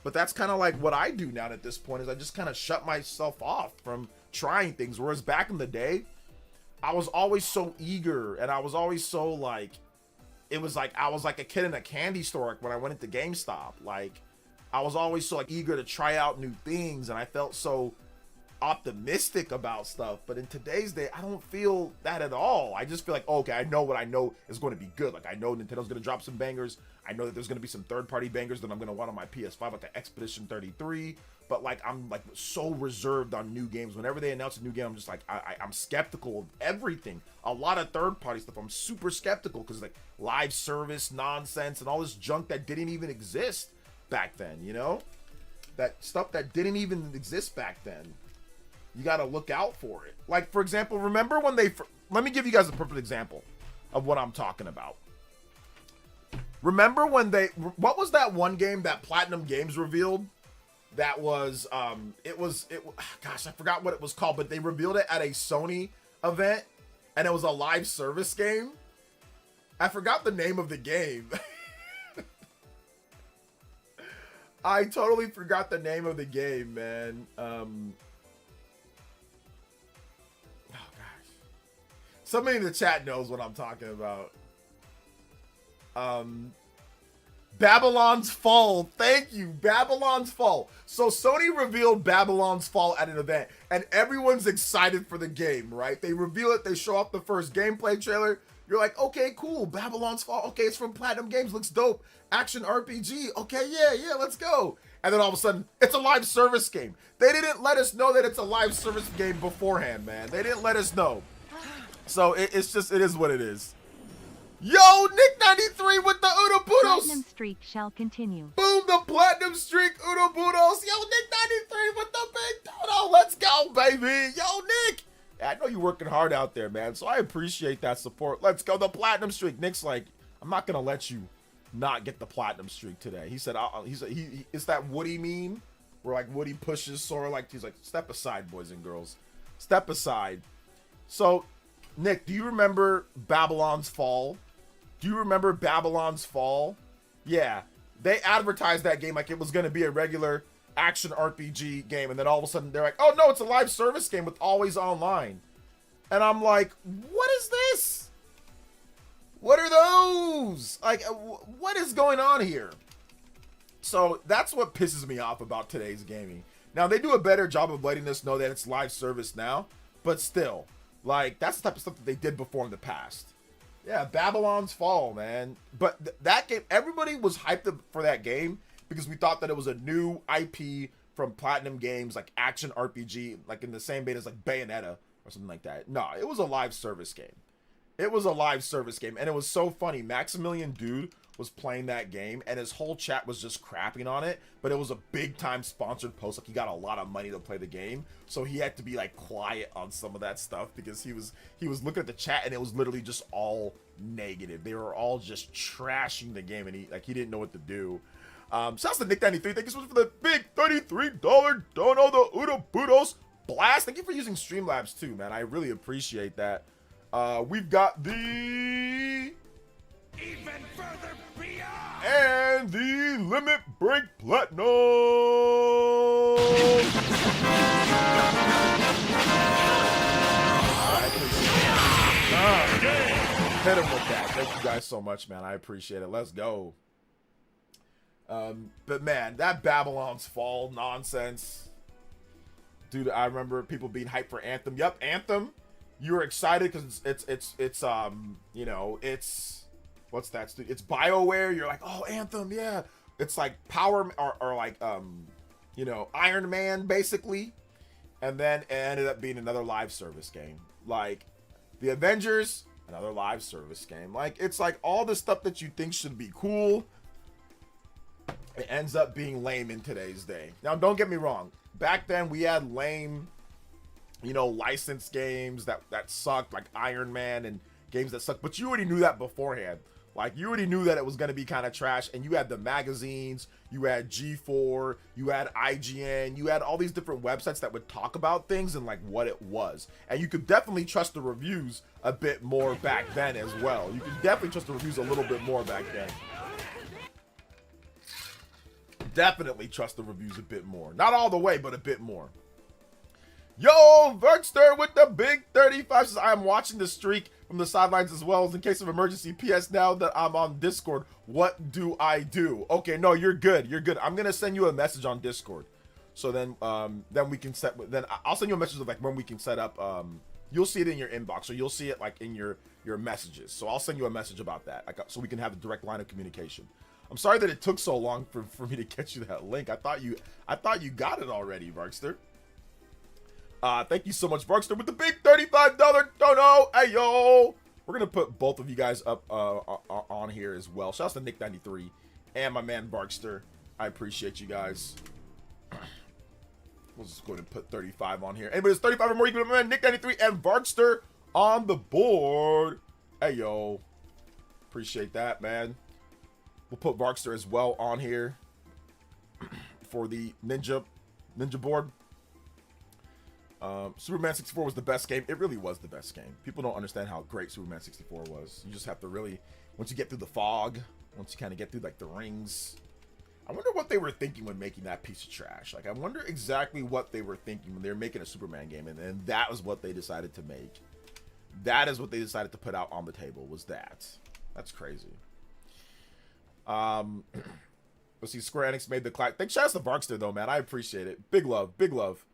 but that's kind of like what I do now at this point, is I just kind of shut myself off from trying things. Whereas back in the day, I was always so eager, and I was always so like, it was like I was like a kid in a candy store, like when I went into GameStop. Like, I was always so like eager to try out new things, and I felt so optimistic about stuff. But in today's day, I don't feel that at all. I just feel like, okay, I know what I know is going to be good. Like, I know Nintendo's going to drop some bangers. I know that there's going to be some third-party bangers that I'm going to want on my PS5, like the Expedition 33. But like, I'm like so reserved on new games. Whenever they announce a new game, I'm just like, I'm skeptical of everything. A lot of third-party stuff, I'm super skeptical, because like live service nonsense and all this junk that didn't even exist back then, you know? That stuff that didn't even exist back then. You got to look out for it. Like, for example, remember when let me give you guys a perfect example of what I'm talking about. Remember when what was that one game that Platinum Games revealed? That was, gosh, I forgot what it was called, but they revealed it at a Sony event, and it was a live service game. I forgot the name of the game. I totally forgot the name of the game, man. Oh gosh. Somebody in the chat knows what I'm talking about. Babylon's Fall. Thank you, Babylon's Fall. So Sony revealed Babylon's Fall at an event, and everyone's excited for the game, right? They reveal it, they show off the first gameplay trailer. You're like, okay, cool, Babylon's Fall. Okay, it's from Platinum Games, looks dope. Action RPG. Okay, yeah, let's go. And then all of a sudden, it's a live service game. They didn't let us know that it's a live service game beforehand, man. They didn't let us know. So it is what it is. Yo, Nick93 with the Udabudos. Platinum streak shall continue. Boom, the platinum streak, Udabudos. Yo, Nick93 with the big dodo. Let's go, baby. Yo, Nick. I know you're working hard out there, man. So I appreciate that support. Let's go, the platinum streak. Nick's like, I'm not gonna let you not get the platinum streak today. He said, it's that Woody meme where like Woody pushes Sora, like he's like, step aside, boys and girls, step aside. So, Nick, do you remember Babylon's Fall? Do you remember Babylon's Fall? Yeah, they advertised that game like it was going to be a regular action RPG game, and then all of a sudden they're like, oh no, it's a live service game with always online. And I'm like, what is this? What are those? Like, what is going on here? So that's what pisses me off about today's gaming. Now, they do a better job of letting us know that it's live service now, but still, like, that's the type of stuff that they did before in the past. Yeah, Babylon's Fall, man. But that game, everybody was hyped up for that game because we thought that it was a new IP from Platinum Games, like action RPG, like in the same vein as like Bayonetta or something like that. No, it was a live service game. It was a live service game, and it was so funny. Maximilian Dude was playing that game, and his whole chat was just crapping on it, but it was a big-time sponsored post. Like, he got a lot of money to play the game, so he had to be, like, quiet on some of that stuff because he was looking at the chat, and it was literally just all negative. They were all just trashing the game, and he didn't know what to do. Shouts to Nick93. Thank you so much for the big $33 dono, the Udabudos blast. Thank you for using Streamlabs, too, man. I really appreciate that. We've got the... Even further beyond! And the Limit Break Platinum! Hit him with that. Thank you guys so much, man. I appreciate it. Let's go. But man, that Babylon's Fall nonsense. Dude, I remember people being hyped for Anthem. Yup, Anthem. You were excited because it's you know, it's... What's that? It's BioWare. You're like, oh, Anthem, yeah. It's like Power or like you know, Iron Man basically, and then it ended up being another live service game. Like the Avengers, another live service game. Like it's like all the stuff that you think should be cool, it ends up being lame in today's day. Now, don't get me wrong. Back then we had lame, you know, licensed games that sucked, like Iron Man and games that sucked. But you already knew that beforehand. Like, you already knew that it was going to be kind of trash, and you had the magazines, you had G4, you had IGN, you had all these different websites that would talk about things and, like, what it was. And you could definitely trust the reviews a bit more back then as well. You could definitely trust the reviews a little bit more back then. Definitely trust the reviews a bit more. Not all the way, but a bit more. Yo, Verkster with the big 35 says, I am watching the streak from the sidelines as well as in case of emergency. PS, now that I'm on Discord, what do I do? Okay, no, you're good. You're good. I'm going to send you a message on Discord. So then we can then I'll send you a message of like when we can set up, you'll see it in your inbox, or you'll see it like in your messages. So I'll send you a message about that, like, so we can have a direct line of communication. I'm sorry that it took so long for me to get you that link. I thought you got it already, Varkster. Thank you so much, Varkster, with the big $35 dono. Hey, yo. We're going to put both of you guys up on here as well. Shouts to Nick93 and my man, Varkster. I appreciate you guys. We'll just go ahead and put 35 on here. Anybody that's 35 or more, you can put my man, Nick93 and Varkster on the board. Hey, yo. Appreciate that, man. We'll put Varkster as well on here for the Ninja board. Superman 64 was the best game. It really was the best game. People don't understand how great Superman 64 was. You just have to really, once you get through the fog, once you kind of get through like the rings, I wonder what they were thinking when making that piece of trash. Like, I wonder exactly what they were thinking when they were making a Superman game, and that was what they decided to make. That is what they decided to put out on the table, was that. That's crazy. Let's see, Square Enix made the clack. Thanks, shout out to Barkster, though, man. I appreciate it. Big love, big love.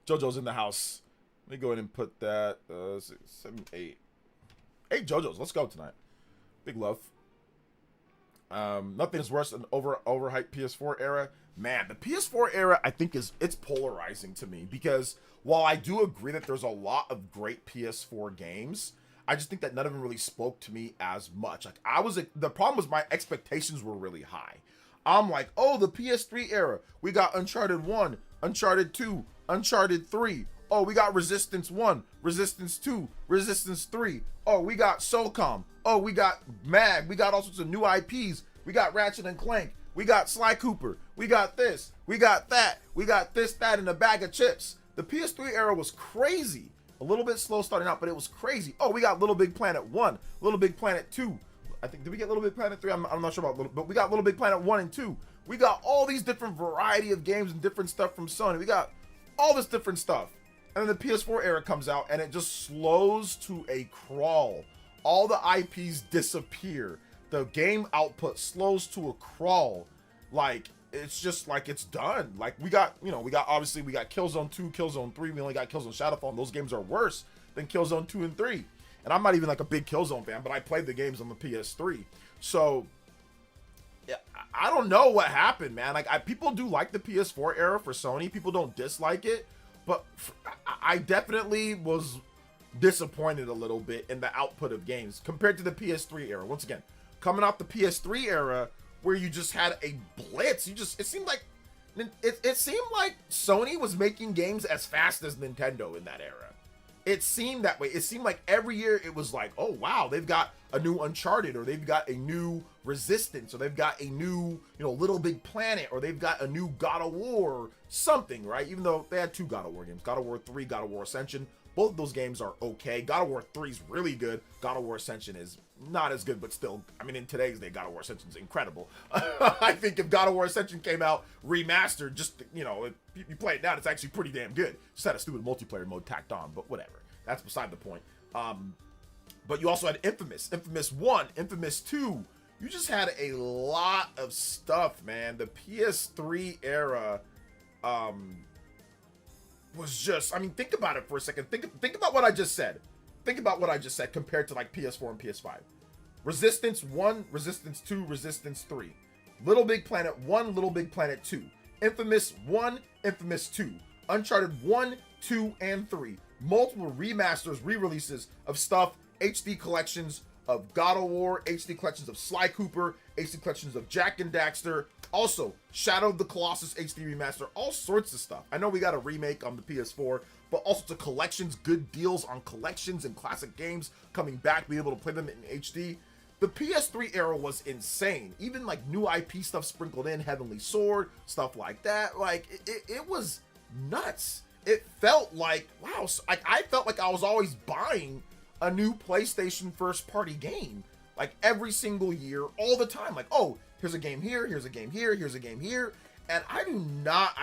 JoJo's in the house. Let me go ahead and put that, 6, 7, 8. 8 JoJo's, let's go tonight. Big love. Nothing is worse than overhyped PS4 era. Man, the PS4 era, I think it's polarizing to me, because while I do agree that there's a lot of great PS4 games, I just think that none of them really spoke to me as much. Like, the problem was my expectations were really high. I'm like, oh, the PS3 era, we got Uncharted 1, Uncharted 2, Uncharted 3. Oh, we got Resistance 1, Resistance 2, Resistance 3. Oh, we got SOCOM. Oh, we got MAG. We got all sorts of new IPs. We got Ratchet and Clank. We got Sly Cooper. We got this. We got that. We got this, that, and a bag of chips. The PS3 era was crazy. A little bit slow starting out, but it was crazy. Oh, we got Little Big Planet 1, Little Big Planet 2. I think, did we get Little Big Planet 3? I'm not sure about Little, but we got Little Big Planet 1 and 2. We got all these different variety of games and different stuff from Sony. We got all this different stuff. And then the PS4 era comes out, and it just slows to a crawl. All the IPs disappear. The game output slows to a crawl. Like, it's just like it's done. Like, we got obviously we got Killzone 2, Killzone 3. We only got Killzone Shadowfall, and those games are worse than Killzone 2 and 3. And I'm not even like a big Killzone fan, but I played the games on the PS3. So, yeah, I don't know what happened, man. Like, people do like the PS4 era for Sony. People don't dislike it. But I definitely was disappointed a little bit in the output of games compared to the PS3 era. Once again, coming off the PS3 era where you just had a blitz, it seemed like Sony was making games as fast as Nintendo in that era. It seemed that way. It seemed like every year it was like, oh wow, they've got a new Uncharted, or they've got a new Resistance, or they've got a new, Little Big Planet, or they've got a new God of War, or something, right? Even though they had 2 God of War games, God of War 3, God of War Ascension. Both of those games are okay. God of War 3 is really good. God of War Ascension is not as good, but still, I mean, in today's day, God of War Ascension is incredible. I think if God of War Ascension came out remastered, just, if you play it now, it's actually pretty damn good. Just had a stupid multiplayer mode tacked on, but whatever. That's beside the point. But you also had Infamous 1, Infamous 2. You just had a lot of stuff, man. The PS3 era was just, I mean, think about it for a second. Think about what I just said. Think about what I just said compared to like PS4 and PS5. Resistance 1, Resistance 2, Resistance 3. Little Big Planet 1, Little Big Planet 2. Infamous 1, Infamous 2. Uncharted 1, 2, and 3. Multiple remasters, re-releases of stuff, HD collections of God of War, HD collections of Sly Cooper, HD collections of Jak and Daxter, also Shadow of the Colossus HD remaster, all sorts of stuff. I know we got a remake on the PS4, but also to collections, good deals on collections and classic games coming back, being able to play them in HD. The PS3 era was insane. Even like new IP stuff sprinkled in, Heavenly Sword, stuff like that. Like it was nuts. It felt like, wow, I felt like I was always buying a new PlayStation first party game, like every single year, all the time. Like, oh, here's a game here, here's a game here, here's a game here. And I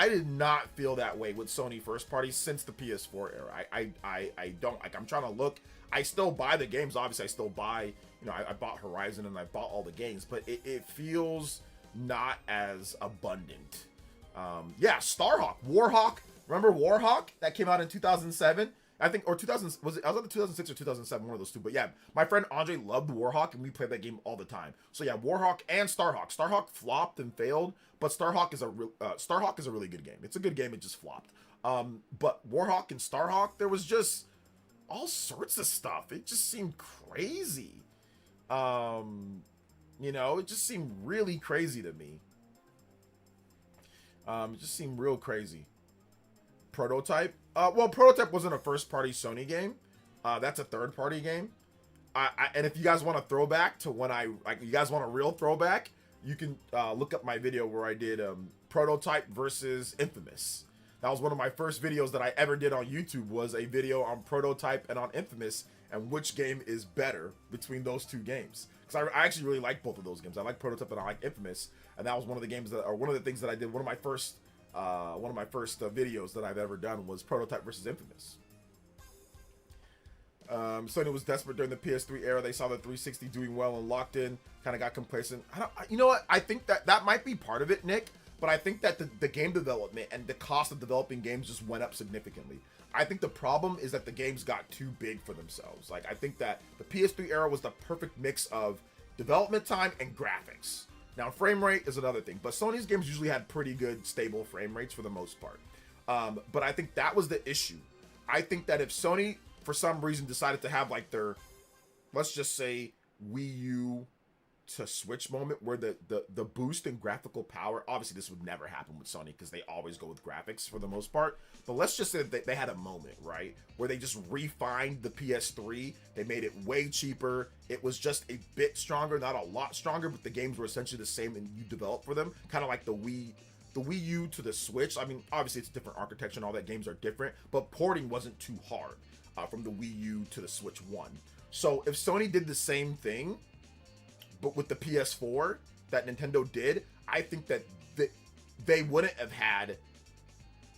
did not feel that way with Sony first parties since the PS4 era. I don't, like, I'm trying to look. I still buy the games. Obviously, I still buy, I bought Horizon and I bought all the games, but it feels not as abundant. Yeah, Starhawk, Warhawk. Remember Warhawk? That came out in 2007. I think, or 2000, was it? I was either 2006 or 2007, one of those two. But yeah, my friend Andre loved Warhawk, and we played that game all the time. So yeah, Warhawk and Starhawk. Starhawk flopped and failed, but Starhawk is a really good game. It's a good game. It just flopped. But Warhawk and Starhawk, there was just all sorts of stuff. It just seemed crazy. It just seemed really crazy to me. It just seemed real crazy. Prototype. Well, Prototype wasn't a first-party Sony game. That's a third-party game. And if you guys want a throwback to when you guys want a real throwback, you can look up my video where I did Prototype versus Infamous. That was one of my first videos that I ever did on YouTube, was a video on Prototype and on Infamous, and which game is better between those two games. because I actually really like both of those games. I like Prototype and I like Infamous, and that was one of the games that, or one of the things that I did. One of my first videos that I've ever done was Prototype versus Infamous. Sony was desperate during the PS3 era. They saw the 360 doing well and locked in, kind of got complacent. You know what? I think that might be part of it, Nick. But I think that the game development and the cost of developing games just went up significantly. I think the problem is that the games got too big for themselves. Like, I think that the PS3 era was the perfect mix of development time and graphics. Now, frame rate is another thing, but Sony's games usually had pretty good, stable frame rates for the most part. But I think that was the issue. I think that if Sony, for some reason, decided to have like their, let's just say, Wii U to Switch moment where the boost in graphical power, obviously this would never happen with Sony because they always go with graphics for the most part, but let's just say that they had a moment, right, where they just refined the PS3, they made it way cheaper, it was just a bit stronger, not a lot stronger, but the games were essentially the same and you developed for them, kind of like the Wii U to the Switch. I mean, obviously it's different architecture and all that, games are different, but porting wasn't too hard from the Wii U to the Switch 1. So if Sony did the same thing, but with the PS4 that Nintendo did, I think that they wouldn't have had,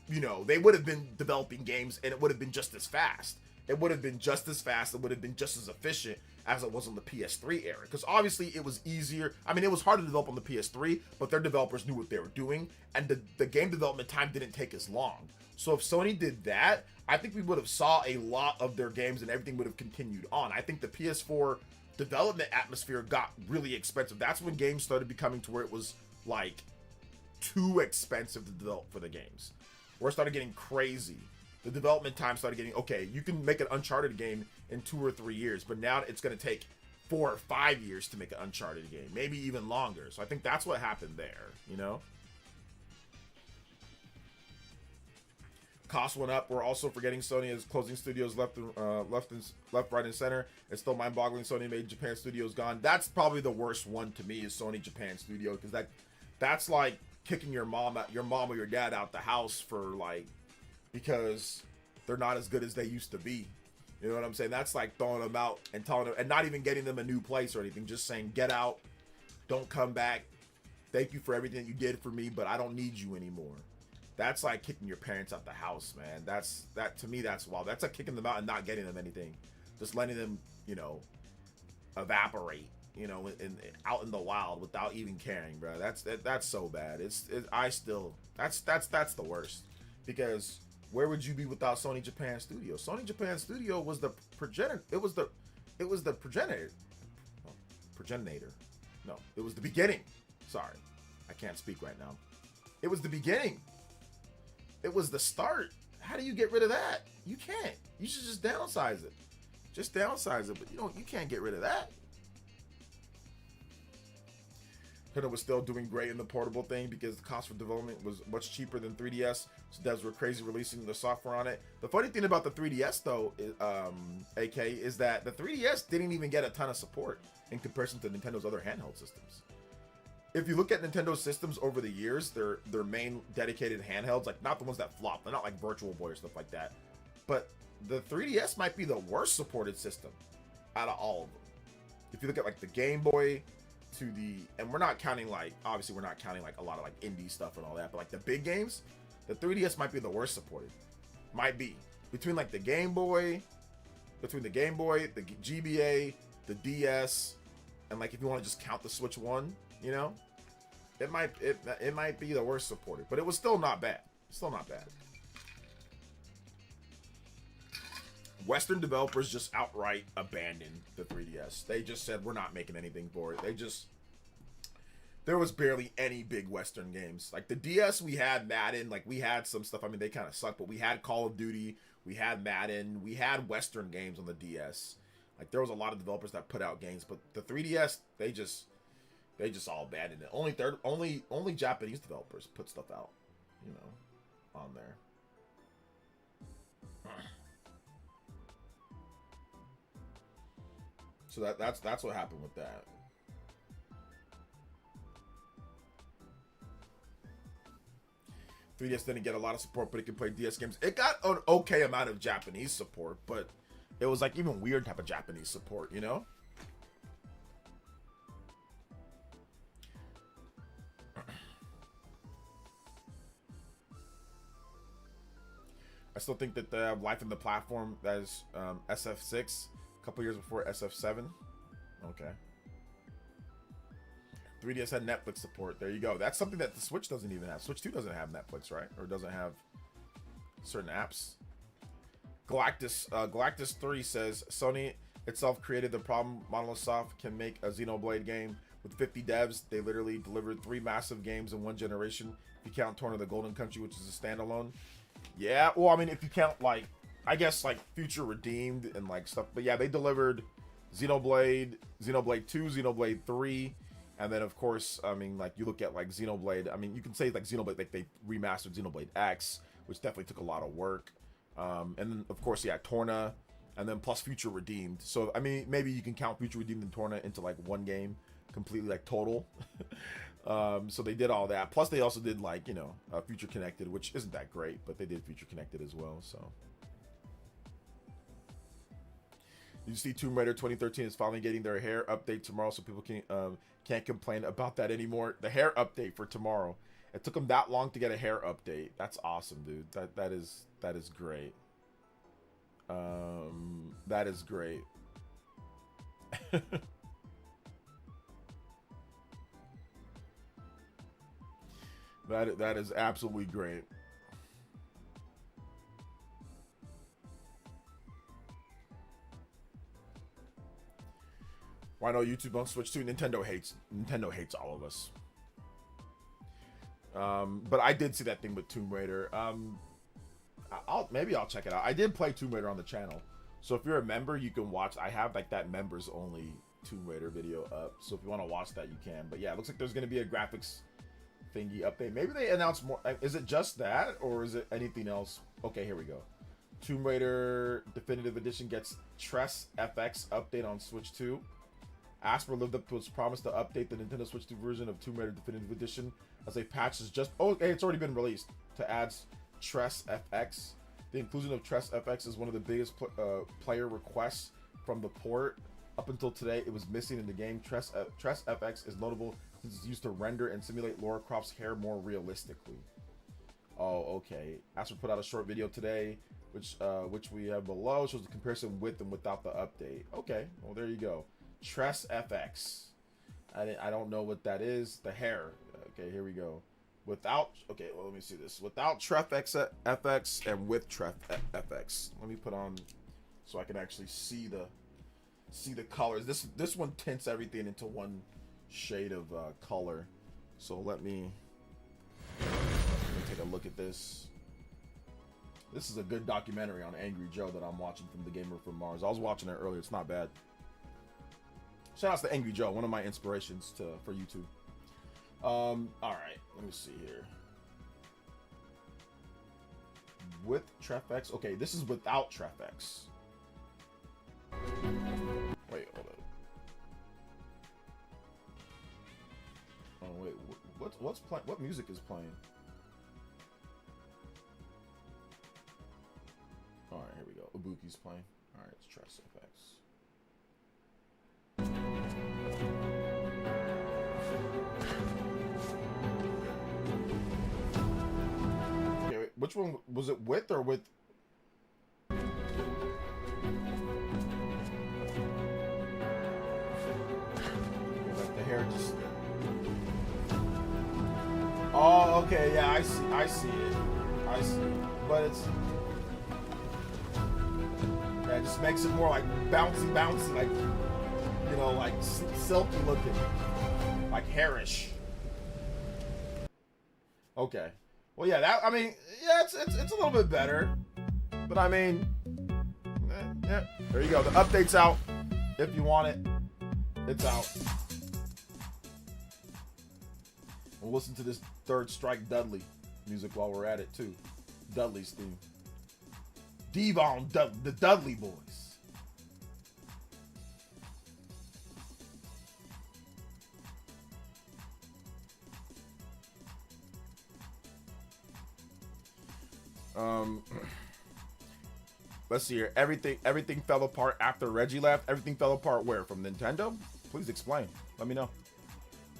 you know, they would have been developing games and it would have been just as fast. It would have been just as fast. It would have been just as efficient as it was on the PS3 era. Because obviously it was easier. I mean, it was hard to develop on the PS3, but their developers knew what they were doing. And the game development time didn't take as long. So if Sony did that, I think we would have saw a lot of their games and everything would have continued on. I think the PS4 development atmosphere got really expensive. That's when games started becoming to where it was like too expensive to develop for the games. Where it started getting crazy. The development time started getting, okay, you can make an Uncharted game in 2 or 3 years, but now it's going to take 4 or 5 years to make an Uncharted game, maybe even longer. So I think that's what happened there, you know? Costs went up. We're also forgetting Sony is closing studios left, right, and center. It's still mind-boggling. Sony made Japan studios gone. That's probably the worst one to me is Sony Japan Studio, because that's like kicking your mom or your dad out the house for like because they're not as good as they used to be. You know what I'm saying? That's like throwing them out and telling them and not even getting them a new place or anything. Just saying, get out, don't come back. Thank you for everything you did for me, but I don't need you anymore. That's like kicking your parents out the house, man. That to me, that's wild. That's like kicking them out and not getting them anything, just letting them, you know, evaporate, you know, out in the wild without even caring, bro. That's so bad. That's the worst, because where would you be without Sony Japan Studio? Sony Japan Studio was the progenitor. It was the progenitor. No, it was the beginning. Sorry, I can't speak right now. It was the beginning. It was the start. How do you get rid of that? You can't. You should just downsize it. Just downsize it, but you can't get rid of that. Nintendo was still doing great in the portable thing because the cost for development was much cheaper than 3DS, so devs were crazy releasing the software on it. The funny thing about the 3DS though, AK, is that the 3DS didn't even get a ton of support in comparison to Nintendo's other handheld systems. If you look at Nintendo's systems over the years, their main dedicated handhelds, like not the ones that flop, they're not like Virtual Boy or stuff like that, but the 3DS might be the worst supported system out of all of them. If you look at like the Game Boy to and we're not counting like, obviously we're not counting like a lot of like indie stuff and all that, but like the big games, the 3DS might be the worst supported. Might be. Between the Game Boy, the GBA, the DS, and like if you want to just count the Switch 1, you know, it might be the worst supported, but it was still not bad. Still not bad. Western developers just outright abandoned the 3DS. They just said, we're not making anything for it. There was barely any big Western games. Like the DS, we had Madden, like we had some stuff. I mean, they kind of suck, but we had Call of Duty, we had Madden, we had Western games on the DS. Like there was a lot of developers that put out games, but the 3DS, they just all abandoned it. Only Japanese developers put stuff out, you know, on there. So that's what happened with that. .3DS didn't get a lot of support, but it can play DS games. It got an okay amount of Japanese support, but it was like even weird type of Japanese support, you know? still think that they have life in the platform that is SF6, a couple years before SF7. Okay. 3DS had Netflix support. There you go. That's something that the Switch doesn't even have. Switch 2 doesn't have Netflix, right? Or doesn't have certain apps. Galactus 3 says Sony itself created the problem. Monolith Soft can make a Xenoblade game with 50 devs. They literally delivered 3 massive games in one generation. If you count Torn of the Golden Country, which is a standalone. Yeah, well, I mean, if you count, like, I guess, like, Future Redeemed and, like, stuff. But, yeah, they delivered Xenoblade, Xenoblade 2, Xenoblade 3. And then, of course, I mean, like, you look at, like, Xenoblade. I mean, you can say, like, Xenoblade, like, they remastered Xenoblade X, which definitely took a lot of work. And then, of course, yeah, Torna, and then plus Future Redeemed. So, I mean, maybe you can count Future Redeemed and Torna into, like, one game, completely, like, total. So they did all that. Plus, they also did, like, you know, Future Connected, which isn't that great, but they did Future Connected as well, so. You see Tomb Raider 2013 is finally getting their hair update tomorrow, so people can't complain about that anymore. The hair update for tomorrow. It took them that long to get a hair update. That's awesome, dude. That is great. That is great. That is absolutely great. Why no YouTube on Switch 2? Nintendo hates all of us. But I did see that thing with Tomb Raider. Maybe I'll check it out. I did play Tomb Raider on the channel, so if you're a member, you can watch. I have like that members only Tomb Raider video up, so if you want to watch that, you can. But yeah, it looks like there's gonna be a graphics thingy update. Maybe they announced more. Is it just that, or is it anything else? Okay, here we go. Tomb Raider Definitive Edition gets Tress FX update on Switch 2. Asper lived up to its promise to update the Nintendo Switch 2 version of Tomb Raider Definitive Edition as a patch is just... Oh, hey, it's already been released to add Tress FX. The inclusion of Tress FX is one of the biggest player requests from the port. Up until today, it was missing in the game. Tress FX is notable since it's used to render and simulate Lara Croft's hair more realistically. Oh, okay. Asper put out a short video today, which we have below. Shows the comparison with and without the update. Okay, well, there you go. Tress FX. I don't know what that is. The hair. Okay, here we go. Without. Okay, well, let me see this. Without Tress FX and with Tress FX. Let me put on so I can actually see the colors. This one tints everything into one shade of color. So let me take a look at this. This is a good documentary on Angry Joe that I'm watching from The Gamer from Mars. I was watching it earlier. It's not bad. Shout out to Angry Joe, one of my inspirations for YouTube. All right, let me see here. With Trefx, okay, this is without Trefx. Wait, hold on. Oh wait, what's playing? What music is playing? All right, here we go. Ibuki's playing. All right, it's Tress FX. Okay, wait, which one was it with or with? Like the hair just. Oh, okay, yeah, I see it. I see it. But it's. Yeah, it just makes it more like bouncy, like, you know, like silky looking, like hairish. Okay. Well, yeah, that, I mean, yeah, it's a little bit better, but I mean, yeah, there you go. The update's out. If you want it, it's out. We'll listen to this Third Strike Dudley music while we're at it too. Dudley's theme. Devon Dudley, the Dudley Boys. Let's see here. Everything fell apart after Reggie left. Everything fell apart where? From Nintendo? Please explain. Let me know.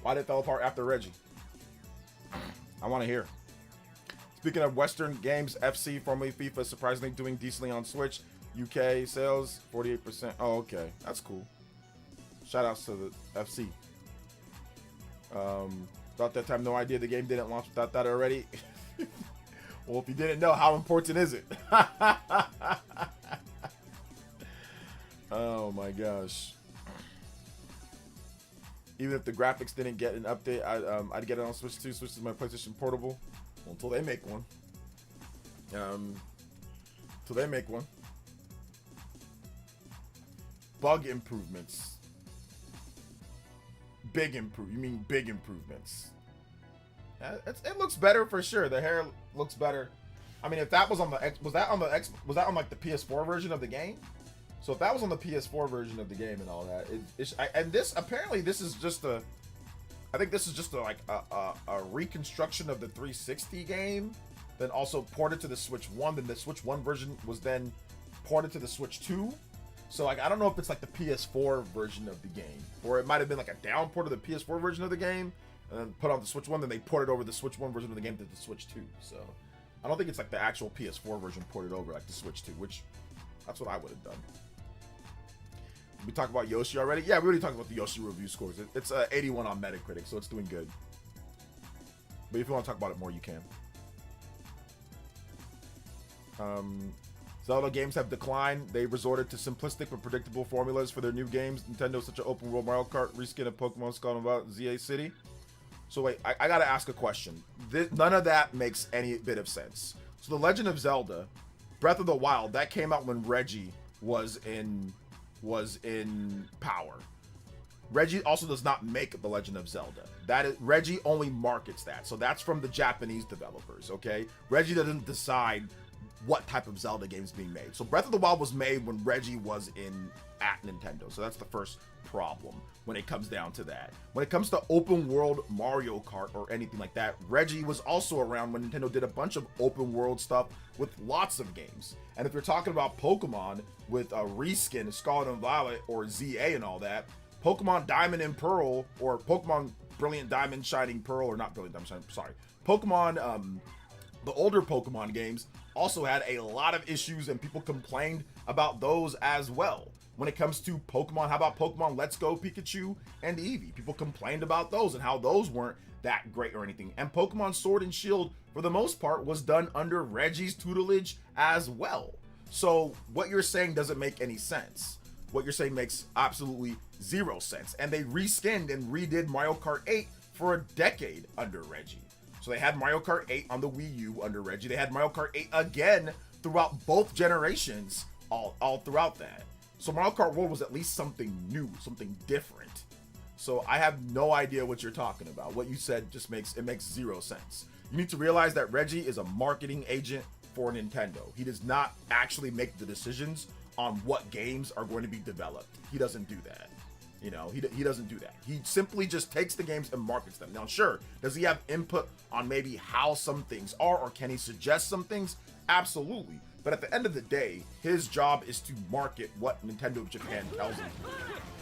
Why did it fall apart after Reggie? I want to hear. Speaking of Western games, FC, formerly FIFA, is surprisingly doing decently on Switch. UK sales, 48%. Oh, okay. That's cool. Shout outs to the FC. Thought that time, no idea the game didn't launch without that already. Well, if you didn't know, how important is it? Oh my gosh. Even if the graphics didn't get an update, I'd get it on Switch 2. Switch is my PlayStation Portable. Well, until they make one. Until they make one. Bug improvements. Big improve. You mean big improvements? It looks better for sure. The hair looks better. I mean, if that was on the X, was that on like the PS4 version of the game? So if that was on the PS4 version of the game and all that, and this apparently this is just a, I think this is just like a reconstruction of the 360 game, then also ported to the Switch 1. Then the Switch 1 version was then ported to the Switch 2. So like I don't know if it's like the PS4 version of the game, or it might have been like a downport of the PS4 version of the game, and then put on the Switch 1. Then they ported over the Switch 1 version of the game to the Switch 2. So I don't think it's like the actual PS4 version ported over like the Switch 2, which that's what I would have done. We talked about Yoshi already. Yeah, we already talked about the Yoshi review scores. It's 81 on Metacritic, so it's doing good. But if you want to talk about it more, you can. Zelda games have declined. They resorted to simplistic but predictable formulas for their new games. Nintendo's such an open world Mario Kart reskin of Pokemon Skull and Bones ZA City. So wait, I gotta ask a question. None of that makes any bit of sense. So The Legend of Zelda, Breath of the Wild, that came out when Reggie was in power. Reggie also does not make The Legend of Zelda. That is, Reggie only markets that. So that's from the Japanese developers, okay? Reggie doesn't decide what type of Zelda games being made. So Breath of the Wild was made when Reggie was at Nintendo. So that's the first problem when it comes down to that. When it comes to open world Mario Kart or anything like that, Reggie was also around when Nintendo did a bunch of open world stuff with lots of games. And if you're talking about Pokemon with a reskin, Scarlet and Violet or ZA and all that, Pokemon Diamond and Pearl or Pokemon Brilliant Diamond Shining Pearl, or not Brilliant Diamond Shining, sorry, Pokemon, the older Pokemon games also had a lot of issues and people complained about those as well. When it comes to Pokemon, how about Pokemon Let's Go Pikachu and Eevee? People complained about those and how those weren't that great or anything. And Pokemon Sword and Shield, for the most part, was done under Reggie's tutelage as well. So what you're saying doesn't make any sense. What you're saying makes absolutely zero sense. And they reskinned and redid Mario Kart 8 for a decade under Reggie. So they had Mario Kart 8 on the Wii U under Reggie. They had Mario Kart 8 again throughout both generations, all throughout that. So Mario Kart World was at least something new, something different. So I have no idea what you're talking about. What you said just makes zero sense. You need to realize that Reggie is a marketing agent for Nintendo. He does not actually make the decisions on what games are going to be developed. He doesn't do that. You know, he doesn't do that. He simply just takes the games and markets them. Now, sure, does he have input on maybe how some things are, or can he suggest some things? Absolutely. But at the end of the day, his job is to market what Nintendo Japan tells him.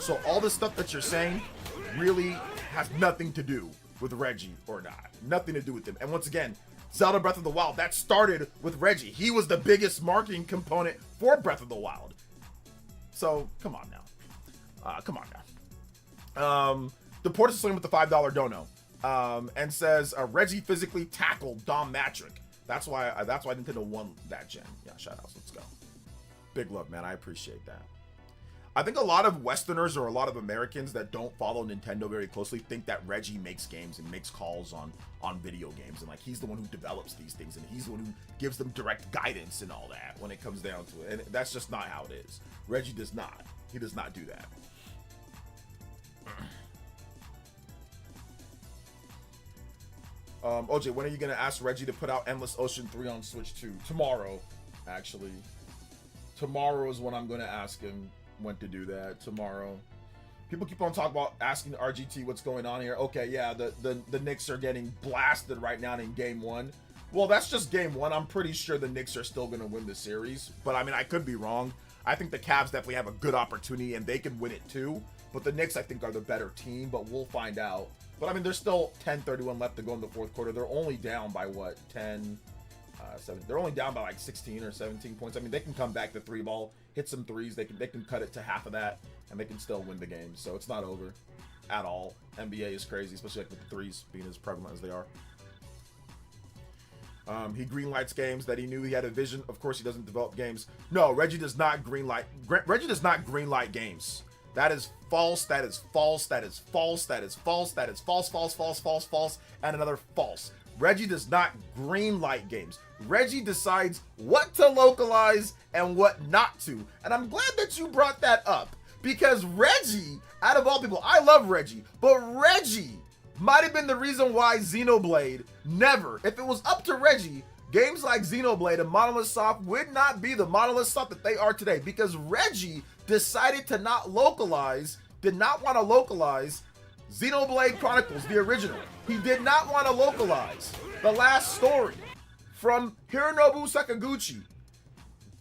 So all this stuff that you're saying really has nothing to do with Reggie or not. Nothing to do with him. And once again, Zelda Breath of the Wild, that started with Reggie. He was the biggest marketing component for Breath of the Wild. So, come on now. Come on now. The Portis is with the $5 dono. And says, Reggie physically tackled Dom Matrick. That's why Nintendo won that gen. Yeah, shoutouts. Let's go. Big love, man. I appreciate that. I think a lot of Westerners or a lot of Americans that don't follow Nintendo very closely think that Reggie makes games and makes calls on video games, and like he's the one who develops these things and he's the one who gives them direct guidance and all that when it comes down to it. And that's just not how it is. Reggie does not. He does not do that. OJ, when are you going to ask Reggie to put out Endless Ocean 3 on Switch 2? Tomorrow, actually. Tomorrow is when I'm going to ask him when to do that. Tomorrow. People keep on talking about asking RGT what's going on here. Okay, yeah, the Knicks are getting blasted right now in Game 1. Well, that's just Game 1. I'm pretty sure the Knicks are still going to win the series. But, I mean, I could be wrong. I think the Cavs definitely have a good opportunity, and they can win it too. But the Knicks, I think, are the better team, but we'll find out. But, I mean, there's still 10:31 left to go in the fourth quarter. They're only down by, what, 10? They're only down by like 16 or 17 points. I mean, they can come back to 3-ball, hit some threes. They can cut it to half of that, and they can still win the game. So it's not over at all. NBA is crazy, especially like with the threes being as prevalent as they are. He greenlights games that he knew he had a vision. Of course, he doesn't develop games. No, Reggie does not greenlight. Reggie does not greenlight games. That is false. That is false. That is false. That is false. That is false, false, false, false, false, and another false. Reggie does not greenlight games. Reggie decides what to localize and what not to. And I'm glad that you brought that up, because Reggie, out of all people, I love Reggie, but Reggie might have been the reason why Xenoblade never, if it was up to Reggie, games like Xenoblade and Monolith Soft would not be the Monolith Soft that they are today, because Reggie decided to not localize, did not want to localize Xenoblade Chronicles, the original. He did not want to localize the last story from Hironobu Sakaguchi.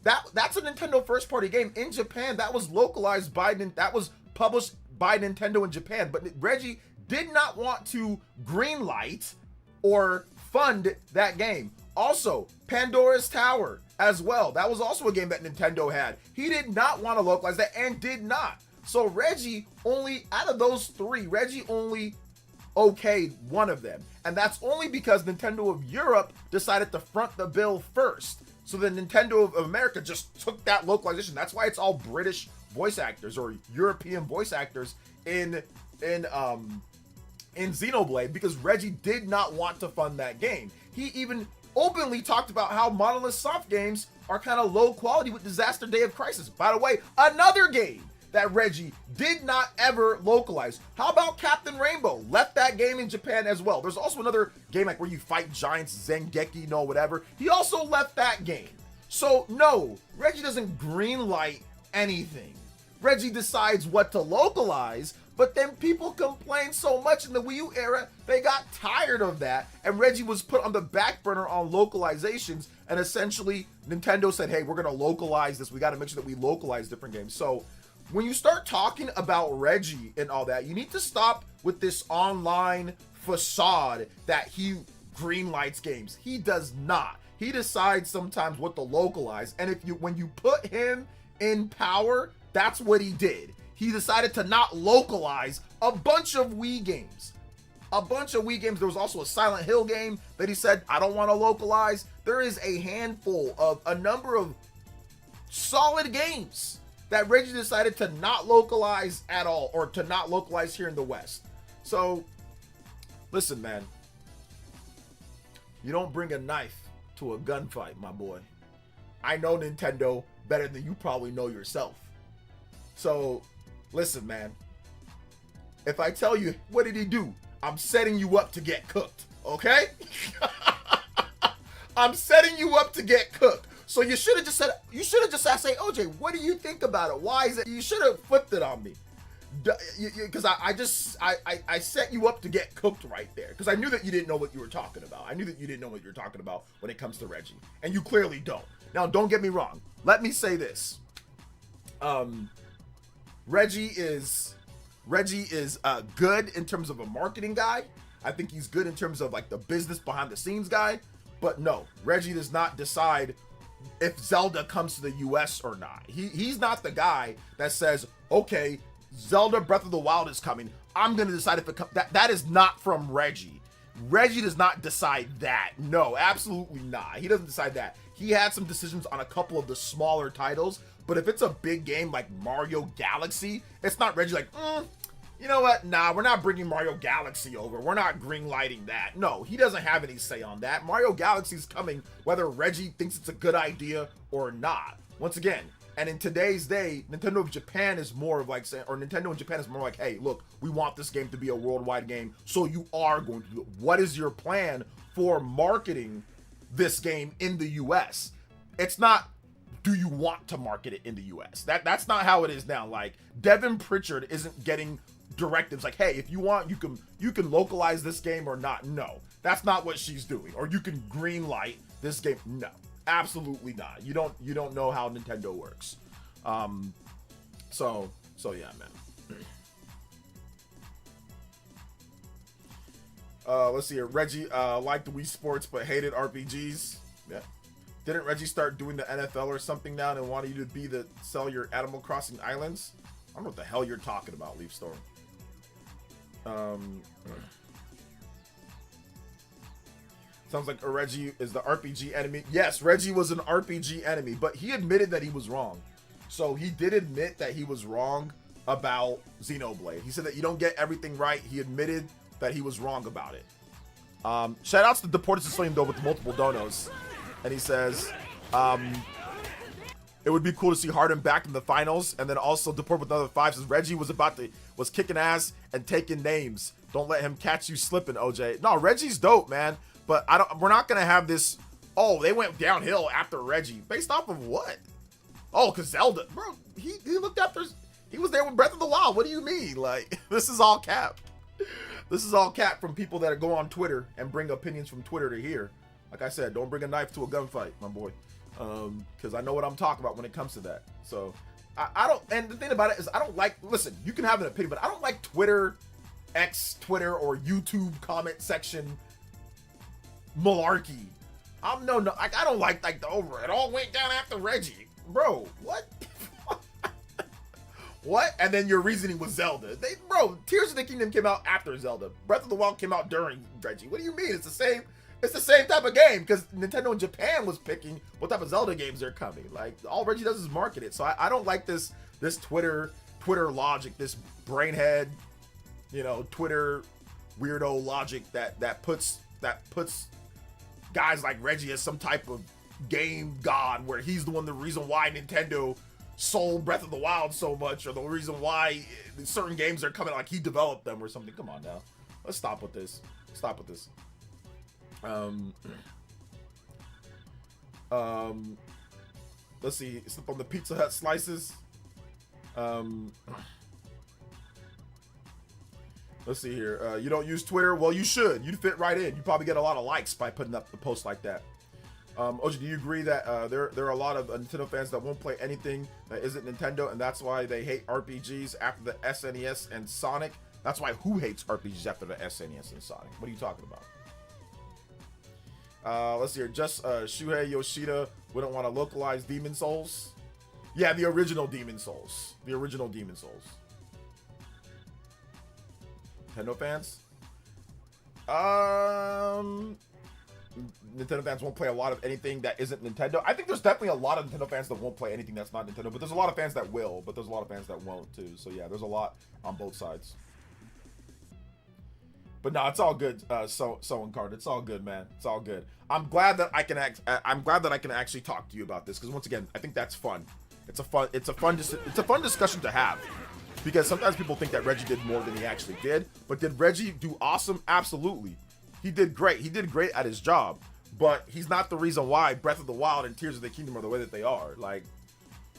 That's a Nintendo first party game in Japan. That was localized by, that was published by Nintendo in Japan, but Reggie did not want to greenlight or fund that game. Also, Pandora's Tower as well. That was also a game that Nintendo had. He did not want to localize that and did not. So Reggie only, out of those three, Reggie only okayed one of them. And that's only because Nintendo of Europe decided to front the bill first. So the Nintendo of America just took that localization. That's why it's all British voice actors or European voice actors in Xenoblade, because Reggie did not want to fund that game. He even openly talked about how Monolith Soft games are kind of low quality with Disaster Day of Crisis. By the way, another game that Reggie did not ever localize. How about Captain Rainbow? Left that game in Japan as well. There's also another game like where you fight giants, Zengeki, no whatever. He also left that game. So no, Reggie doesn't greenlight anything. Reggie decides what to localize, but then people complained so much in the Wii U era, they got tired of that, and Reggie was put on the back burner on localizations, and essentially Nintendo said, hey, we're gonna localize this. We gotta make sure that we localize different games. So when you start talking about Reggie and all that, you need to stop with this online facade that he greenlights games. He does not. He decides sometimes what to localize, and when you put him in power, that's what he did. He decided to not localize a bunch of Wii games. A bunch of Wii games. There was also a Silent Hill game that he said, I don't want to localize. There is a handful of a number of solid games that Reggie decided to not localize at all, or to not localize here in the West. So, listen, man. You don't bring a knife to a gunfight, my boy. I know Nintendo better than you probably know yourself. So, listen, man. If I tell you, what did he do? I'm setting you up to get cooked, okay? I'm setting you up to get cooked. So you should have just said, asked, say, OJ, what do you think about it? Why is it? You should have flipped it on me. Because I set you up to get cooked right there. Because I knew that you didn't know what you were talking about. I knew that you didn't know what you were talking about when it comes to Reggie. And you clearly don't. Now, don't get me wrong. Let me say this. Reggie is good in terms of a marketing guy. I think he's good in terms of like the business behind the scenes guy. But no, Reggie does not decide if Zelda comes to the US or not. He's not the guy that says, okay, Zelda Breath of the Wild is coming. I'm going to decide if it comes. That is not from Reggie. Reggie does not decide that. No, absolutely not. He doesn't decide that. He had some decisions on a couple of the smaller titles, but if it's a big game like Mario Galaxy, it's not Reggie like, you know what? Nah, we're not bringing Mario Galaxy over. We're not greenlighting that. No, he doesn't have any say on that. Mario Galaxy's coming whether Reggie thinks it's a good idea or not. Once again, and in today's day, Nintendo of Japan is more of like saying, or Nintendo in Japan is more like, hey, look, we want this game to be a worldwide game, so you are going to do it. What is your plan for marketing this game in the US? It's not, do you want to market it in the US? That's not how it is now. Like, Devin Pritchard isn't getting directives like, hey, if you want, you can localize this game or not. No, that's not what she's doing. Or you can greenlight this game. No, absolutely not. You don't know how Nintendo works. So yeah, man. Let's see here. Reggie liked the Wii Sports but hated RPGs. Yeah, Didn't Reggie start doing the NFL or something now and wanted you to be the sell your Animal Crossing islands? I don't know what the hell you're talking about, Leaf Storm. Sounds like Reggie is the RPG enemy. Yes, Reggie was an RPG enemy, but he admitted that he was wrong. So he did admit that he was wrong about Xenoblade. He said that you don't get everything right. He admitted that he was wrong about it. Shout outs to Deported Sicilian though with multiple donos. And he says, it would be cool to see Harden back in the finals. And then also Deport with another 5 says Reggie was kicking ass and taking names. Don't let him catch you slipping, OJ. No, Reggie's dope, man. But we're not gonna have this, oh, they went downhill after Reggie. Based off of what? Oh, cause Zelda. Bro, he looked after, he was there with Breath of the Wild. What do you mean? Like, this is all cap. This is all cap from people that go on Twitter and bring opinions from Twitter to here. Like I said, don't bring a knife to a gunfight, my boy. Because I know what I'm talking about when it comes to that. So, I don't, and the thing about it is I don't like, listen, you can have an opinion, but I don't like Twitter, Twitter, or YouTube comment section malarkey. I don't like the over, it all went down after Reggie. Bro, what? What? And then your reasoning was Zelda. Bro, Tears of the Kingdom came out after Zelda. Breath of the Wild came out during Reggie. What do you mean? It's the same type of game because Nintendo in Japan was picking what type of Zelda games are coming. Like, all Reggie does is market it. So I don't like this Twitter logic, this brainhead, Twitter weirdo logic that puts guys like Reggie as some type of game god where he's the reason why Nintendo sold Breath of the Wild so much, or the reason why certain games are coming, like he developed them or something. Come on now. Let's stop with this. Let's see. Slip on the Pizza Hut slices. Let's see here. You don't use Twitter? Well, you should. You'd fit right in. You probably get a lot of likes by putting up a post like that. OJ, do you agree that there are a lot of Nintendo fans that won't play anything that isn't Nintendo, and that's why they hate RPGs after the SNES and Sonic? That's why who hates RPGs after the SNES and Sonic? What are you talking about? Let's see here. Just Shuhei Yoshida wouldn't want to localize Demon Souls. Yeah, the original Demon Souls. Nintendo fans? Nintendo fans won't play a lot of anything that isn't Nintendo. I think there's definitely a lot of Nintendo fans that won't play anything that's not Nintendo, but there's a lot of fans that will, but there's a lot of fans that won't too. So yeah, there's a lot on both sides. But no, it's all good, Soen Card. It's all good, man. It's all good. I'm glad that I can actually talk to you about this, because once again, I think that's fun. It's a fun discussion to have. Because sometimes people think that Reggie did more than he actually did. But did Reggie do awesome? Absolutely. He did great. He did great at his job. But he's not the reason why Breath of the Wild and Tears of the Kingdom are the way that they are. Like,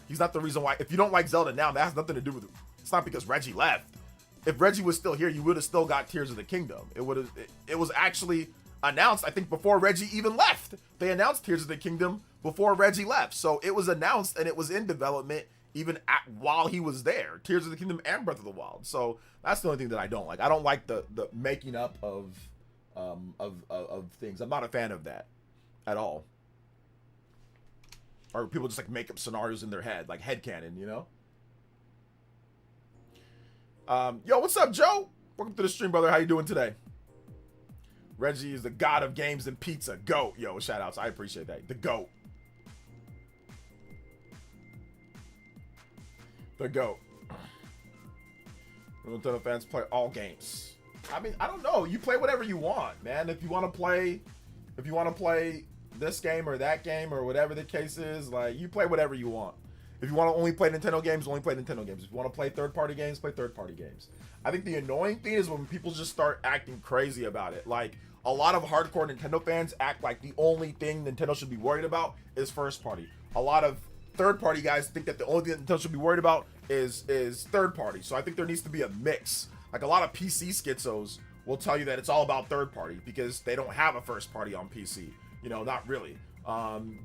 he's not the reason why. If you don't like Zelda now, that has nothing to do with it. It's not because Reggie left. If Reggie was still here, you would have still got Tears of the Kingdom. It was actually announced, I think, before Reggie even left. They announced Tears of the Kingdom before Reggie left. So it was announced and it was in development even while he was there. Tears of the Kingdom and Breath of the Wild. So that's the only thing that I don't like. I don't like the making up of things. I'm not a fan of that at all. Or people just like make up scenarios in their head, like headcanon, Yo, what's up, Joe? Welcome to the stream, brother. How you doing today? Reggie is the god of games and pizza. GOAT. Yo, shout outs. I appreciate that. The GOAT. The GOAT. Nintendo fans play all games. I mean, I don't know. You play whatever you want, man. If you want to play this game or that game or whatever the case is, like, you play whatever you want. If you want to only play Nintendo games, only play Nintendo games. If you want to play third-party games, play third-party games. I think the annoying thing is when people just start acting crazy about it. Like, a lot of hardcore Nintendo fans act like the only thing Nintendo should be worried about is first-party. A lot of third-party guys think that the only thing that Nintendo should be worried about is third-party. So I think there needs to be a mix. Like, a lot of PC schizos will tell you that it's all about third-party because they don't have a first-party on PC. Not really.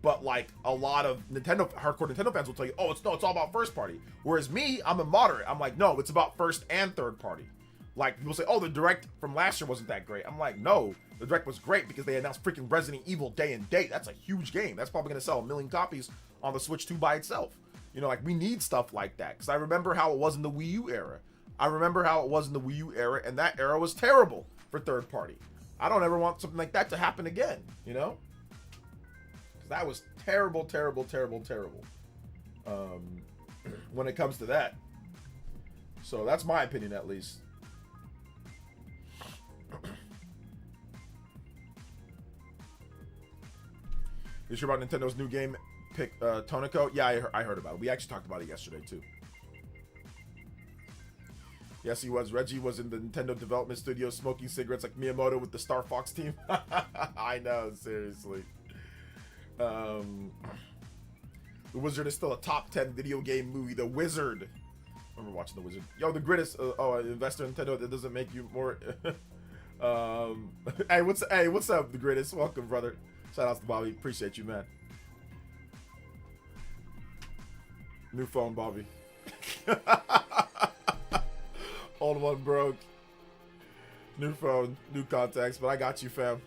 But like a lot of hardcore Nintendo fans will tell you, oh, it's all about first-party. Whereas me, I'm a moderate. I'm like, no, it's about first and third-party. Like, people say, oh, the Direct from last year wasn't that great. I'm like, no, the Direct was great because they announced freaking Resident Evil day and date. That's a huge game. That's probably going to sell 1 million copies on the Switch 2 by itself. You know, like, we need stuff like that. Because I remember how it was in the Wii U era. And that era was terrible for third party. I don't ever want something like that to happen again, you know? Because that was terrible, terrible, terrible, terrible. When it comes to that. So that's my opinion, at least. You sure about Nintendo's new game pick, Tonico? Yeah, I heard about it. We actually talked about it yesterday, too. Yes, he was. Reggie was in the Nintendo development studio smoking cigarettes like Miyamoto with the Star Fox team. I know, seriously. The Wizard is still a top 10 video game movie. The Wizard. I remember watching The Wizard. Yo, the Grid is... investor in Nintendo, that doesn't make you more... hey, what's up, the Grid is? Welcome, brother. Shout out to Bobby. Appreciate you, man. New phone, Bobby. Old one broke. New phone, new contacts, but I got you, fam.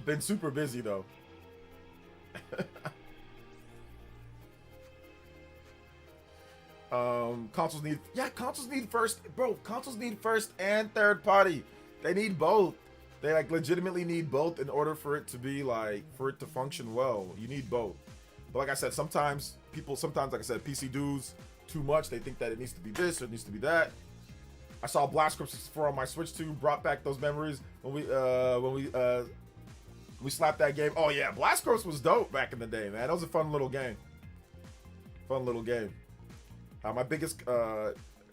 Been super busy, though. Consoles need first, bro. Consoles need first and third party. They need both. They like legitimately need both in order for it to be like, for it to function well. You need both. But like I said, sometimes like I said, PC dudes too much. They think that it needs to be this or it needs to be that. I saw Blast Corps 64 on my Switch 2, brought back those memories when we slapped that game. Oh yeah, Blast Corps was dope back in the day, man. That was a fun little game. My biggest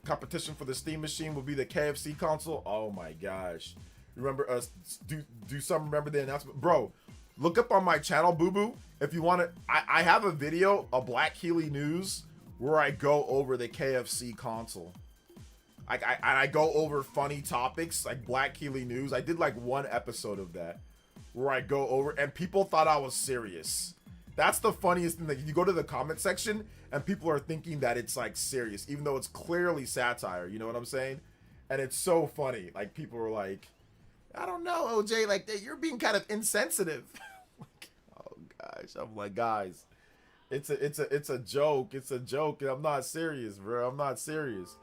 competition for the Steam machine will be the KFC console. Oh my gosh. Remember do some remember the announcement? Bro, look up on my channel, Boo Boo. If you want to, I have a video, a Black Healy News, where I go over the KFC console. I go over funny topics, like Black Healy News. I did like one episode of that, where I go over, and people thought I was serious. That's the funniest thing, that you go to the comment section, and people are thinking that it's like serious, even though it's clearly satire, you know what I'm saying? And it's so funny. Like, people are like, I don't know, OJ, like, you're being kind of insensitive. Like, oh gosh, I'm like, guys, it's a joke. It's a joke, and I'm not serious, bro. I'm not serious.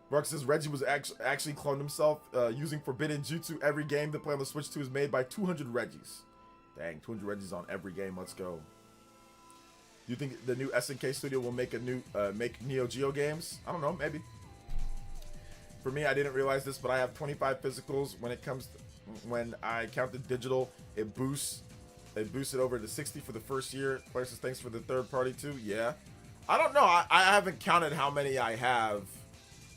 Mark says Reggie was actually cloned himself using forbidden jutsu. Every game to play on the Switch 2 is made by 200 Reggies. Dang, 200 Reggies on every game. Let's go. Do you think the new SNK studio will make a new make Neo Geo games? I don't know, maybe. For me, I didn't realize this, but I have 25 physicals. When I count the digital, it boosts it over to 60 for the first year. Players says thanks for the third party too. Yeah, I don't know. I haven't counted how many I have,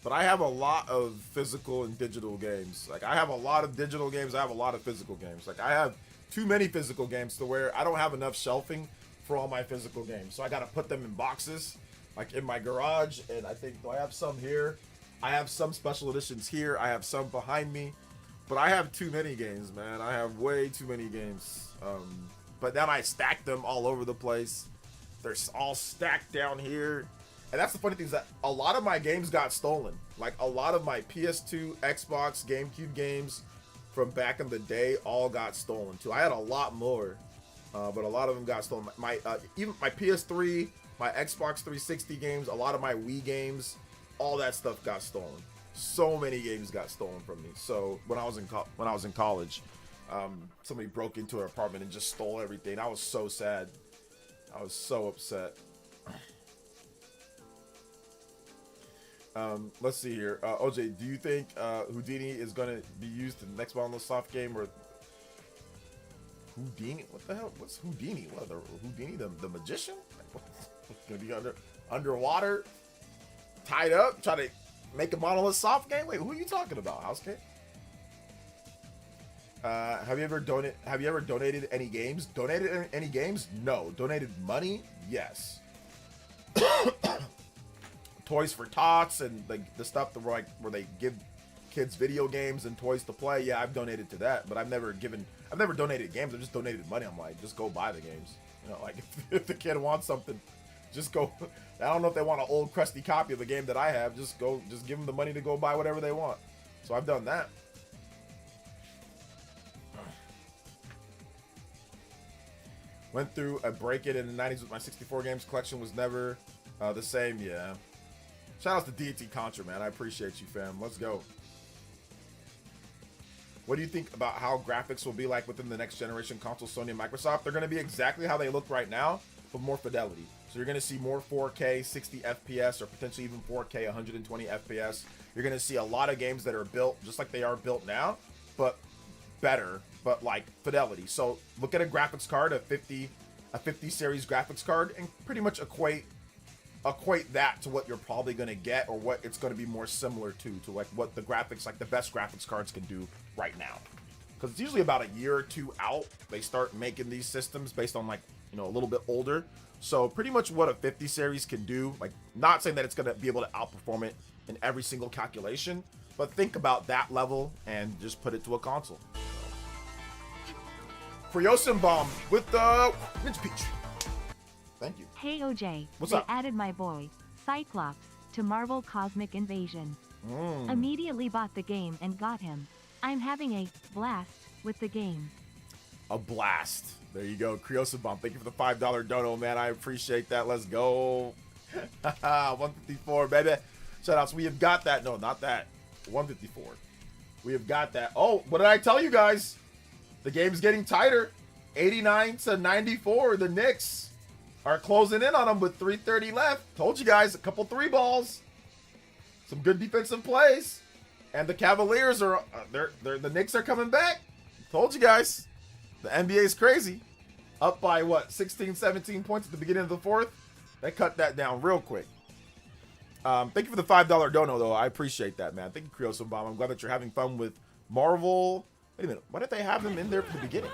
but I have a lot of physical and digital games. Like, I have a lot of digital games. I have a lot of physical games. Like, I have too many physical games to where I don't have enough shelving for all my physical games. So I got to put them in boxes, like in my garage. And I think, do I have some here? I have some special editions here. I have some behind me. But I have too many games, man. I have way too many games. But then I stack them all over the place. They're all stacked down here. And that's the funny thing, is that a lot of my games got stolen. Like, a lot of my PS2, Xbox, GameCube games from back in the day all got stolen too. I had a lot more, but a lot of them got stolen. Even my PS3, my Xbox 360 games, a lot of my Wii games, all that stuff got stolen. So many games got stolen from me. So when I was in college, somebody broke into our apartment and just stole everything. I was so sad. I was so upset. Let's see here. OJ, do you think Houdini is going to be used in the next Boundless Soft game? Or Houdini? What the hell? What's Houdini? What, the Houdini, the magician? What's going to be underwater, tied up, try to make a Monolith Soft game? Wait, who are you talking about, House Kid? Have you ever donated any games? Donated any games? No. Donated money? Yes. Toys for Tots and like the stuff that where they give kids video games and toys to play. Yeah, I've donated to that, but I've never donated games. I've just donated money. I'm like, just go buy the games. You know, like if the kid wants something, just go I don't know if they want an old crusty copy of the game that I have. Just give them the money to go buy whatever they want. So I've done that. Went through a break-it in the 90s with my 64 games collection. Was never the same. Yeah. Shout out to D&T Contra, man. I appreciate you, fam. Let's go. What do you think about how graphics will be like within the next generation consoles, Sony and Microsoft? They're going to be exactly how they look right now, but more fidelity. So you're going to see more 4K, 60 FPS, or potentially even 4K, 120 FPS. You're going to see a lot of games that are built just like they are built now, but better, but like fidelity. So look at a graphics card, a 50 series graphics card, and pretty much equate that to what you're probably going to get, or what it's going to be more similar to like what the graphics, like the best graphics cards can do right now. Because it's usually about a year or two out they start making these systems based on, like, you know, a little bit older. So pretty much what a 50 series can do, like, not saying that it's going to be able to outperform it in every single calculation, but think about that level and just put it to a console. For Yosimbaum with the Ninja Peach. Thank you. Hey OJ, What's they up? added my boy, Cyclops, to Marvel Cosmic Invasion. Immediately bought the game and got him. I'm having a blast with the game. A blast. There you go, Kriosabomb. Thank you for the $5 dono, man. I appreciate that. Let's go. 154, baby. Shout outs. We have got that. No, not that. 154. We have got that. Oh, what did I tell you guys? The game's getting tighter. 89 to 94. The Knicks are closing in on them with 3:30 left. Told you guys, a couple 3 balls. Some good defensive plays. And the Cavaliers are, the Knicks are coming back. Told you guys. The NBA is crazy. Up by what, 16, 17 points at the beginning of the fourth? They cut that down real quick. Thank you for the $5 dono, though. I appreciate that, man. Thank you, Kriosabomb. I'm glad that you're having fun with Marvel. Wait a minute. Why did they have them in there from the beginning?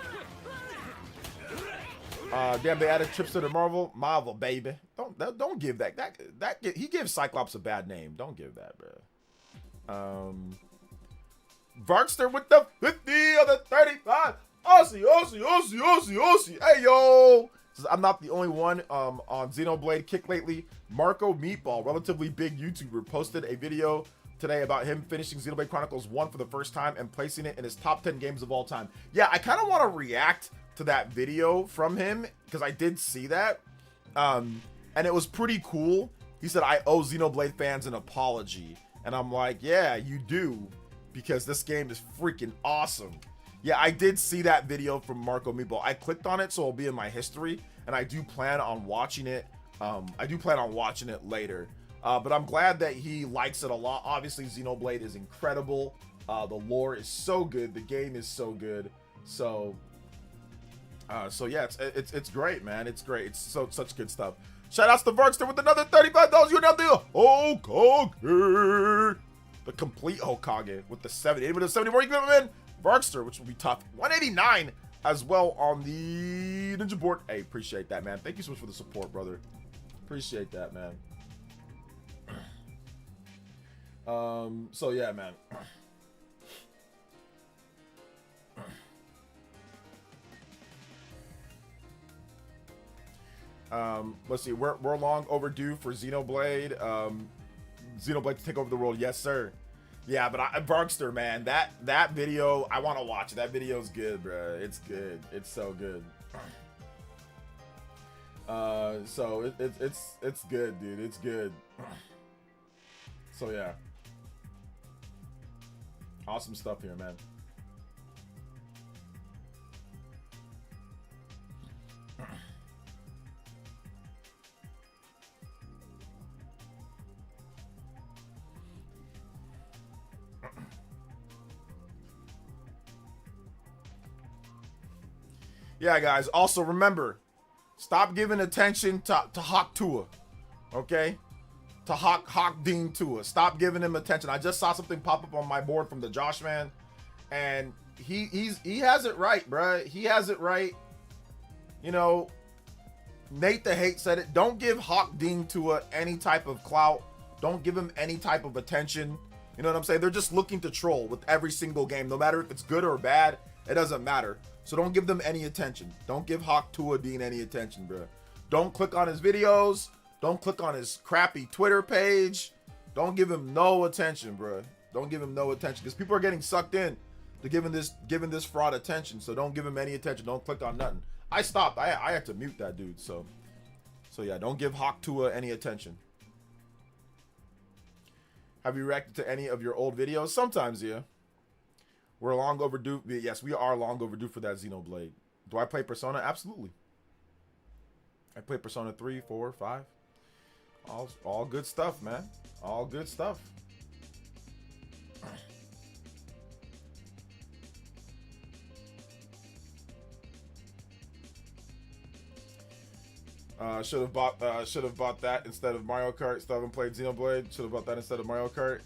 Damn, they added trips to the Marvel, baby. Don't give that he gives Cyclops a bad name. Don't give that, bro. Varkster with the 50 of the 35. Aussie. Hey, yo. I'm not the only one on Xenoblade Kick lately. Marco Meatball, relatively big YouTuber, posted a video today about him finishing Xenoblade Chronicles 1 for the first time and placing it in his top 10 games of all time. Yeah, I kind of want to react to that video from him because I did see that. And it was pretty cool. He said, I owe Xenoblade fans an apology. And I'm like, yeah, you do, because this game is freaking awesome. Yeah, I did see that video from Marco Meatball. I clicked on it, so it'll be in my history, and I do plan on watching it. Later. But I'm glad that he likes it a lot. Obviously, Xenoblade is incredible. The lore is so good. The game is so good. So yeah, it's great, man. It's great. It's such good stuff. Shout outs to Varkster with another $35. You now do Hokage. The complete Hokage with the 70. With the 74, you can have him in. Varkster, which will be tough. 189 as well on the Ninja board. Hey, appreciate that, man. Thank you so much for the support, brother. Appreciate that, man. So yeah, man. Let's see. We're long overdue for Xenoblade. Xenoblade to take over the world. Yes, sir. Yeah, but Varkster, man, that video, I want to watch it. That video's good, bro. It's good. It's so good. So it's good, dude. It's good. So yeah, awesome stuff here, man. Yeah, guys. Also, remember, stop giving attention to Hawk Tua, okay? To Hawk Dean Tua. Stop giving him attention. I just saw something pop up on my board from the Josh man, and he has it right, bruh. He has it right. You know, Nate the Hate said it. Don't give Hawk Dean Tua any type of clout. Don't give him any type of attention. You know what I'm saying? They're just looking to troll with every single game, no matter if it's good or bad. It doesn't matter. So don't give them any attention. Don't give Hawk Tua Dean any attention, bro. Don't click on his videos. Don't click on his crappy Twitter page. Don't give him no attention, bro. Don't give him no attention because people are getting sucked in to giving this fraud attention. So don't give him any attention. Don't click on nothing. I stopped. I had to mute that dude. So yeah, don't give Hawk Tua any attention. Have you reacted to any of your old videos? Sometimes, yeah. We're long overdue. Yes, we are long overdue for that Xenoblade. Do I play Persona? Absolutely. I play Persona 3, 4, 5. All good stuff, man. All good stuff. Should have bought that instead of Mario Kart. Still haven't played Xenoblade. Should have bought that instead of Mario Kart.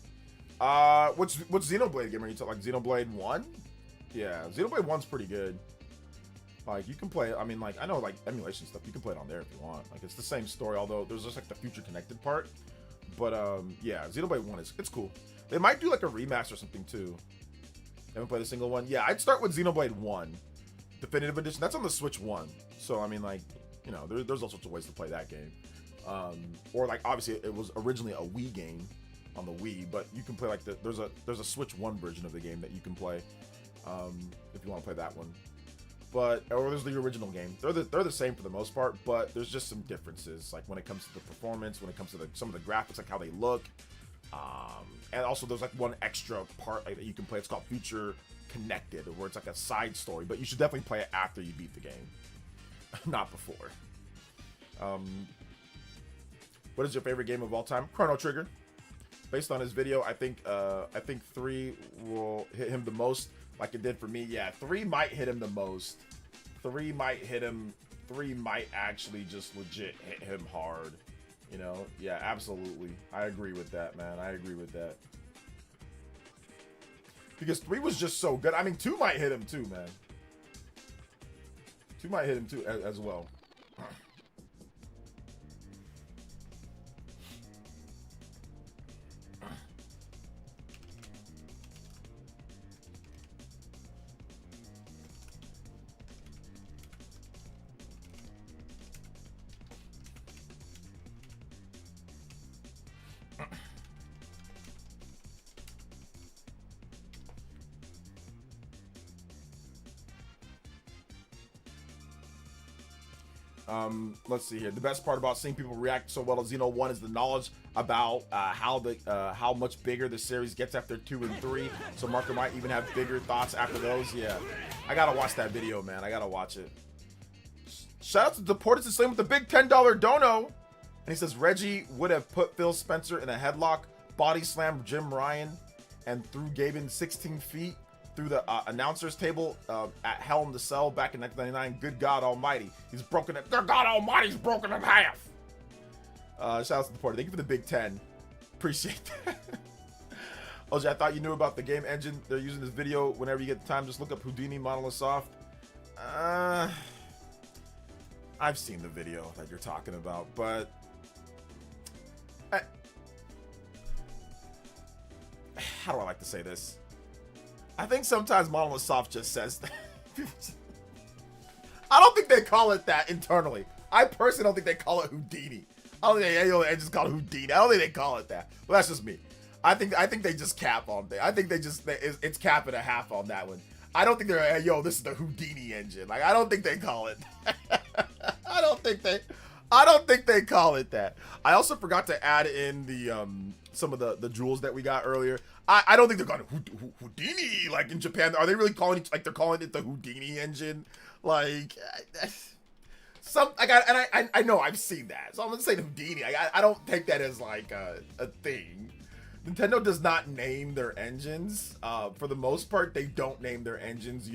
Which Xenoblade game are you talking? Like Xenoblade 1? Yeah, Xenoblade 1's pretty good. Like you can play. I mean, like I know like emulation stuff. You can play it on there if you want. Like it's the same story, although there's just like the future connected part. But yeah, Xenoblade 1 it's cool. They might do like a remaster or something too. Haven't played a single one. Yeah, I'd start with Xenoblade 1, Definitive Edition. That's on the Switch 1. So I mean, like you know, there's all sorts of ways to play that game. Or like obviously it was originally a Wii game on the Wii, but you can play like there's a Switch 1 version of the game that you can play if you want to play that one. But or there's the original game. They're the same for the most part, but there's just some differences, like when it comes to the performance, when it comes to some of the graphics, like how they look, and also there's like one extra part like, that you can play. It's called Future Connected, where it's like a side story. But you should definitely play it after you beat the game, not before. What is your favorite game of all time? Chrono Trigger. Based on his video, I think 3 will hit him the most. Like it did for me. Yeah, 3 might hit him the most. 3 might hit him. 3 might actually just legit hit him hard. You know? Yeah, absolutely. I agree with that, man. I agree with that. Because 3 was just so good. I mean, 2 might hit him too, man. 2 might hit him too as well. Let's see here. The best part about seeing people react so well to Xeno 1 is the knowledge about how much bigger the series gets after 2 and 3. So Marco might even have bigger thoughts after those. Yeah, I gotta watch that video, man. I gotta watch it. Shout out to Deported to Slim with the big $10 dono. And he says Reggie would have put Phil Spencer in a headlock, body slam Jim Ryan, and threw Gaben 16 feet through the announcers table at Hell in the Cell back in 1999. Good God Almighty, he's broken it. Good God Almighty's broken in half. Shout out to the party. Thank you for the big 10. Appreciate that. OJ, I thought you knew about the game engine they're using this video. Whenever you get the time, just look up Houdini Monolith Soft. I've seen the video that you're talking about, but how do I like to say this? I think sometimes Monolith Soft just says that. I don't think they call it that internally. I personally don't think they call it Houdini. I don't think they just call it Houdini. I don't think they call it that. Well, that's just me. I think they just cap on it. I think it's cap and a half on that one. I don't think they're, hey, yo, this is the Houdini engine. Like, I don't think they call it. I don't think they call it that. I also forgot to add in the some of the jewels that we got earlier. I don't think they're calling it Houdini like in Japan. Are they really calling it like they're calling it the Houdini engine? Like I know I've seen that, so I'm gonna say Houdini. I don't take that as like a thing. Nintendo does not name their engines. For the most part, they don't name their engines.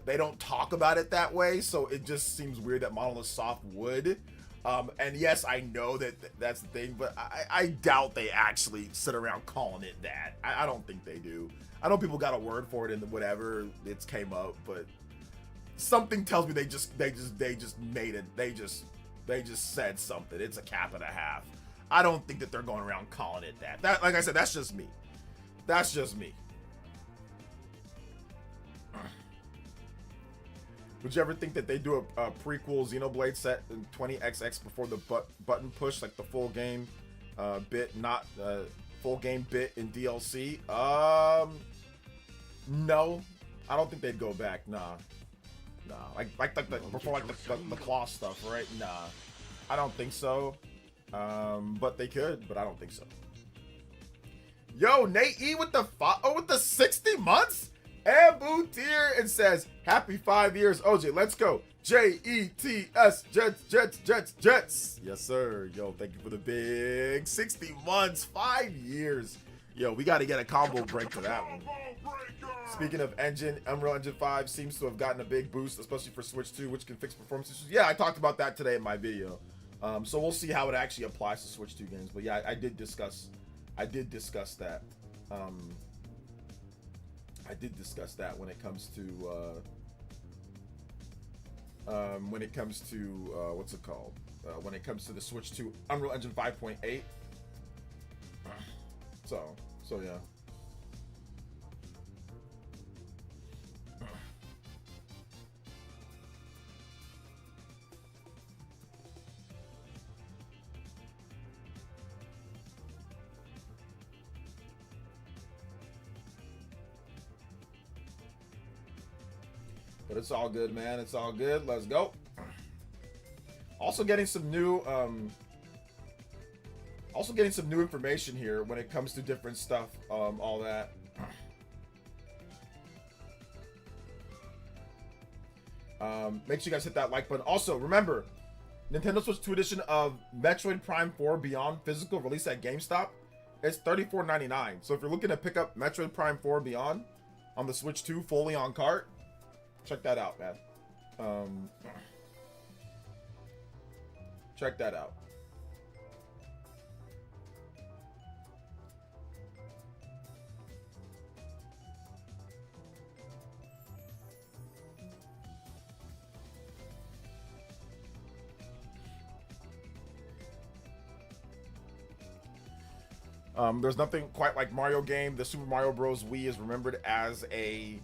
They don't talk about it that way, so it just seems weird that Monolith Soft would. And yes, I know that's the thing, but I doubt they actually sit around calling it that. I don't think they do. I know people got a word for it in whatever it's came up, but something tells me they just made it. They just said something. It's a cap and a half. I don't think that they're going around calling it that. That, like I said, that's just me. That's just me. Would you ever think that they do a prequel Xenoblade set in 20XX before the button push, like the full game bit, not full game bit in DLC? No, I don't think they'd go back. Nah, like the before like the claw stuff, right? Nah, I don't think so. But they could, but I don't think so. Yo, Nate E with the 60 months. And Boo Tier and says, happy 5 years, OJ. Let's go. Jets, Jets. Yes, sir. Yo, thank you for the big 60 months, 5 years. Yo, we got to get a combo break to that one. Speaking of engine, Unreal Engine 5 seems to have gotten a big boost, especially for Switch 2, which can fix performance issues. Yeah, I talked about that today in my video. So we'll see how it actually applies to Switch 2 games. But yeah, I did discuss that. I did discuss that when it comes to what's it called? When it comes to the Switch 2 Unreal Engine 5.8. So yeah. But it's all good, man. It's all good. Let's go. Also getting some new information here when it comes to different stuff, all that. Make sure you guys hit that like button. Also, remember, Nintendo Switch 2 edition of Metroid Prime 4 Beyond physical release at GameStop. It's $34.99. So if you're looking to pick up Metroid Prime 4 Beyond on the Switch 2 fully on cart, check that out, man. Check that out. There's nothing quite like Mario game. The Super Mario Bros. Wii is remembered as a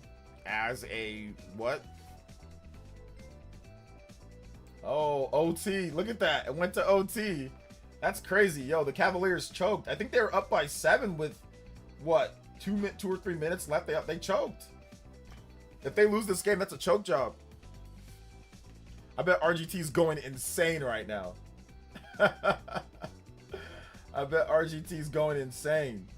what? Oh, OT. Look at that. It went to OT. That's crazy. Yo, the Cavaliers choked. I think they were up by 7 with what? 2 or 3 minutes left. They choked. If they lose this game, that's a choke job. I bet RGT's going insane right now. I bet RGT's going insane.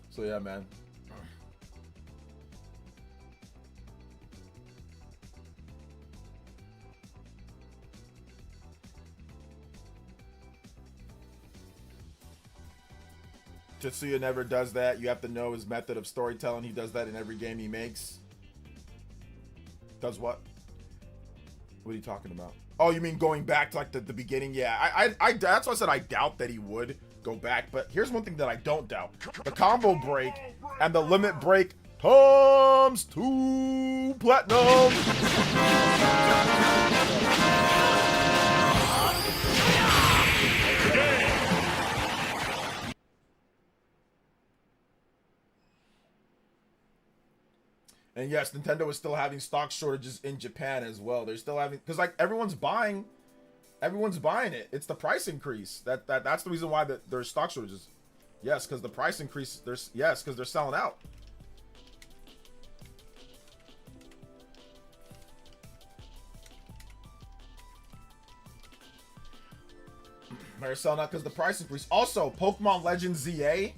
So yeah, man. Tetsuya never does that. You have to know his method of storytelling. He does that in every game he makes. Does what? What are you talking about? Oh, you mean going back to like the beginning? Yeah, I that's why I said I doubt that he would go back. But here's one thing that I don't doubt: the combo break and the limit break times 2 platinum. And yes, Nintendo is still having stock shortages in Japan as well. They're still having, because like everyone's buying it. It's the price increase. That's the reason why there's stock shortages. Yes, because the price increase. Because they're selling out. They're selling out because the price increase. Also, Pokemon Legends ZA.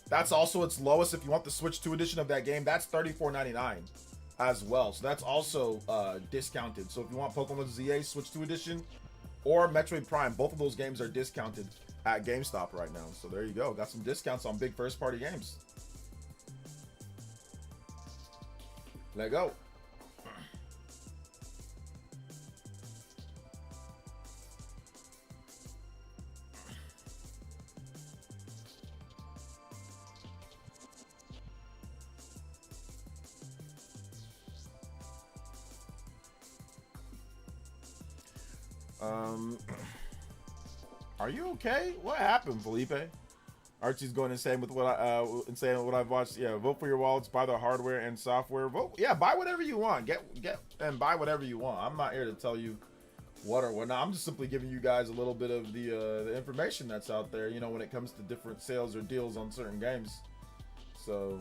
That's also its lowest. If you want the Switch 2 edition of that game, that's $34.99 as well. So that's also discounted. So if you want Pokemon ZA Switch 2 edition or Metroid Prime, both of those games are discounted at GameStop right now. So there you go. Got some discounts on big first-party games. Let go. Are you okay? What happened, Felipe? Archie's going insane with what I've watched. Yeah, vote for your wallets, buy the hardware and software. Vote, yeah, buy whatever you want. Get and buy whatever you want. I'm not here to tell you what or what not. I'm just simply giving you guys a little bit of the information that's out there, you know, when it comes to different sales or deals on certain games. So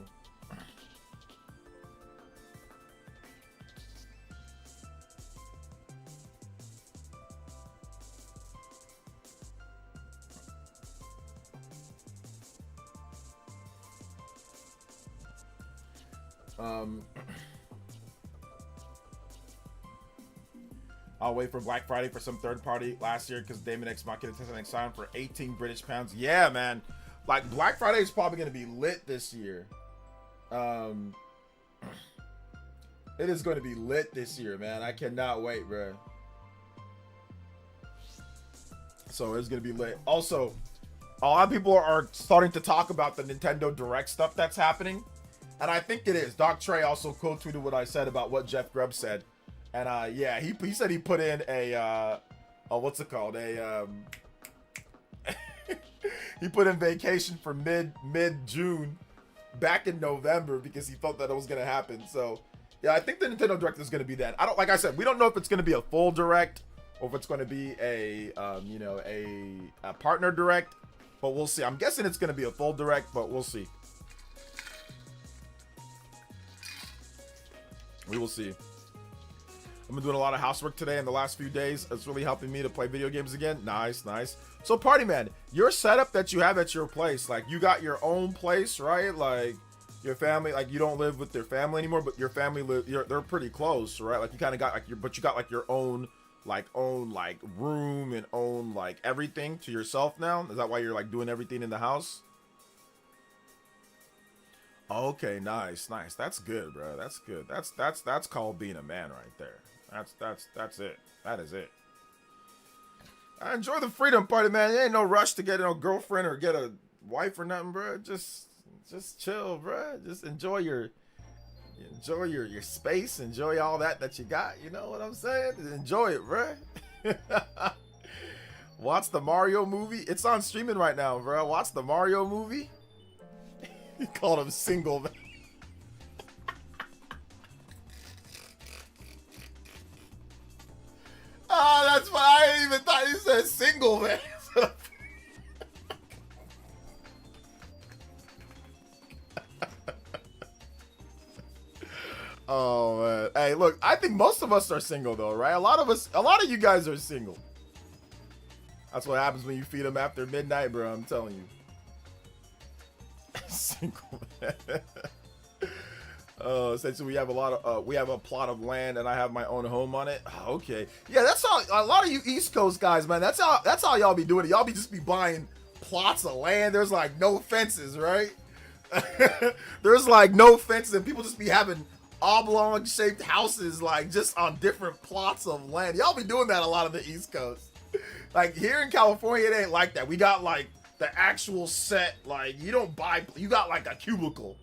I'll wait for Black Friday for some third party last year because Damon X Machina testing signed for 18 British pounds. Yeah, man. Like, Black Friday is probably going to be lit this year. It is going to be lit this year, man. I cannot wait, bro. So it's going to be lit. Also, a lot of people are starting to talk about the Nintendo Direct stuff that's happening. And I think it is. Doc Trey also quote tweeted what I said about what Jeff Grubb said. And yeah, he said he put in a what's it called? He put in vacation for mid June back in November because he felt that it was gonna happen. So yeah, I think the Nintendo Direct is gonna be that. Like I said, we don't know if it's gonna be a full Direct or if it's gonna be a partner Direct, but we'll see. I'm guessing it's gonna be a full Direct, but we'll see. We will see. I've been doing a lot of housework today in the last few days. It's really helping me to play video games again. Nice, nice. So, Party Man, your setup that you have at your place, like, you got your own place, right? Like, your family, like, you don't live with their family anymore, but your family they're pretty close, right? Like, you kind of got like but you got like your own room and own like everything to yourself now. Is that why you're like doing everything in the house? Okay, nice, nice. That's good, bro. That's good. That's called being a man right there. That's it. That is it. I enjoy the freedom, Party Man. There ain't no rush to get a girlfriend or get a wife or nothing, bro. Just chill, bro. Just enjoy your space. Enjoy all that you got. You know what I'm saying? Enjoy it, bro. Watch the Mario movie. It's on streaming right now, bro. Watch the Mario movie. He called him single, man. Oh, that's why I didn't even thought he said single, man. Oh, man. Hey, look, I think most of us are single, though, right? A lot of you guys are single. That's what happens when you feed them after midnight, bro. I'm telling you. Single, man. Essentially, we have a plot of land, and I have my own home on it. Oh, okay, yeah, that's how a lot of you East Coast guys, man. That's how y'all be doing it. Y'all be just be buying plots of land. There's like no fences, right? There's like no fences, and people just be having oblong shaped houses like just on different plots of land. Y'all be doing that a lot of the East Coast. Like here in California, it ain't like that. We got like the actual set, like you got like a cubicle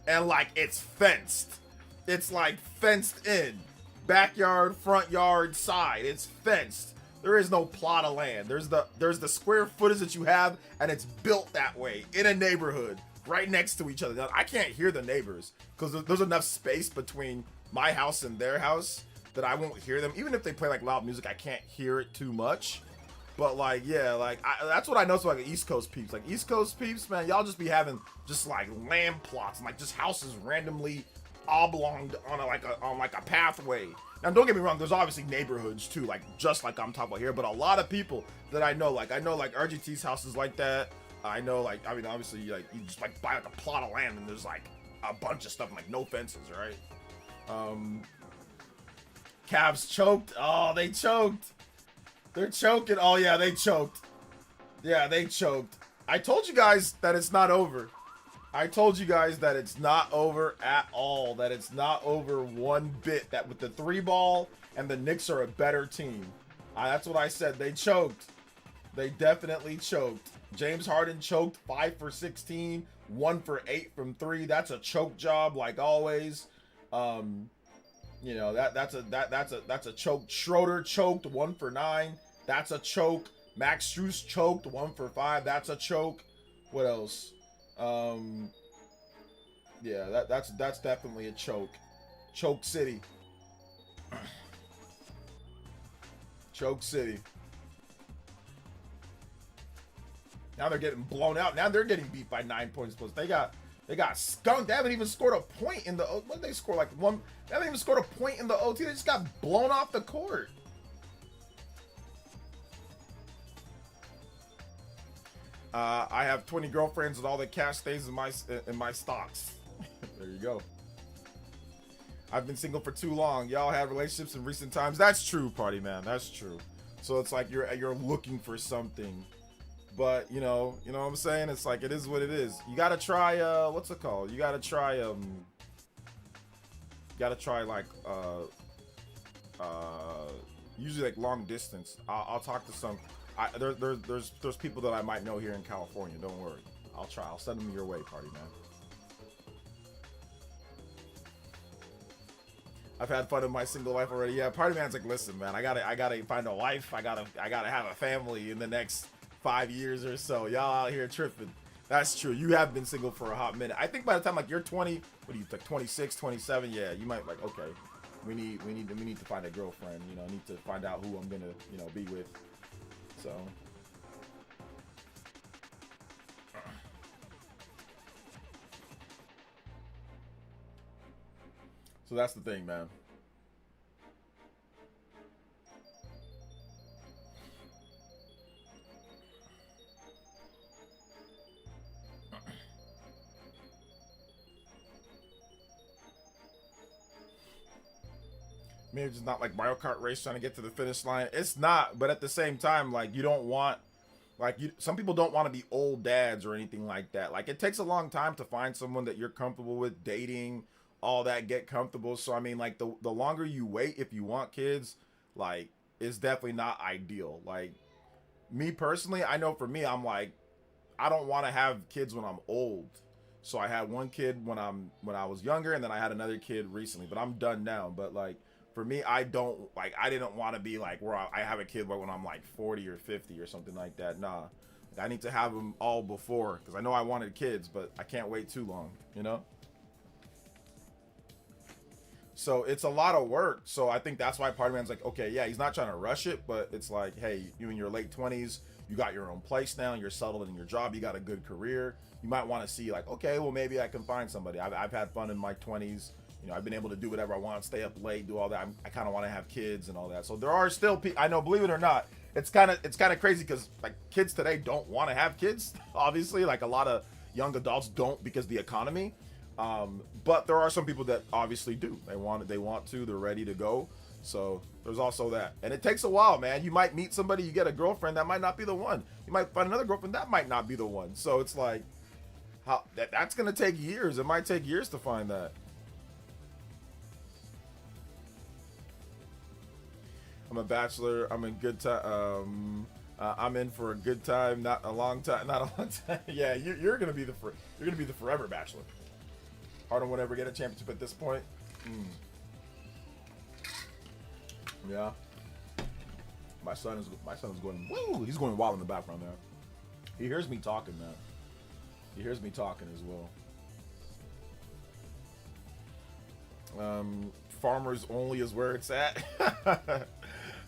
and like it's fenced. It's like fenced in. Backyard, front yard, side. It's fenced. There is no plot of land. There's the square footage that you have, and it's built that way in a neighborhood right next to each other. Now, I can't hear the neighbors because there's enough space between my house and their house that I won't hear them. Even if they play like loud music, I can't hear it too much. But like, yeah, like that's what I noticed about like East Coast peeps. Like East Coast peeps, man, y'all just be having just like land plots and like just houses randomly oblonged on a pathway. Now, don't get me wrong, there's obviously neighborhoods too, like just like I'm talking about here. But a lot of people that I know like RGT's house is like that. I know like, I mean, obviously like you just like buy like a plot of land and there's like a bunch of stuff and, like no fences, right? Cavs choked. Oh, they choked. They're choking. Oh, yeah, they choked. Yeah, they choked. I told you guys that it's not over. I told you guys that it's not over at all. That it's not over one bit. That with the 3-ball and the Knicks are a better team. That's what I said. They choked. They definitely choked. James Harden choked 5 for 16, 1 for 8 from 3. That's a choke job like always. You know, that's a choke. Schroeder choked 1 for 9. That's a choke. Max Strus choked 1 for 5. That's a choke. What else? Yeah, that's definitely a choke. Choke City. Choke City. Now they're getting blown out. Now they're getting beat by 9 points plus. They got skunked. They haven't even scored a point in the. What did they score? Like one. They haven't even scored a point in the OT. They just got blown off the court. I have 20 girlfriends and all the cash stays in my stocks. There you go. I've been single for too long. Y'all had relationships in recent times. That's true, party man. That's true. So it's like you're looking for something. But you know what I'm saying? It's like it is what it is. You gotta try what's it called? You gotta try like usually like long distance. I'll talk to some there's people that I might know here in California. Don't worry. I'll try. I'll send them your way, party man. I've had fun in my single life already. Yeah, party man's like, listen, man, I gotta find a wife. I gotta have a family in the next 5 years or so. Y'all out here tripping. That's true. You have been single for a hot minute. I think by the time like you're 20, what do you like 26, 27? Yeah, you might like, okay, we need to find a girlfriend. Need to find out who I'm gonna be with. So that's the thing, man. Maybe it's not like Mario Kart race trying to get to the finish line. It's not, but at the same time, like you don't want, some people don't want to be old dads or anything like that. Like it takes a long time to find someone that you're comfortable with dating, all that, get comfortable. So I mean, like the longer you wait, if you want kids, like it's definitely not ideal. Like me personally, I know for me, I'm like, I don't want to have kids when I'm old. So I had one kid when I was younger, and then I had another kid recently, but I'm done now. But like for me, I didn't want to be like where I have a kid when I'm like 40 or 50 or something like that. Nah, I need to have them all before, because I know I wanted kids, but I can't wait too long, So it's a lot of work. So I think that's why Party Man's like, okay, yeah, he's not trying to rush it, but it's like, hey, you in your late 20s, you got your own place now, you're settled in your job, you got a good career. You might want to see like, okay, well, maybe I can find somebody. I've had fun in my 20s. I've been able to do whatever I want, stay up late, do all that. I kind of want to have kids and all that. So there are still people, I know, believe it or not, it's kind of crazy because like kids today don't want to have kids. Obviously, like a lot of young adults don't because of the economy. But there are some people that obviously do. They want to, they're ready to go. So there's also that. And it takes a while, man. You might meet somebody, you get a girlfriend, that might not be the one. You might find another girlfriend, that might not be the one. So it's like, that's going to take years. It might take years to find that. I'm a bachelor. I'm in good time. I'm in for a good time, not a long time. Yeah, you're gonna be the forever bachelor. Hardin won't ever get a championship at this point. Yeah. My son is going. Woo! He's going wild in the background there. He hears me talking, man. He hears me talking as well. Farmers only is where it's at.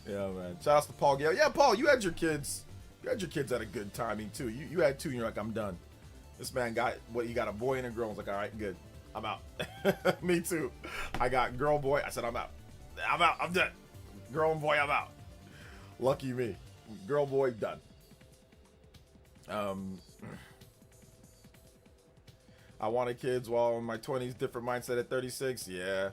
Yeah, man. Shout out to Paul Gale. Yeah, Paul, you had your kids. You had your kids at a good timing too. You had two, and you're like, I'm done. This man got what? You got a boy and a girl. I was like, all right, good. I'm out. Me too. I got girl, boy. I said, I'm out. I'm out. I'm done. Girl and boy, I'm out. Lucky me. Girl, boy, done. I wanted kids while in my 20s. Different mindset at 36. Yeah.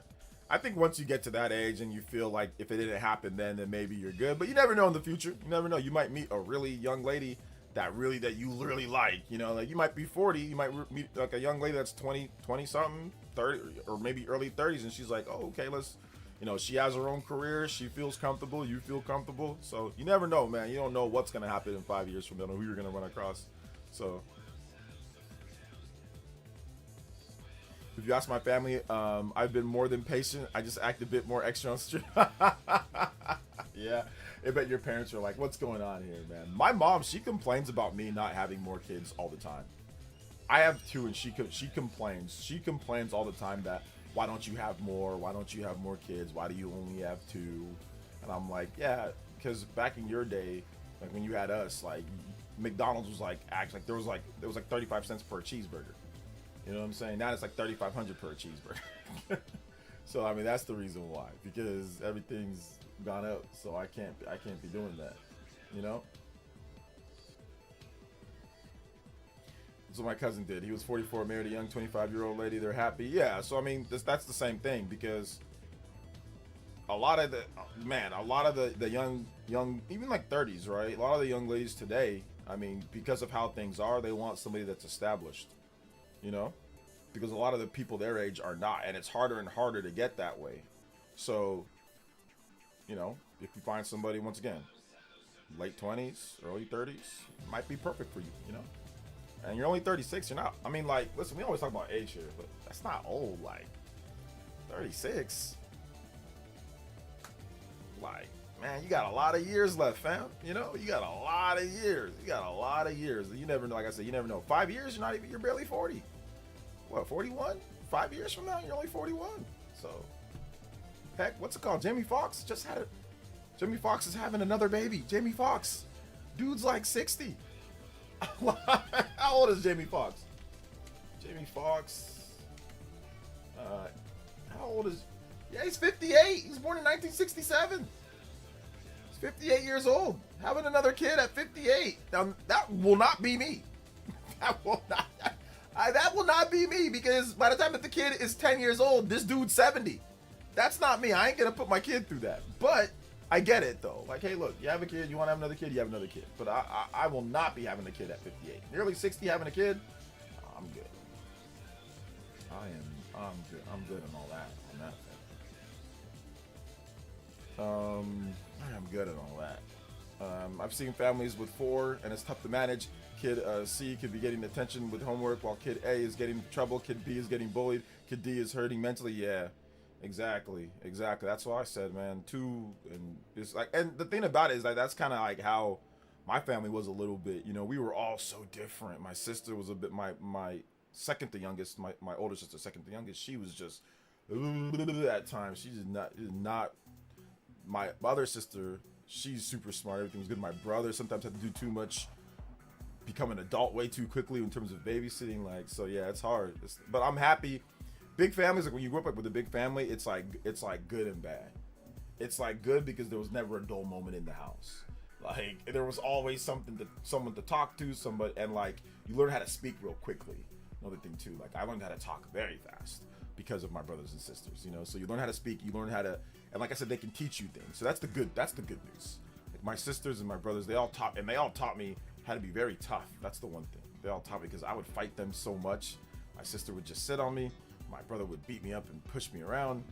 I think once you get to that age and you feel like if it didn't happen then maybe you're good. But you never know in the future. You never know. You might meet a really young lady that you really like. Like you might be 40. You might meet like a young lady that's 20 something, 30, or maybe early 30s. And she's like, oh, okay, let's, she has her own career. She feels comfortable. You feel comfortable. So you never know, man. You don't know what's going to happen in 5 years from now or who you're going to run across. So if you ask my family, I've been more than patient. I just act a bit more extra on street. Yeah. I bet your parents are like, what's going on here, man? My mom, she complains about me not having more kids all the time. I have two, and she complains. She complains all the time that why don't you have more? Why don't you have more kids? Why do you only have two? And I'm like, yeah, because back in your day, like when you had us, like McDonald's was like actually like there was like 35 cents per cheeseburger. You know what I'm saying? Now it's like 3,500 per cheeseburger. So I mean that's the reason why, because everything's gone up. So I can't be doing that. You know. That's what my cousin did. He was 44, married a young 25-year-old lady. They're happy. Yeah. So I mean that's the same thing, because a lot of the young even like 30s, right? A lot of the young ladies today, I mean, because of how things are, they want somebody that's established, you know, because a lot of the people their age are not, and it's harder and harder to get that way. So, you know, if you find somebody, once again, late 20s, early 30s, it might be perfect for you, you know. And you're only 36, you're not, I mean, like, listen, we always talk about age here, but that's not old. Like 36, like, man, you got a lot of years left, fam. You know, you got a lot of years. You never know. Like I said, you never know. 5 years, you're barely 40. What, 41? 5 years from now, you're only 41. So, heck, what's it called? Jamie Foxx just had it. Jamie Foxx is having another baby. Jamie Foxx, dude's like 60. How old is Jamie Foxx? Jamie Foxx, how old is? Yeah, he's 58. He's born in 1967. He's 58 years old. Having another kid at 58. Now, that will not be me. That will not be me, because by the time that the kid is 10 years old, this dude's 70. That's not me. I ain't gonna put my kid through that. But I get it though. Like, hey, look, you have a kid, you want to have another kid, you have another kid. But I will not be having a kid at 58. Nearly 60, having a kid, I'm good. I'm good. I'm good on all that. I am good at all that. I've seen families with 4, and it's tough to manage. Kid C could be getting attention with homework, while kid A is getting trouble. Kid B is getting bullied. Kid D is hurting mentally. Yeah, exactly. That's what I said, man. 2, and it's like, and the thing about it is like that's kind of like how my family was a little bit. You know, we were all so different. My sister was a bit my second to youngest. My older sister, second to youngest. She was just at times. She did not. My other sister, she's super smart. Everything was good. My brother sometimes had to do too much, become an adult way too quickly in terms of babysitting. Like, so yeah, it's hard. But I'm happy. Big families, like when you grow up with a big family, it's like good and bad. It's like good because there was never a dull moment in the house. Like there was always someone to talk to, somebody, and like you learn how to speak real quickly. Another thing too, like I learned how to talk very fast because of my brothers and sisters, you know. So you learn how to speak, you learn how to, and like I said, they can teach you things. So that's the good news. Like my sisters and my brothers, they all taught me how to be very tough. That's the one thing. They all taught me, because I would fight them so much. My sister would just sit on me. My brother would beat me up and push me around.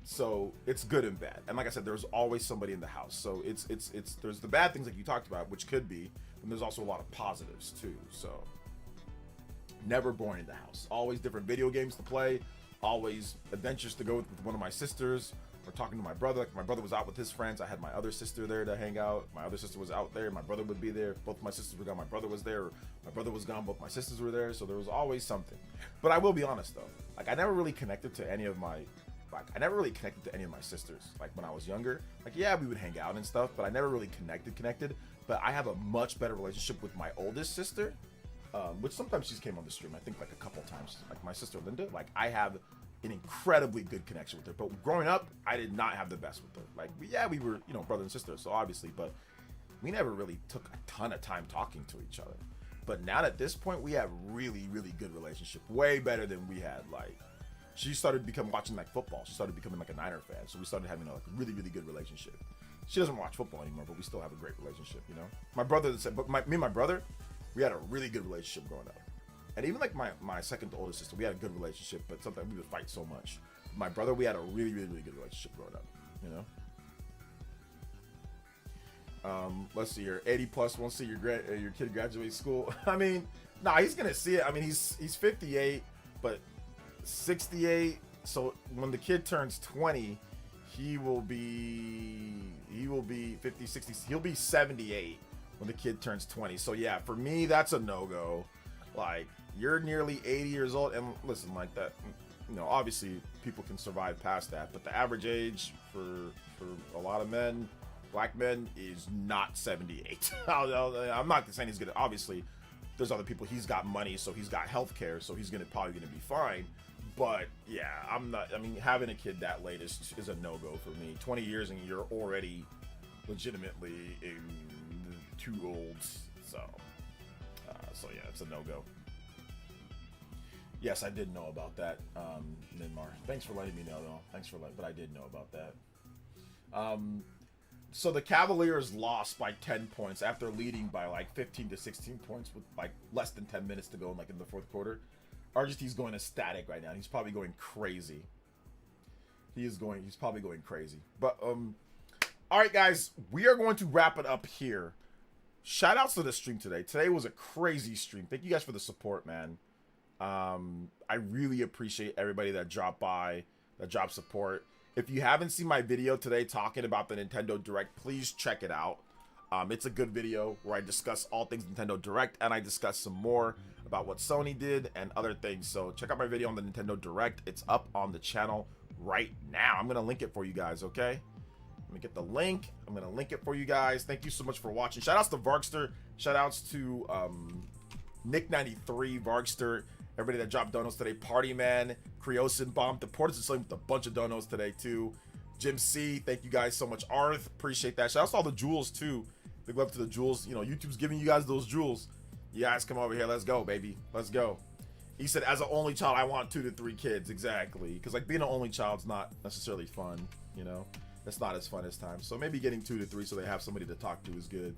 So it's good and bad. And like I said, there's always somebody in the house. So it's there's the bad things like you talked about, which could be, and there's also a lot of positives too. So never boring in the house. Always different video games to play. Always adventures to go with one of my sisters. Or talking to my brother. Like my brother was out with his friends. I had my other sister there to hang out. My other sister was out there. My brother would be there. Both my sisters were gone. My brother was there. My brother was gone. Both my sisters were there. So there was always something. But I will be honest though. Like I never really connected to any of my sisters. Like when I was younger. Like yeah, we would hang out and stuff. But I never really connected. But I have a much better relationship with my oldest sister. Which sometimes she's came on the stream. I think like a couple times. Like my sister Linda. Like I have an incredibly good connection with her, but growing up I did not have the best with her. Like we were, you know, brother and sister, so obviously, but we never really took a ton of time talking to each other. But now at this point we have really good relationship, way better than we had. Like she started watching like football. She started becoming like a Niner fan, so we started having a like really good relationship. She doesn't watch football anymore, but we still have a great relationship, you know. My brother said, but me and my brother, we had a really good relationship growing up. And even like my second to oldest sister, we had a good relationship, but sometimes we would fight so much. My brother, we had a really good relationship growing up, you know. Let's see here. 80 plus won't see your kid graduate school. I mean, nah, he's gonna see it. I mean, he's 58, but 68. So when the kid turns 20, he will be 50, 60. He'll be 78 when the kid turns 20. So yeah, for me, that's a no-go. Like, you're nearly 80 years old, and listen, like that, you know, obviously people can survive past that, but the average age for a lot of men, black men, is not 78. I'm not saying he's gonna, obviously there's other people, he's got money, so he's got health care, so he's probably gonna be fine. But yeah, I'm not, I mean, having a kid that late is a no-go for me. 20 years and you're already legitimately too old, so yeah, it's a no-go. Yes, I did know about that, Ninmar. Thanks for letting me know, though. But I did know about that. So the Cavaliers lost by 10 points after leading by like 15 to 16 points with like less than 10 minutes to go in the fourth quarter. Argentine's going ecstatic right now. He's probably going crazy. He's probably going crazy. But all right, guys, we are going to wrap it up here. Shout outs to the stream today. Today was a crazy stream. Thank you guys for the support, man. I really appreciate everybody that dropped by, that dropped support. If you haven't seen my video today talking about the Nintendo Direct, please check it out. It's a good video where I discuss all things Nintendo Direct, and I discuss some more about what Sony did and other things. So check out my video on the Nintendo Direct. It's up on the channel right now. I'm gonna link it for you guys, okay? Let me get the link. I'm gonna link it for you guys. Thank you so much for watching. Shout outs to Vargster. Shout outs to Nick93, Vargster, everybody that dropped donos today. Party Man, Creosin Bomb, the Portis is with a bunch of donos today too. Jim C, thank you guys so much. Arth, appreciate that. Shout outs to all the jewels too. Big love to the jewels. You know, YouTube's giving you guys those jewels. You guys come over here. Let's go, baby. Let's go. He said, as an only child, I want 2 to 3 kids. Exactly. Because like being an only child's not necessarily fun, you know. It's not as fun as time. So maybe getting 2 to 3 so they have somebody to talk to is good.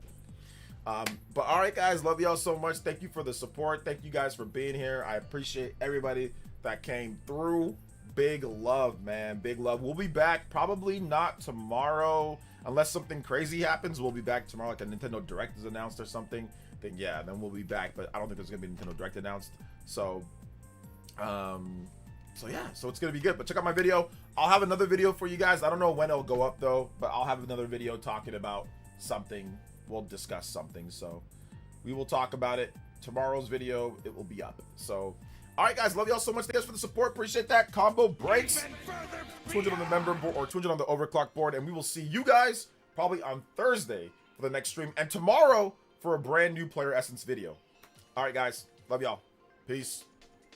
But all right, guys, love y'all so much. Thank you for the support. Thank you guys for being here. I appreciate everybody that came through. Big love, man. Big love. We'll be back probably not tomorrow unless something crazy happens. We'll be back tomorrow, like a Nintendo Direct is announced or something. Then yeah, then we'll be back. But I don't think there's gonna be a Nintendo Direct announced. So yeah, so it's gonna be good. But check out my video. I'll have another video for you guys. I don't know when it'll go up though, but I'll have another video talking about something. We'll discuss something, so we will talk about it. Tomorrow's video, it will be up. So all right, guys, love y'all so much. Thank you guys for the support. Appreciate that. Combo breaks 200 on the member board or 200 on the overclock board, and we will see you guys probably on Thursday for the next stream, and tomorrow for a brand new PlayerEssence video. All right, guys, love y'all. Peace.